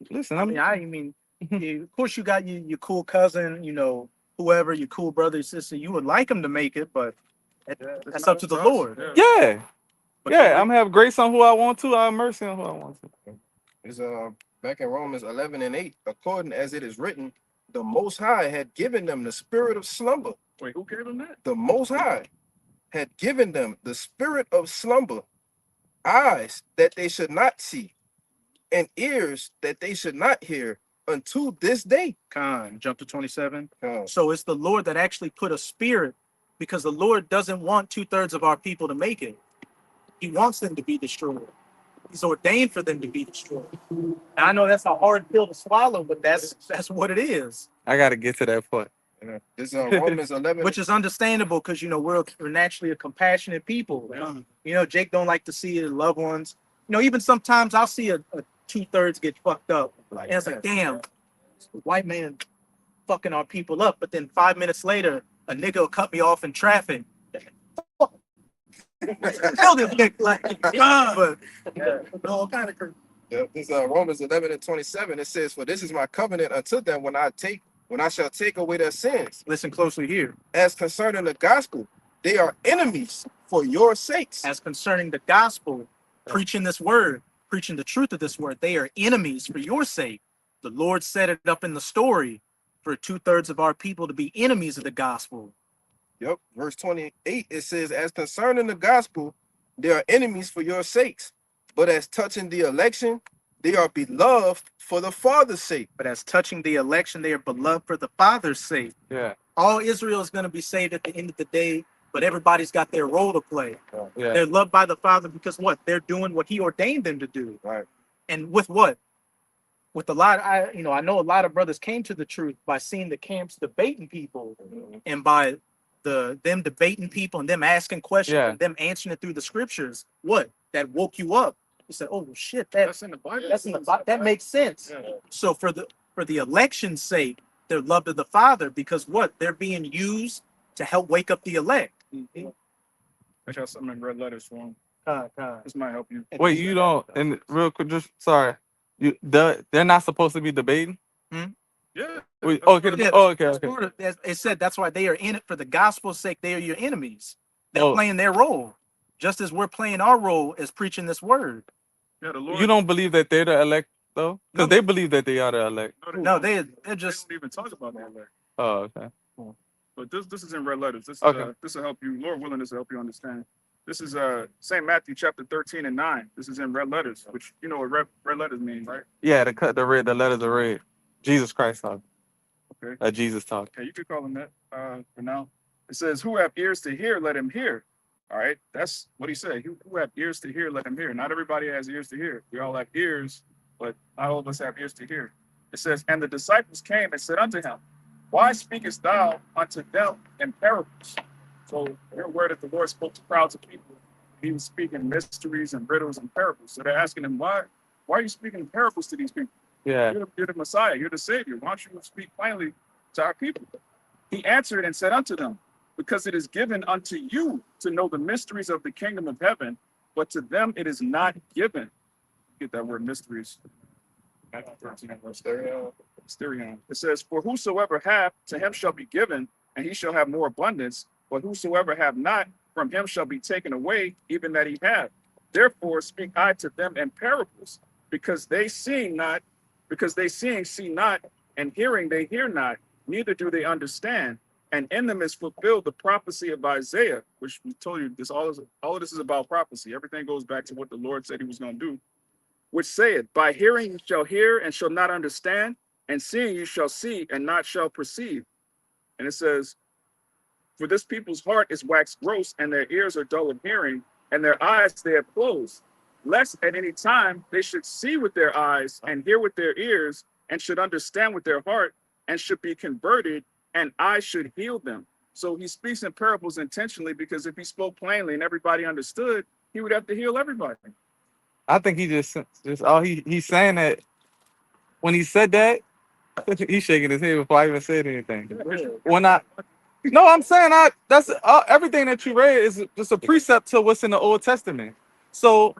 Listen, I mean, yeah, of course you got your cool cousin, you know, whoever, your cool brother, sister. You would like them to make it, but that's up to the Lord. yeah. But Yeah, I'm have grace on who I want to. I have mercy on who I want to. It's back in Romans 11:8. According as it is written, the Most High had given them the spirit of slumber. Wait, who gave them that? The Most High had given them the spirit of slumber, eyes that they should not see, and ears that they should not hear unto this day. Jump to 27. Con. So it's the Lord that actually put a spirit, because the Lord doesn't want 2/3 of our people to make it. He wants them to be destroyed. He's ordained for them to be destroyed. And I know that's a hard pill to swallow, but that's what it is. I gotta get to that point. This is Romans 11. Which is understandable because, you know, we're naturally a compassionate people. You know, Jake don't like to see his loved ones. You know, even sometimes I'll see a 2/3 get fucked up. And it's like, damn, the white man fucking our people up. But then 5 minutes later, a nigga will cut me off in traffic. Kill this nigga. Like, but all kind of crazy. Yeah, this Romans 11:27. It says, "For this is my covenant unto them when I shall take away their sins. Listen closely here. As concerning the gospel, they are enemies for your sakes." As concerning the gospel, preaching this word, preaching the truth of this word, they are enemies for your sake. The Lord set it up in the story for 2/3 of our people to be enemies of the gospel. Yep. Verse 28, it says, "As concerning the gospel, they are enemies for your sakes. But as touching the election, they are beloved for the Father's sake." But as touching the election, they are beloved for the Father's sake. Yeah. All Israel is going to be saved at the end of the day, but everybody's got their role to play. Yeah. They're loved by the Father because what? They're doing what He ordained them to do. Right. And with what? With a lot, I know a lot of brothers came to the truth by seeing the camps debating people, and by them debating people and them asking questions and them answering it through the scriptures. What? That woke you up. You said, "Oh shit, That's in the Bible. that's in the Bible. That makes sense." Yeah. So for the election's sake, they're loved of the Father because what? They're being used to help wake up the elect. I got something in red letters for them. This might help you. Wait, you don't. And real quick, just sorry. They're not supposed to be debating. Yeah. Wait, Yeah, okay. that's part of- it said that's why they are in it for the gospel's sake. They are your enemies. They're Oh. playing their role, just as we're playing our role as preaching this word. Yeah, the Lord. You don't believe that they're the elect though, because they believe that they are the elect. No, they're They just don't even talk about that. Oh, okay. But this is in red letters. This is Okay. This will help you. Lord willing, this will help you understand. This is St. Matthew chapter 13:9. This is in red letters, which you know what red letters mean, right? Yeah, the letters are red. Jesus Christ talk. Okay. Jesus talk. Okay, you could call him that for now. It says, "Who have ears to hear, let him hear." All right, that's what he said. Who have ears to hear, let him hear. Not everybody has ears to hear. We all have ears, but not all of us have ears to hear. It says, "And the disciples came and said unto him, Why speakest thou unto them in parables?" So they're aware that the Lord spoke to crowds of people. He was speaking mysteries and riddles and parables. So they're asking him, why are you speaking in parables to these people? Yeah. You're the Messiah. You're the Savior. Why don't you speak plainly to our people? He answered and said unto them, Because it is given unto you to know the mysteries of the kingdom of heaven, but to them it is not given. Get that word mysteries. Matthew 13, verse 30. It says, "For whosoever hath, to him shall be given, and he shall have more abundance. But whosoever have not, from him shall be taken away, even that he have. Therefore speak I to them in parables, because they seeing not, because they seeing see not, and hearing they hear not, neither do they understand. And in them is fulfilled the prophecy of Isaiah, which we told you this all of this is about prophecy. Everything goes back to what the Lord said he was going to do, which saith, by hearing you shall hear and shall not understand, and seeing you shall see and not shall perceive. And it says, for this people's heart is waxed gross, and their ears are dull of hearing, and their eyes they have closed, lest at any time they should see with their eyes and hear with their ears, and should understand with their heart, and should be converted, and I should heal them. So he speaks in parables intentionally, because if he spoke plainly and everybody understood, he would have to heal everybody. I think he just all he's saying that when he said that, he's shaking his head before I even said anything. When I No, I'm saying that's everything that you read is just a precept to what's in the Old Testament. So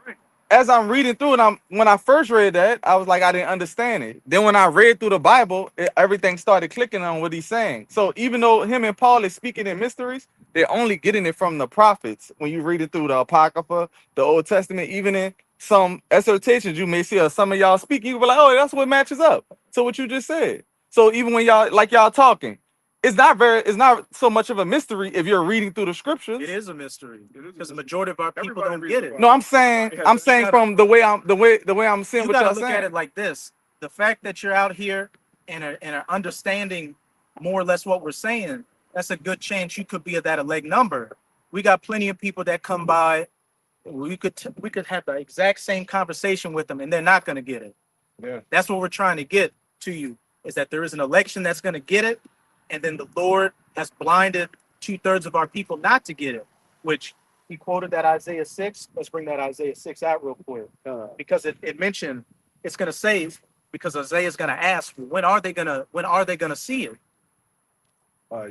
as I'm reading through it, when I first read that, I was like, I didn't understand it. Then when I read through the Bible, everything started clicking on what he's saying. So even though him and Paul is speaking in mysteries, they're only getting it from the prophets. When you read it through the Apocrypha, the Old Testament, even in some exhortations, you may see some of y'all speaking, you be like, oh, that's what matches up to what you just said. So even when y'all talking, it's not so much of a mystery if you're reading through the scriptures. It is a mystery because the majority of our people don't get it. No, I'm saying from the way I'm seeing You what got to y'all look saying. at it like this: the fact that you're out here and are understanding more or less what we're saying, that's a good chance you could be at that leg number. We got plenty of people that come by. We could have the exact same conversation with them, and they're not going to get it. Yeah. That's what we're trying to get to you: is that there is an election that's going to get it, and then the Lord has blinded 2/3 of our people not to get it. Which he quoted that Isaiah 6. Let's bring that Isaiah 6 out real quick, because it mentioned it's going to save. Because Isaiah is going to ask, when are they going to see it? Yeah,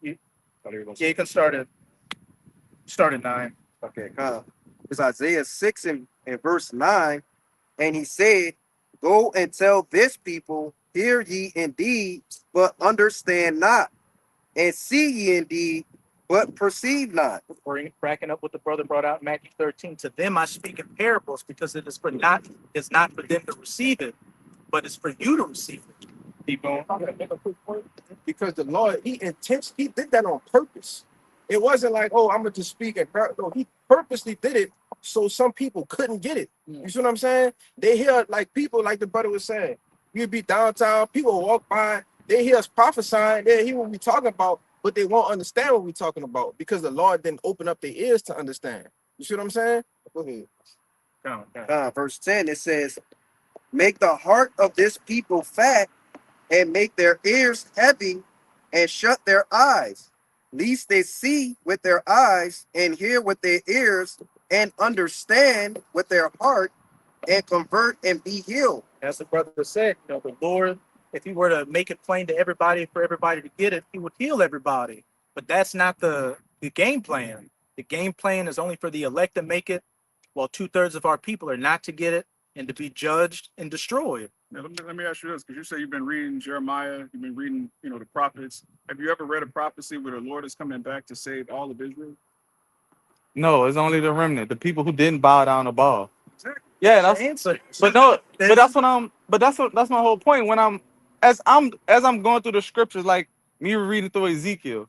you can start at 9. Okay, it's Isaiah 6 and verse 9. And he said, go and tell this people, hear ye indeed, but understand not, and see ye indeed, but perceive not. Cracking up what the brother brought out in Matthew 13. To them I speak in parables, because it's not for them to receive it, but it's for you to receive it. Keep going. I'm gonna make a quick point. Because the Lord, he did that on purpose. It wasn't like, oh, I'm gonna just speak and no, he purposely did it so some people couldn't get it. You see what I'm saying? They hear like people, like the brother was saying, you'd be downtown, people walk by, they hear us prophesying, they hear what we talking about, but they won't understand what we're talking about because the Lord didn't open up their ears to understand. You see what I'm saying? Go ahead. Verse 10, it says, make the heart of this people fat, and make their ears heavy, and shut their eyes, lest they see with their eyes, and hear with their ears, and understand with their heart, and convert and be healed. As the brother said, the Lord, if he were to make it plain to everybody, for everybody to get it, he would heal everybody. But that's not the game plan. The game plan is only for the elect to make it, while 2/3 of our people are not to get it and to be judged and destroyed. Now, let me ask you this, because you say you've been reading Jeremiah, you've been reading, the prophets. Have you ever read a prophecy where the Lord is coming back to save all of Israel? No, it's only the remnant, the people who didn't bow down to Baal. Exactly. Yeah, that's the answer. that's my whole point. When as I'm going through the scriptures, like me reading through Ezekiel,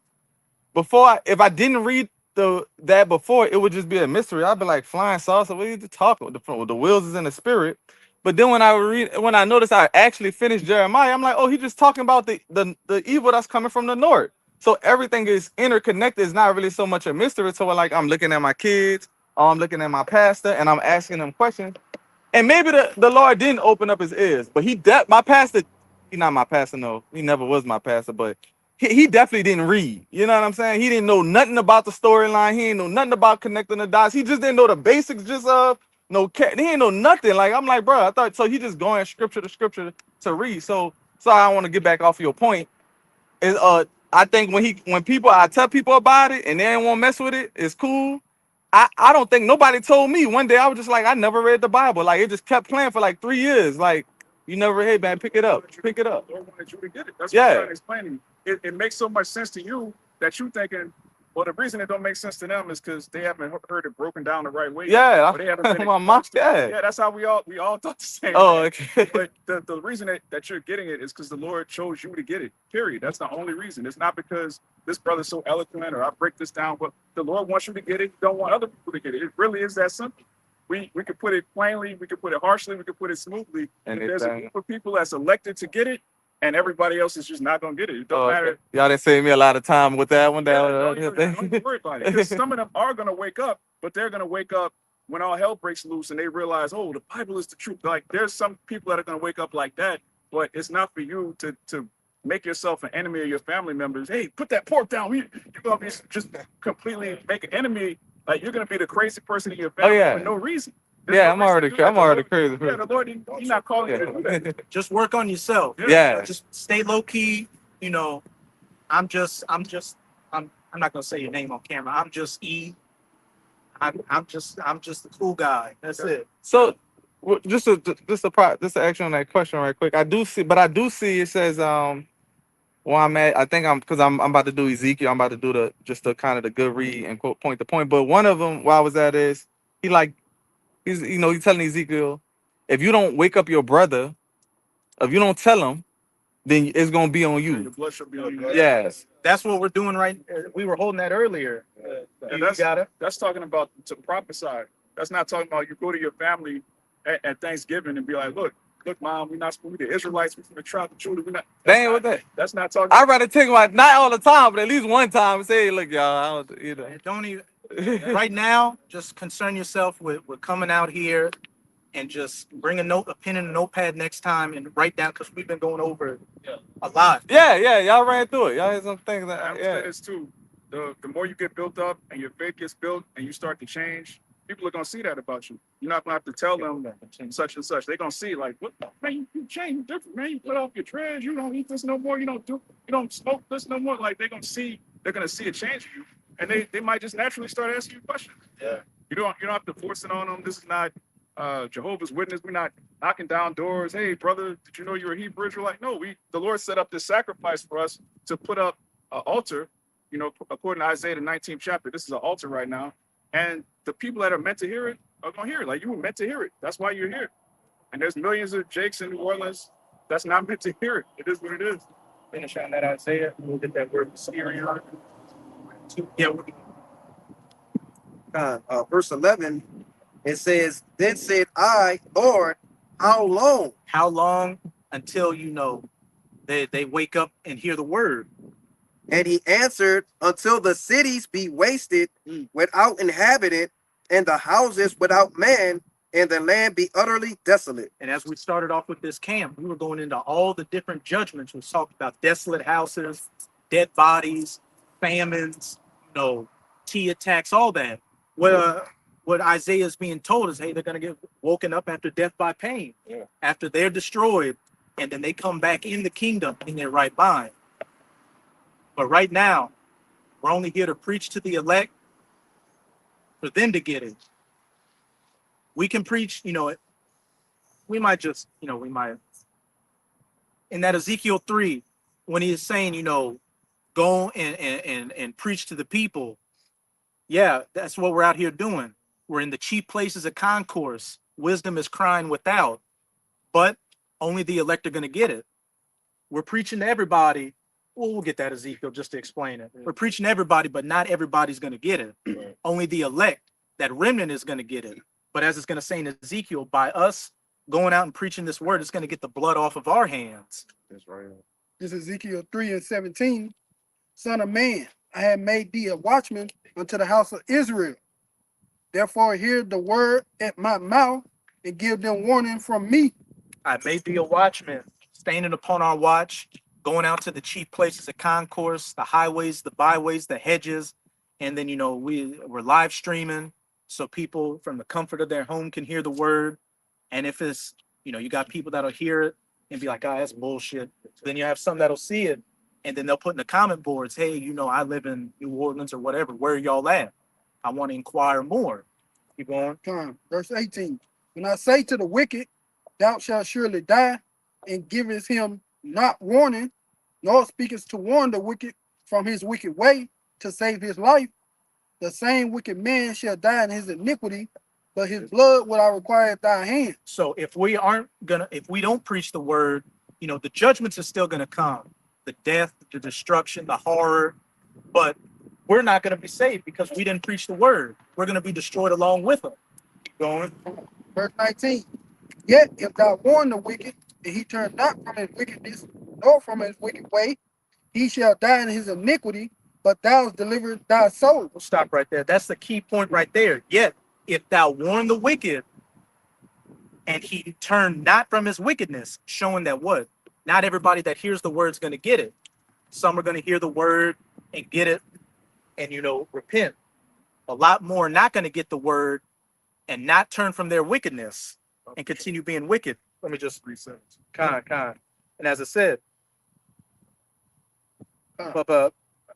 if I didn't read that before, it would just be a mystery. I'd be like flying saucer. What are you talking about? The wheels is in the spirit. But then when I noticed I actually finished Jeremiah, I'm like, oh, he's just talking about the evil that's coming from the north. So everything is interconnected. It's not really so much a mystery. So like I'm looking at my kids, or I'm looking at my pastor, and I'm asking them questions. And maybe the Lord didn't open up his ears, but my pastor, he's not my pastor, no, he never was my pastor, but he definitely didn't read. You know what I'm saying? He didn't know nothing about the storyline. He didn't know nothing about connecting the dots. He just didn't know the basics just of he didn't know nothing. Like I'm like, bro, I thought so. He just going scripture to scripture to read. So I want to get back off your point. Is I think when I tell people about it and they ain't want to mess with it, it's cool. I don't think nobody told me. One day I was just like, I never read the Bible. Like it just kept playing for like 3 years. Like you never, hey man, pick it up. Pick it up. Lord wanted you to get it. That's what I'm trying to explain to you. It makes so much sense to you that you thinking, Well, the reason it don't make sense to them is because they haven't heard it broken down the right way. Yeah, Or they haven't been my mom. exposed to it. Yeah. Yeah, that's how we all thought the same. Oh, thing. okay. But the reason that you're getting it is because the Lord chose you to get it. Period. That's the only reason. It's not because this brother's so eloquent or I break this down, but the Lord wants you to get it. You don't want other people to get it. It really is that simple. We could put it plainly, we could put it harshly, we could put it smoothly. And If there's a anything. group of people that's elected to get it, and everybody else is just not gonna get it. It don't Oh, matter. okay. Y'all didn't save me a lot of time with that one. Yeah, don't even worry about it. Because some of them are gonna wake up, but they're gonna wake up when all hell breaks loose and they realize, oh, the Bible is the truth. Like there's some people that are gonna wake up like that, but it's not for you to make yourself an enemy of your family members. Hey, put that pork down. You're gonna be just completely make an enemy. Like you're gonna be the crazy person in your family yeah. for no reason. Yeah, I'm already crazy. The person. Lord, he's not calling you to do that. Just work on yourself. Yeah. Just stay low key. You know, I'm not gonna say your name on camera. I'm just E. I'm just the cool guy. That's it. So, just an action on that question right quick. I do see it says well, I'm at. I think because I'm about to do Ezekiel. I'm about to do the kind of the good read and quote point to point. But one of them, where I was at, is he's telling Ezekiel, if you don't wake up your brother, if you don't tell him, then it's gonna be on you. The blood should be on you. Yes. That's what we're doing right. We were holding that earlier. And You got it. that's talking about to prophesy. That's not talking about you go to your family at Thanksgiving and be like, look, mom, we're not supposed to be the Israelites, we're from the tribe of Judah. We're not. They ain't with that. That's not talking. I'd rather take my not all the time, but at least one time and say, hey, look, y'all, Don't even. Right now, just concern yourself with coming out here and just bring a pen and a notepad next time and write down because we've been going over it a lot. Yeah, y'all ran through it. Y'all had some things I'm that saying this too. The more you get built up and your faith gets built and you start to change, people are gonna see that about you. You're not gonna have to tell them such and such. They're gonna see like, what man, you change different, man. You put off your trash, you don't eat this no more, you don't smoke this no more. Like they're gonna see a change in you. And they might just naturally start asking you questions. Yeah. You don't have to force it on them. This is not Jehovah's Witness. We're not knocking down doors. Hey, brother, did you know you're a Hebrew Israelite? No, the Lord set up this sacrifice for us to put up an altar. You know, according to Isaiah the 19th chapter, this is an altar right now, and the people that are meant to hear it are gonna hear it. Like you were meant to hear it. That's why you're here. And there's millions of Jakes in New Orleans that's not meant to hear it. It is what it is. Finish on that Isaiah. We'll get that word Syria. Yeah. Verse 11, it says, then said I, Lord, how long? How long until they wake up and hear the word? And he answered, until the cities be wasted without inhabitant, and the houses without man, and the land be utterly desolate. And as we started off with this camp, we were going into all the different judgments. We talked about desolate houses, dead bodies, famines, tea attacks, all that. What Isaiah is being told is, hey, they're going to get woken up after death by pain, after they're destroyed, and then they come back in the kingdom in their right mind. But right now, we're only here to preach to the elect for them to get it. We can preach, we might just, in that Ezekiel 3, when he is saying, go and preach to the people. Yeah, that's what we're out here doing. We're in the chief places of concourse. Wisdom is crying without, but only the elect are going to get it. We're preaching to everybody. Well, we'll get that Ezekiel just to explain it. We're preaching to everybody, but not everybody's going to get it. Only the elect, that remnant, is going to get it. But as it's going to say in Ezekiel, by us going out and preaching this word, it's going to get the blood off of our hands. That's right. This is Ezekiel 3:17. Son of man, I have made thee a watchman unto the house of Israel. Therefore hear the word at my mouth and give them warning from me. I made thee a watchman, standing upon our watch, going out to the chief places of concourse, the highways, the byways, the hedges. And then, we're live streaming so people from the comfort of their home can hear the word. And if it's, you got people that'll hear it and be like, oh, that's bullshit. Then you have some that'll see it and then they'll put in the comment boards, hey, I live in New Orleans or whatever. Where are y'all at? I want to inquire more. Keep going. Verse 18. When I say to the wicked, thou shalt surely die, and givest him not warning, nor speakest to warn the wicked from his wicked way, to save his life, the same wicked man shall die in his iniquity, but his blood will I require at thy hand. So if we don't preach the word, the judgments are still gonna come. The death, the destruction, the horror, but we're not gonna be saved because we didn't preach the word. We're gonna be destroyed along with them. Keep going. Verse 19. Yet if thou warn the wicked, and he turn not from his wickedness, nor from his wicked way, he shall die in his iniquity, but thou hast delivered thy soul. We'll stop right there. That's the key point right there. Yet if thou warn the wicked, and he turned not from his wickedness, showing that what? Not everybody that hears the word is going to get it. Some are going to hear the word and get it and, repent. A lot more are not going to get the word and not turn from their wickedness and continue being wicked. Let me just reset. Kind. And as I said,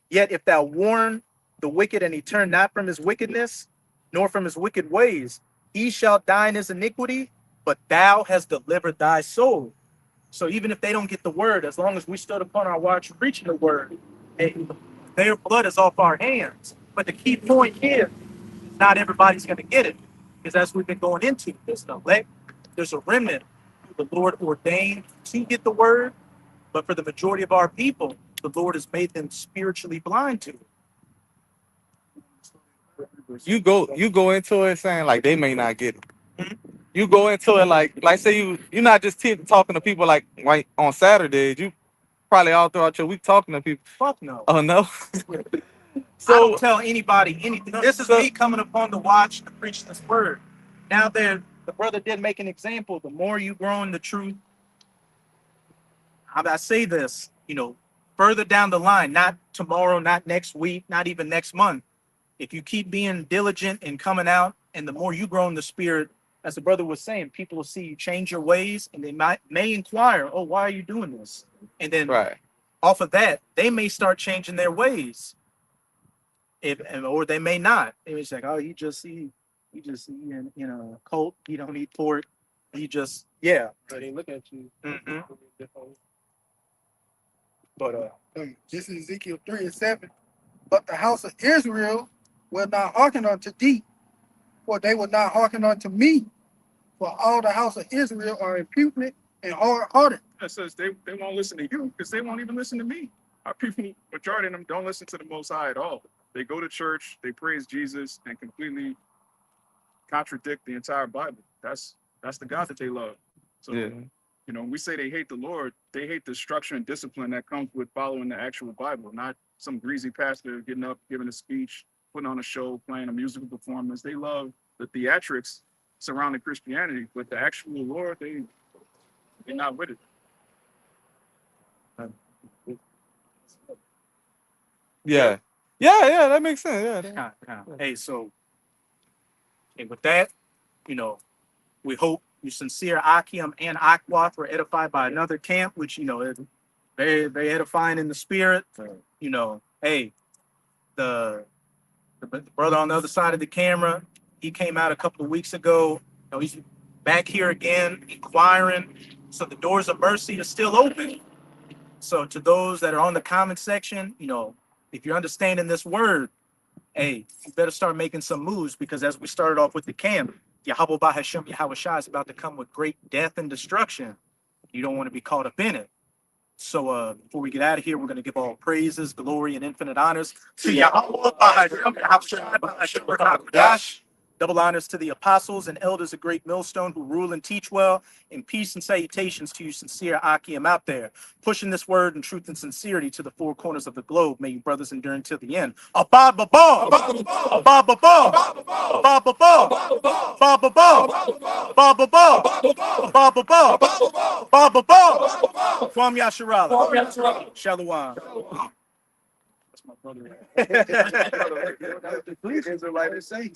yet if thou warn the wicked and he turn not from his wickedness, nor from his wicked ways, he shall die in his iniquity, but thou hast delivered thy soul. So even if they don't get the word, as long as we stood upon our watch preaching the word, their blood is off our hands. But the key point is, not everybody's going to get it. Because as we've been going into, there's an elect, there's a remnant who the Lord ordained to get the word. But for the majority of our people, the Lord has made them spiritually blind to it. You go into it saying like they may not get it. Mhm. You go into it like say you're not just talking to people like on Saturdays. You probably all throughout your week talking to people. Fuck no. Oh no. I So don't tell anybody anything. This is me coming upon the watch to preach this word. Now the brother did make an example. The more you grow in the truth, I say this, further down the line, not tomorrow, not next week, not even next month. If you keep being diligent and coming out, and the more you grow in the spirit, as the brother was saying, people will see you change your ways, and they may inquire, "Oh, why are you doing this?" And then right. off of that, they may start changing their ways, or they may not. It's like, "Oh, he just in a cult. He don't eat pork. He just yeah." So they look at you. Mhm. But This is Ezekiel 3:7. But the house of Israel will not hearken unto thee, for they will not hearken unto me. For all the house of Israel are impudent and hard-hearted. That says they won't listen to you because they won't even listen to me. Our people, majority of them don't listen to the Most High at all. They go to church, they praise Jesus, and completely contradict the entire Bible. That's the God that they love. So, Yeah. when we say they hate the Lord, they hate the structure and discipline that comes with following the actual Bible, not some greasy pastor getting up, giving a speech, putting on a show, playing a musical performance. They love the theatrics surrounding Christianity, but the actual Lord, they're not with it. Yeah. Yeah, that makes sense. Yeah. hey, so and with that, we hope you sincere Akim and Akwath were edified by another camp, which is very, very edifying in the spirit. Hey, the brother on the other side of the camera, he came out a couple of weeks ago. He's back here again, inquiring. So the doors of mercy are still open. So to those that are on the comment section, if you're understanding this word, hey, you better start making some moves, because as we started off with the camp, Yahweh Bahashem Yahweh Shai is about to come with great death and destruction. You don't want to be caught up in it. So before we get out of here, we're going to give all praises, glory, and infinite honors to Yahweh Bahashem Yahweh Shai Bahashem Barakadosh. Double honors to the apostles and elders of Great Millstone who rule and teach well, and peace and salutations to you sincere Akim out there, pushing this word in truth and sincerity to the four corners of the globe. May you brothers endure until the end. Abba Baba, Abba Baba, Abba Baba, Abba Baba, Abba Baba, Abba Baba, Kwam Yasharala, Shalom. That's my brother. Please, Israelite, say.